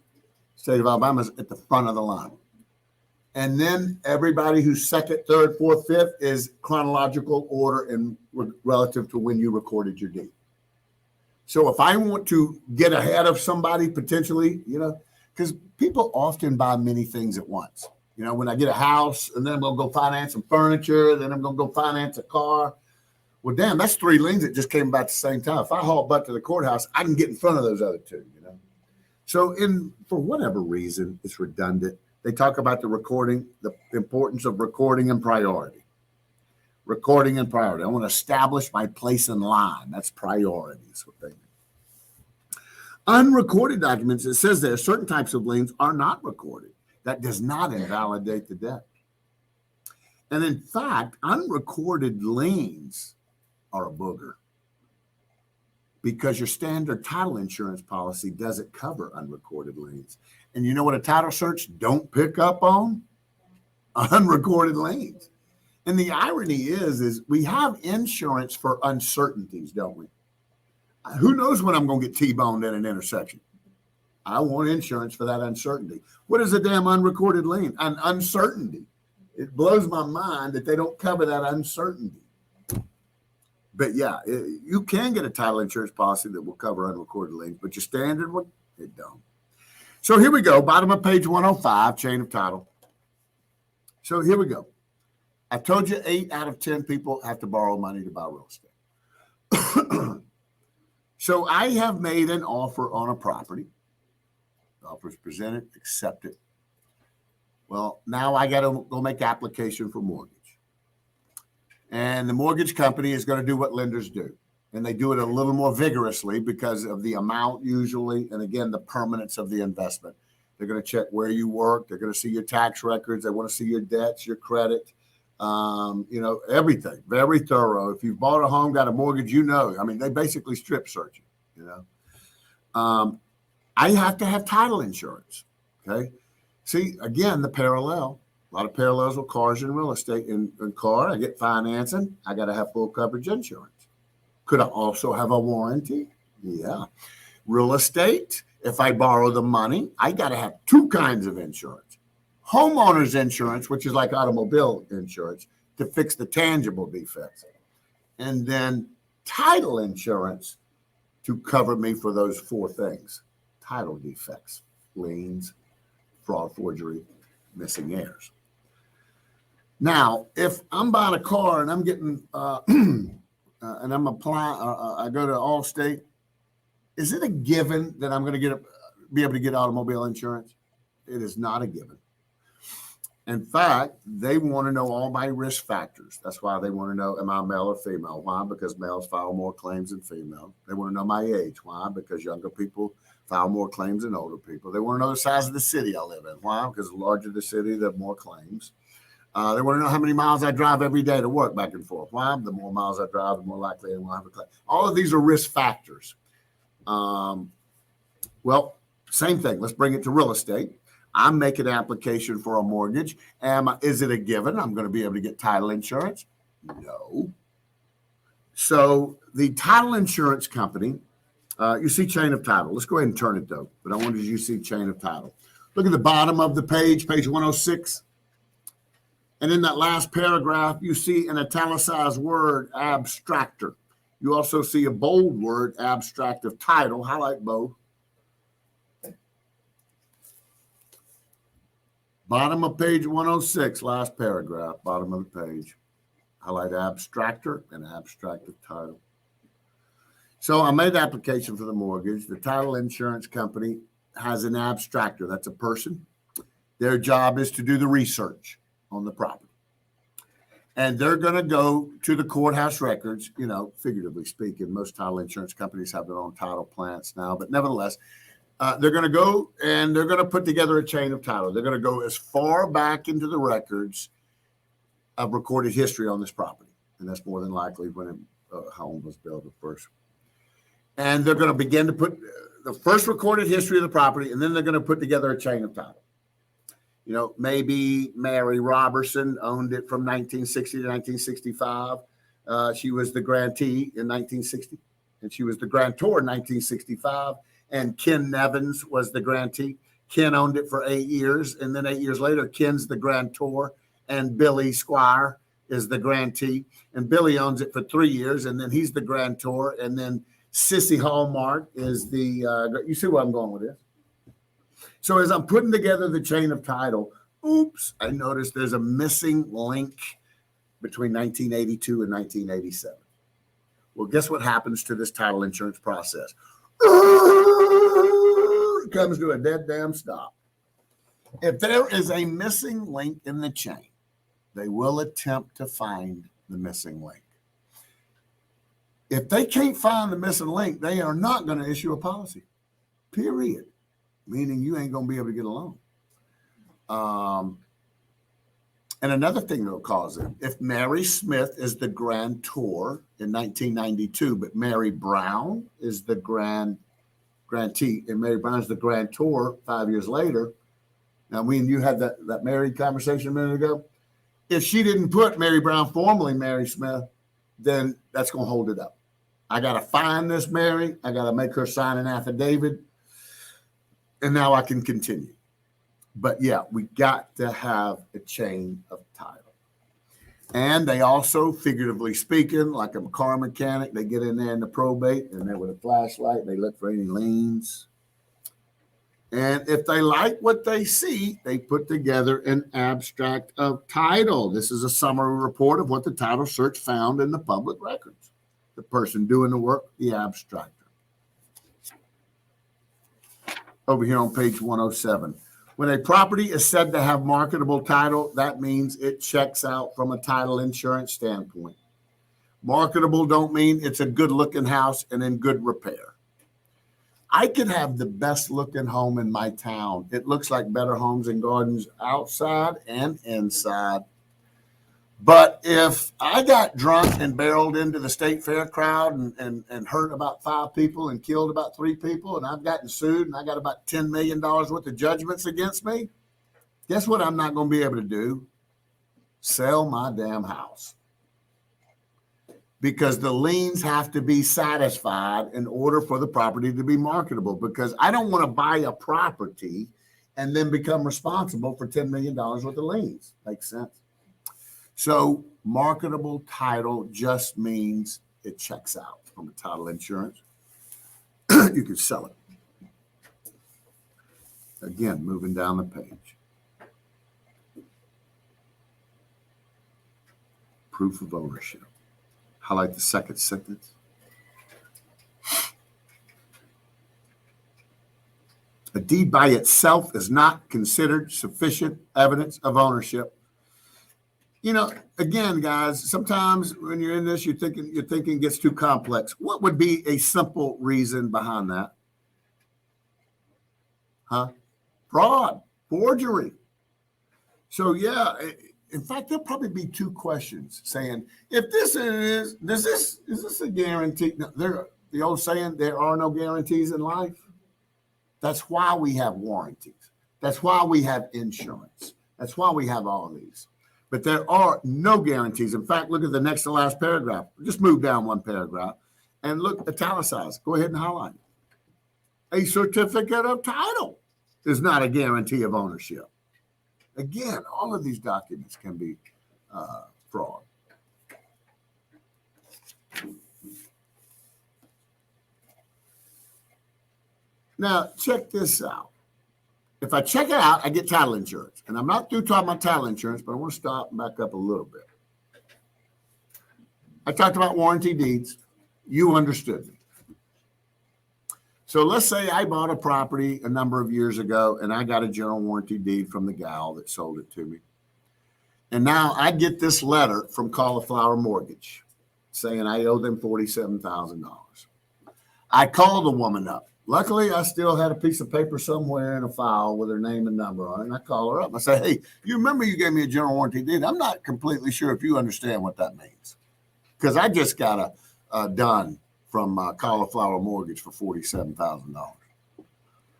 state of Alabama is at the front of the line. And then everybody who's second, third, fourth, fifth is chronological order and relative to when you recorded your deed. So if I want to get ahead of somebody potentially, because people often buy many things at once. When I get a house and then I'm going to go finance some furniture, then I'm going to go finance a car. Well, damn, that's 3 liens that just came about at the same time. If I haul butt to the courthouse, I can get in front of those other 2, So for whatever reason, it's redundant. They talk about the recording, the importance of recording and priority. Recording and priority. I want to establish my place in line. That's priority. That's what they mean. Unrecorded documents, it says there, certain types of liens are not recorded. That does not invalidate the debt. And in fact, unrecorded liens are a booger because your standard title insurance policy doesn't cover unrecorded liens. And you know what a title search don't pick up on? Unrecorded liens. And the irony is we have insurance for uncertainties, don't we? Who knows when I'm going to get T-boned at an intersection? I want insurance for that uncertainty. What is a damn unrecorded lien? An uncertainty. It blows my mind that they don't cover that uncertainty. But yeah, you can get a title insurance policy that will cover unrecorded liens, but your standard one, it don't. So here we go, bottom of page 105, chain of title. So here we go. I've told you 8 out of 10 people have to borrow money to buy real estate. So I have made an offer on a property. The offer is presented, accepted. Well, now I got to go make application for mortgage. And the mortgage company is going to do what lenders do. And they do it a little more vigorously because of the amount usually, and again, the permanence of the investment. They're going to check where you work. They're going to see your tax records. They want to see your debts, your credit, everything. Very thorough. If you've bought a home, got a mortgage, I mean, they basically strip search you, I have to have title insurance, okay? See, again, the parallel. A lot of parallels with cars and real estate. In car, I get financing. I got to have full coverage insurance. Could I also have a warranty? Yeah. Real estate, if I borrow the money, I got to have 2 kinds of insurance. Homeowner's insurance, which is like automobile insurance, to fix the tangible defects. And then title insurance to cover me for those 4 things. Title defects, liens, fraud, forgery, missing heirs. Now, if I'm buying a car and I'm getting, and I'm applying, I go to Allstate, is it a given that I'm going to be able to get automobile insurance? It is not a given. In fact, they want to know all my risk factors. That's why they want to know, am I male or female? Why? Because males file more claims than females. They want to know my age. Why? Because younger people file more claims than older people. They want to know the size of the city I live in. Why? Because the larger the city, the more claims. They want to know how many miles I drive every day to work back and forth. Why? The more miles I drive, the more likely I will have a claim. All of these are risk factors. Well, same thing. Let's bring it to real estate. I'm making an application for a mortgage. Is it a given I'm going to be able to get title insurance? No. So the title insurance company, you see chain of title. Let's go ahead and turn it though. But I wanted you to see chain of title. Look at the bottom of the page 106. And in that last paragraph, you see an italicized word, abstractor. You also see a bold word, abstract of title. Highlight both. Bottom of page 106, last paragraph, bottom of the page. Highlight abstractor and abstract of title. So I made the application for the mortgage. The title insurance company has an abstractor. That's a person. Their job is to do the research on the property. And they're going to go to the courthouse records, figuratively speaking. Most title insurance companies have their own title plants now, but nevertheless, they're going to go and they're going to put together a chain of title. They're going to go as far back into the records of recorded history on this property. And that's more than likely when a home was built at first. And they're going to begin to put the first recorded history of the property, and then they're going to put together a chain of title. Maybe Mary Robertson owned it from 1960 to 1965. She was the grantee in 1960, and she was the grantor in 1965. And Ken Nevins was the grantee. Ken owned it for 8 years, and then 8 years later, Ken's the grantor, and Billy Squire is the grantee. And Billy owns it for 3 years, and then he's the grantor, and then Sissy Hallmark is the, you see where I'm going with this? So as I'm putting together the chain of title, I noticed there's a missing link between 1982 and 1987. Well, guess what happens to this title insurance process? It comes to a dead damn stop. If there is a missing link in the chain, they will attempt to find the missing link. If they can't find the missing link, they are not going to issue a policy, period. Meaning you ain't going to be able to get a loan. And another thing that'll cause it, if Mary Smith is the grantor in 1992, but Mary Brown is the grantee, and Mary Brown is the grantor 5 years later. Now, we and you had that married conversation a minute ago. If she didn't put Mary Brown, formerly Mary Smith, then that's going to hold it up. I got to find this Mary. I got to make her sign an affidavit. And now I can continue. But yeah, we got to have a chain of title. And they also, figuratively speaking, like a car mechanic, they get in there in the probate and then with a flashlight, they look for any liens. And if they like what they see, they put together an abstract of title. This is a summary report of what the title search found in the public records. The person doing the work, the abstractor. Over here on page 107. When a property is said to have marketable title, that means it checks out from a title insurance standpoint. Marketable don't mean it's a good looking house and in good repair. I could have the best looking home in my town. It looks like Better Homes and Gardens outside and inside. But if I got drunk and barreled into the state fair crowd and hurt about 5 people and killed about 3 people, and I've gotten sued and I got about $10 million worth of judgments against me, guess what I'm not going to be able to do? Sell my damn house. Because the liens have to be satisfied in order for the property to be marketable. Because I don't want to buy a property and then become responsible for $10 million worth of liens. Makes sense? So marketable title just means it checks out from a title insurance. You can sell it. Again, moving down the page. Proof of ownership. Highlight the second sentence. A deed by itself is not considered sufficient evidence of ownership. You know, again, guys, sometimes when you're in this, your thinking gets too complex. What would be a simple reason behind that? Fraud, forgery. So yeah, in fact, there'll probably be 2 questions saying, if this is this a guarantee? No, the old saying, there are no guarantees in life. That's why we have warranties. That's why we have insurance. That's why we have all of these. But there are no guarantees. In fact, look at the next to last paragraph. Just move down 1 paragraph and look italicized. Go ahead and highlight it. A certificate of title is not a guarantee of ownership. Again, all of these documents can be fraud. Now, check this out. If I check it out, I get title insurance. And I'm not through talking about title insurance, but I want to stop and back up a little bit. I talked about warranty deeds. You understood me. So let's say I bought a property a number of years ago and I got a general warranty deed from the gal that sold it to me. And now I get this letter from Cauliflower Mortgage saying I owe them $47,000. I call the woman up. Luckily, I still had a piece of paper somewhere in a file with her name and number on it. And I call her up. I say, hey, you remember you gave me a general warranty deed? I'm not completely sure if you understand what that means. Because I just got a done from Cauliflower Mortgage for $47,000.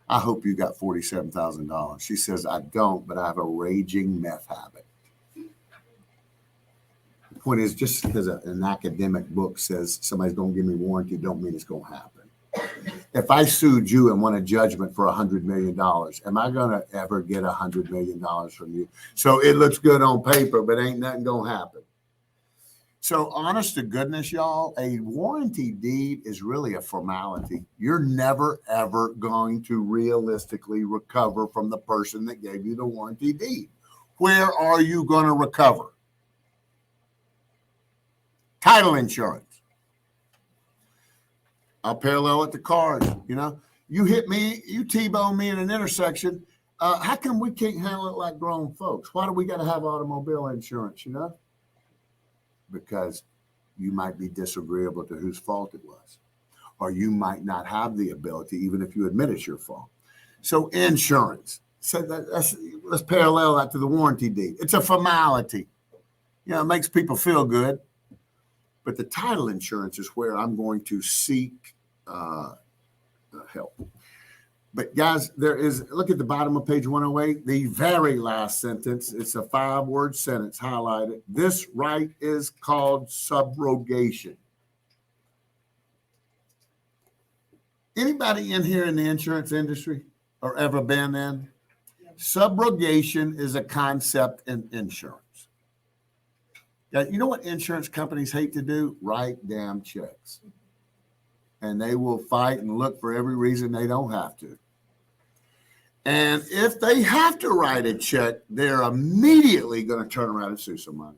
I hope you got $47,000. She says, I don't, but I have a raging meth habit. The point is, just because an academic book says somebody's going to give me warranty, don't mean it's going to happen. If I sued you and won a judgment for $100 million, am I going to ever get $100 million from you? So it looks good on paper, but ain't nothing going to happen. So honest to goodness, y'all, a warranty deed is really a formality. You're never, ever going to realistically recover from the person that gave you the warranty deed. Where are you going to recover? Title insurance. I'll parallel it to cars. You know, you hit me, you T-bone me in an intersection. How come we can't handle it like grown folks? Why do we got to have automobile insurance, you know? Because you might be disagreeable to whose fault it was. Or you might not have the ability, even if you admit it's your fault. So insurance. So let's parallel that to the warranty deed. It's a formality. You know, it makes people feel good. But the title insurance is where I'm going to seek help. But guys, look at the bottom of page 108, the very last sentence. It's a 5-word sentence highlighted. This right is called subrogation. Anybody in here in the insurance industry? or ever been in? Subrogation is a concept in insurance. Now, you know what insurance companies hate to do? Write damn checks. And they will fight and look for every reason they don't have to. And if they have to write a check, they're immediately going to turn around and sue somebody.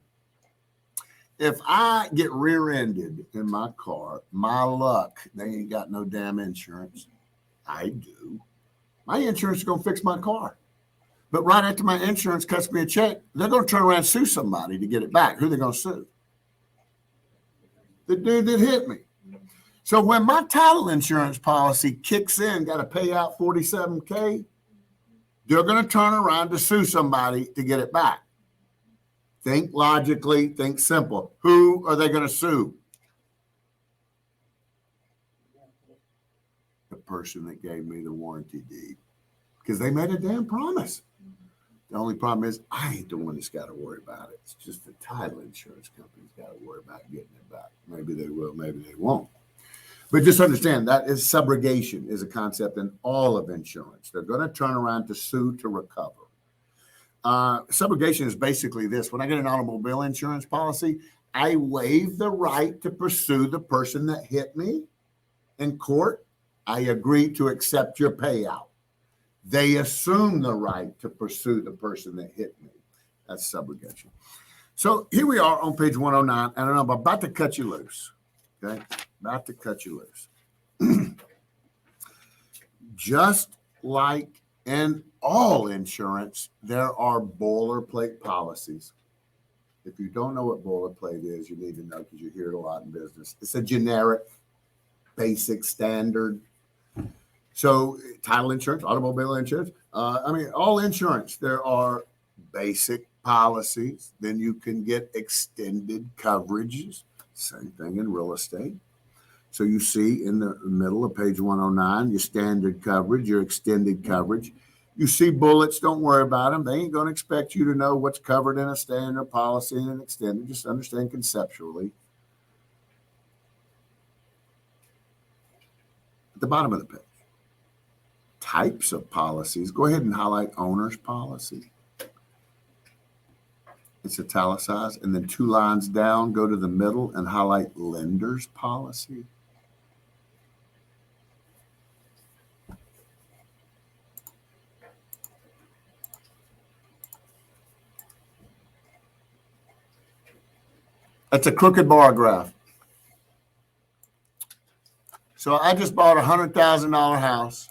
If I get rear-ended in my car, my luck, they ain't got no damn insurance. I do. My insurance is going to fix my car. But right after my insurance cuts me a check, they're going to turn around and sue somebody to get it back. Who are they going to sue? The dude that hit me. So when my title insurance policy kicks in, got to pay out $47K, they're going to turn around to sue somebody to get it back. Think logically, think simple. Who are they going to sue? The person that gave me the warranty deed. Because they made a damn promise. The only problem is I ain't the one that's got to worry about it. It's just the title insurance company's got to worry about getting it back. Maybe they will, maybe they won't. But just understand that is subrogation is a concept in all of insurance. They're going to turn around to sue to recover. Subrogation is basically this. When I get an automobile insurance policy, I waive the right to pursue the person that hit me in court. I agree to accept your payout. They assume the right to pursue the person that hit me. That's subrogation. So here we are on page 109, and I'm about to cut you loose. Okay? About to cut you loose. Just like in all insurance, there are boilerplate policies. If you don't know what boilerplate is, you need to know because you hear it a lot in business. It's a generic, basic standard. So title insurance, automobile insurance, all insurance, there are basic policies. Then you can get extended coverages. Same thing in real estate. So you see in the middle of page 109, your standard coverage, your extended coverage. You see bullets, don't worry about them. They ain't going to expect you to know what's covered in a standard policy and an extended. Just understand conceptually. At the bottom of the page, types of policies. Go ahead and highlight owner's policy. It's italicized. And then 2 lines down, go to the middle and highlight lender's policy. That's a crooked bar graph. So I just bought a $100,000 house.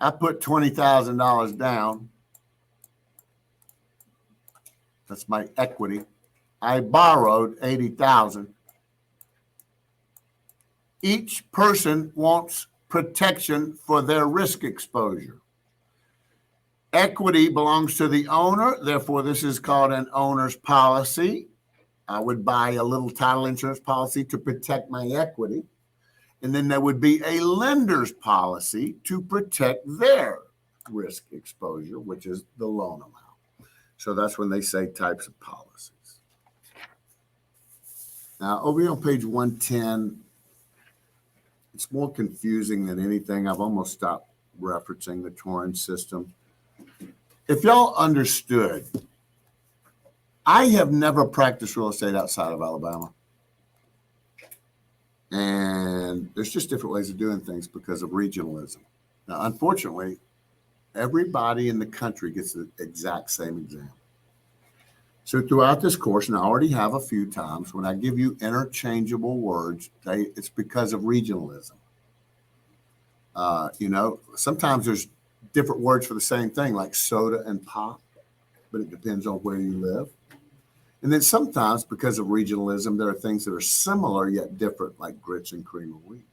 I put $20,000 down. That's my equity. I borrowed $80,000. Each person wants protection for their risk exposure. Equity belongs to the owner. Therefore, this is called an owner's policy. I would buy a little title insurance policy to protect my equity. And then there would be a lender's policy to protect their risk exposure, which is the loan amount. So that's when they say types of policies. Now, over here on page 110, it's more confusing than anything. I've almost stopped referencing the Torrens system. If y'all understood, I have never practiced real estate outside of Alabama. And there's just different ways of doing things because of regionalism. Now, unfortunately, everybody in the country gets the exact same exam. So throughout this course, and I already have a few times, when I give you interchangeable words, it's because of regionalism. Sometimes there's different words for the same thing, like soda and pop, but it depends on where you live. And then sometimes, because of regionalism, there are things that are similar yet different, like grits and cream of wheat.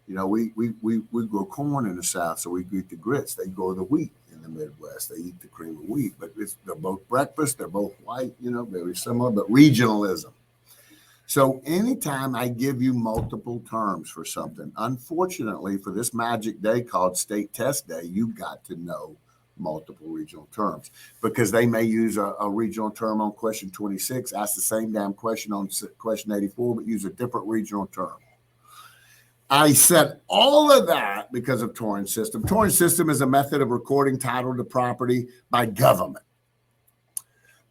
We grow corn in the South, so we eat the grits. They grow the wheat in the Midwest. They eat the cream of wheat, but they're both breakfast. They're both white, very similar, but regionalism. So anytime I give you multiple terms for something, unfortunately, for this magic day called State Test Day, you've got to know multiple regional terms because they may use a regional term on question 26, ask the same damn question on question 84, but use a different regional term. I said all of that because of torrent system. Torrent system is a method of recording title to property by government.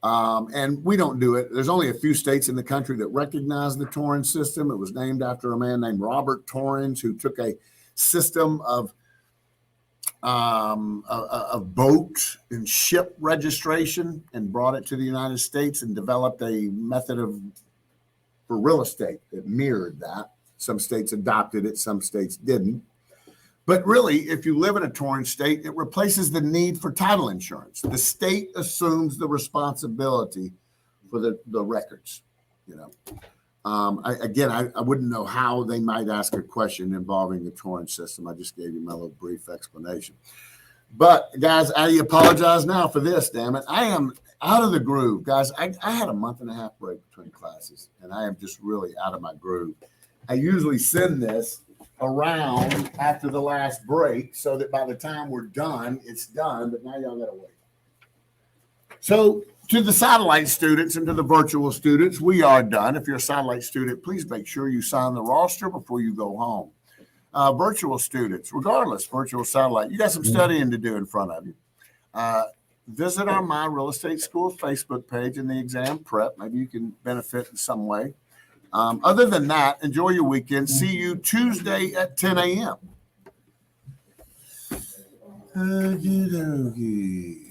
And we don't do it. There's only a few states in the country that recognize the Torrens system. It was named after a man named Robert Torrens, who took a system of boat and ship registration and brought it to the United States and developed a method for real estate that mirrored that. Some states adopted it, some states didn't. But really, if you live in a torrent state, it replaces the need for title insurance. The state assumes the responsibility for the records. You know, I wouldn't know how they might ask a question involving the torrent system. I just gave you my little brief explanation. But guys, I apologize now for this. Damn it, I am out of the groove, guys. I had a month and a half break between classes, and I am just really out of my groove. I usually send this around after the last break so that by the time we're done, it's done, but now y'all gotta wait. So to the satellite students and to the virtual students, we are done. If you're a satellite student, please make sure you sign the roster before you go home. Virtual students, regardless, virtual satellite, you got some studying to do in front of you. Visit our My Real Estate School Facebook page in the exam prep. Maybe you can benefit in some way. Other than that, enjoy your weekend. See you Tuesday at 10 a.m. Okey-dokey.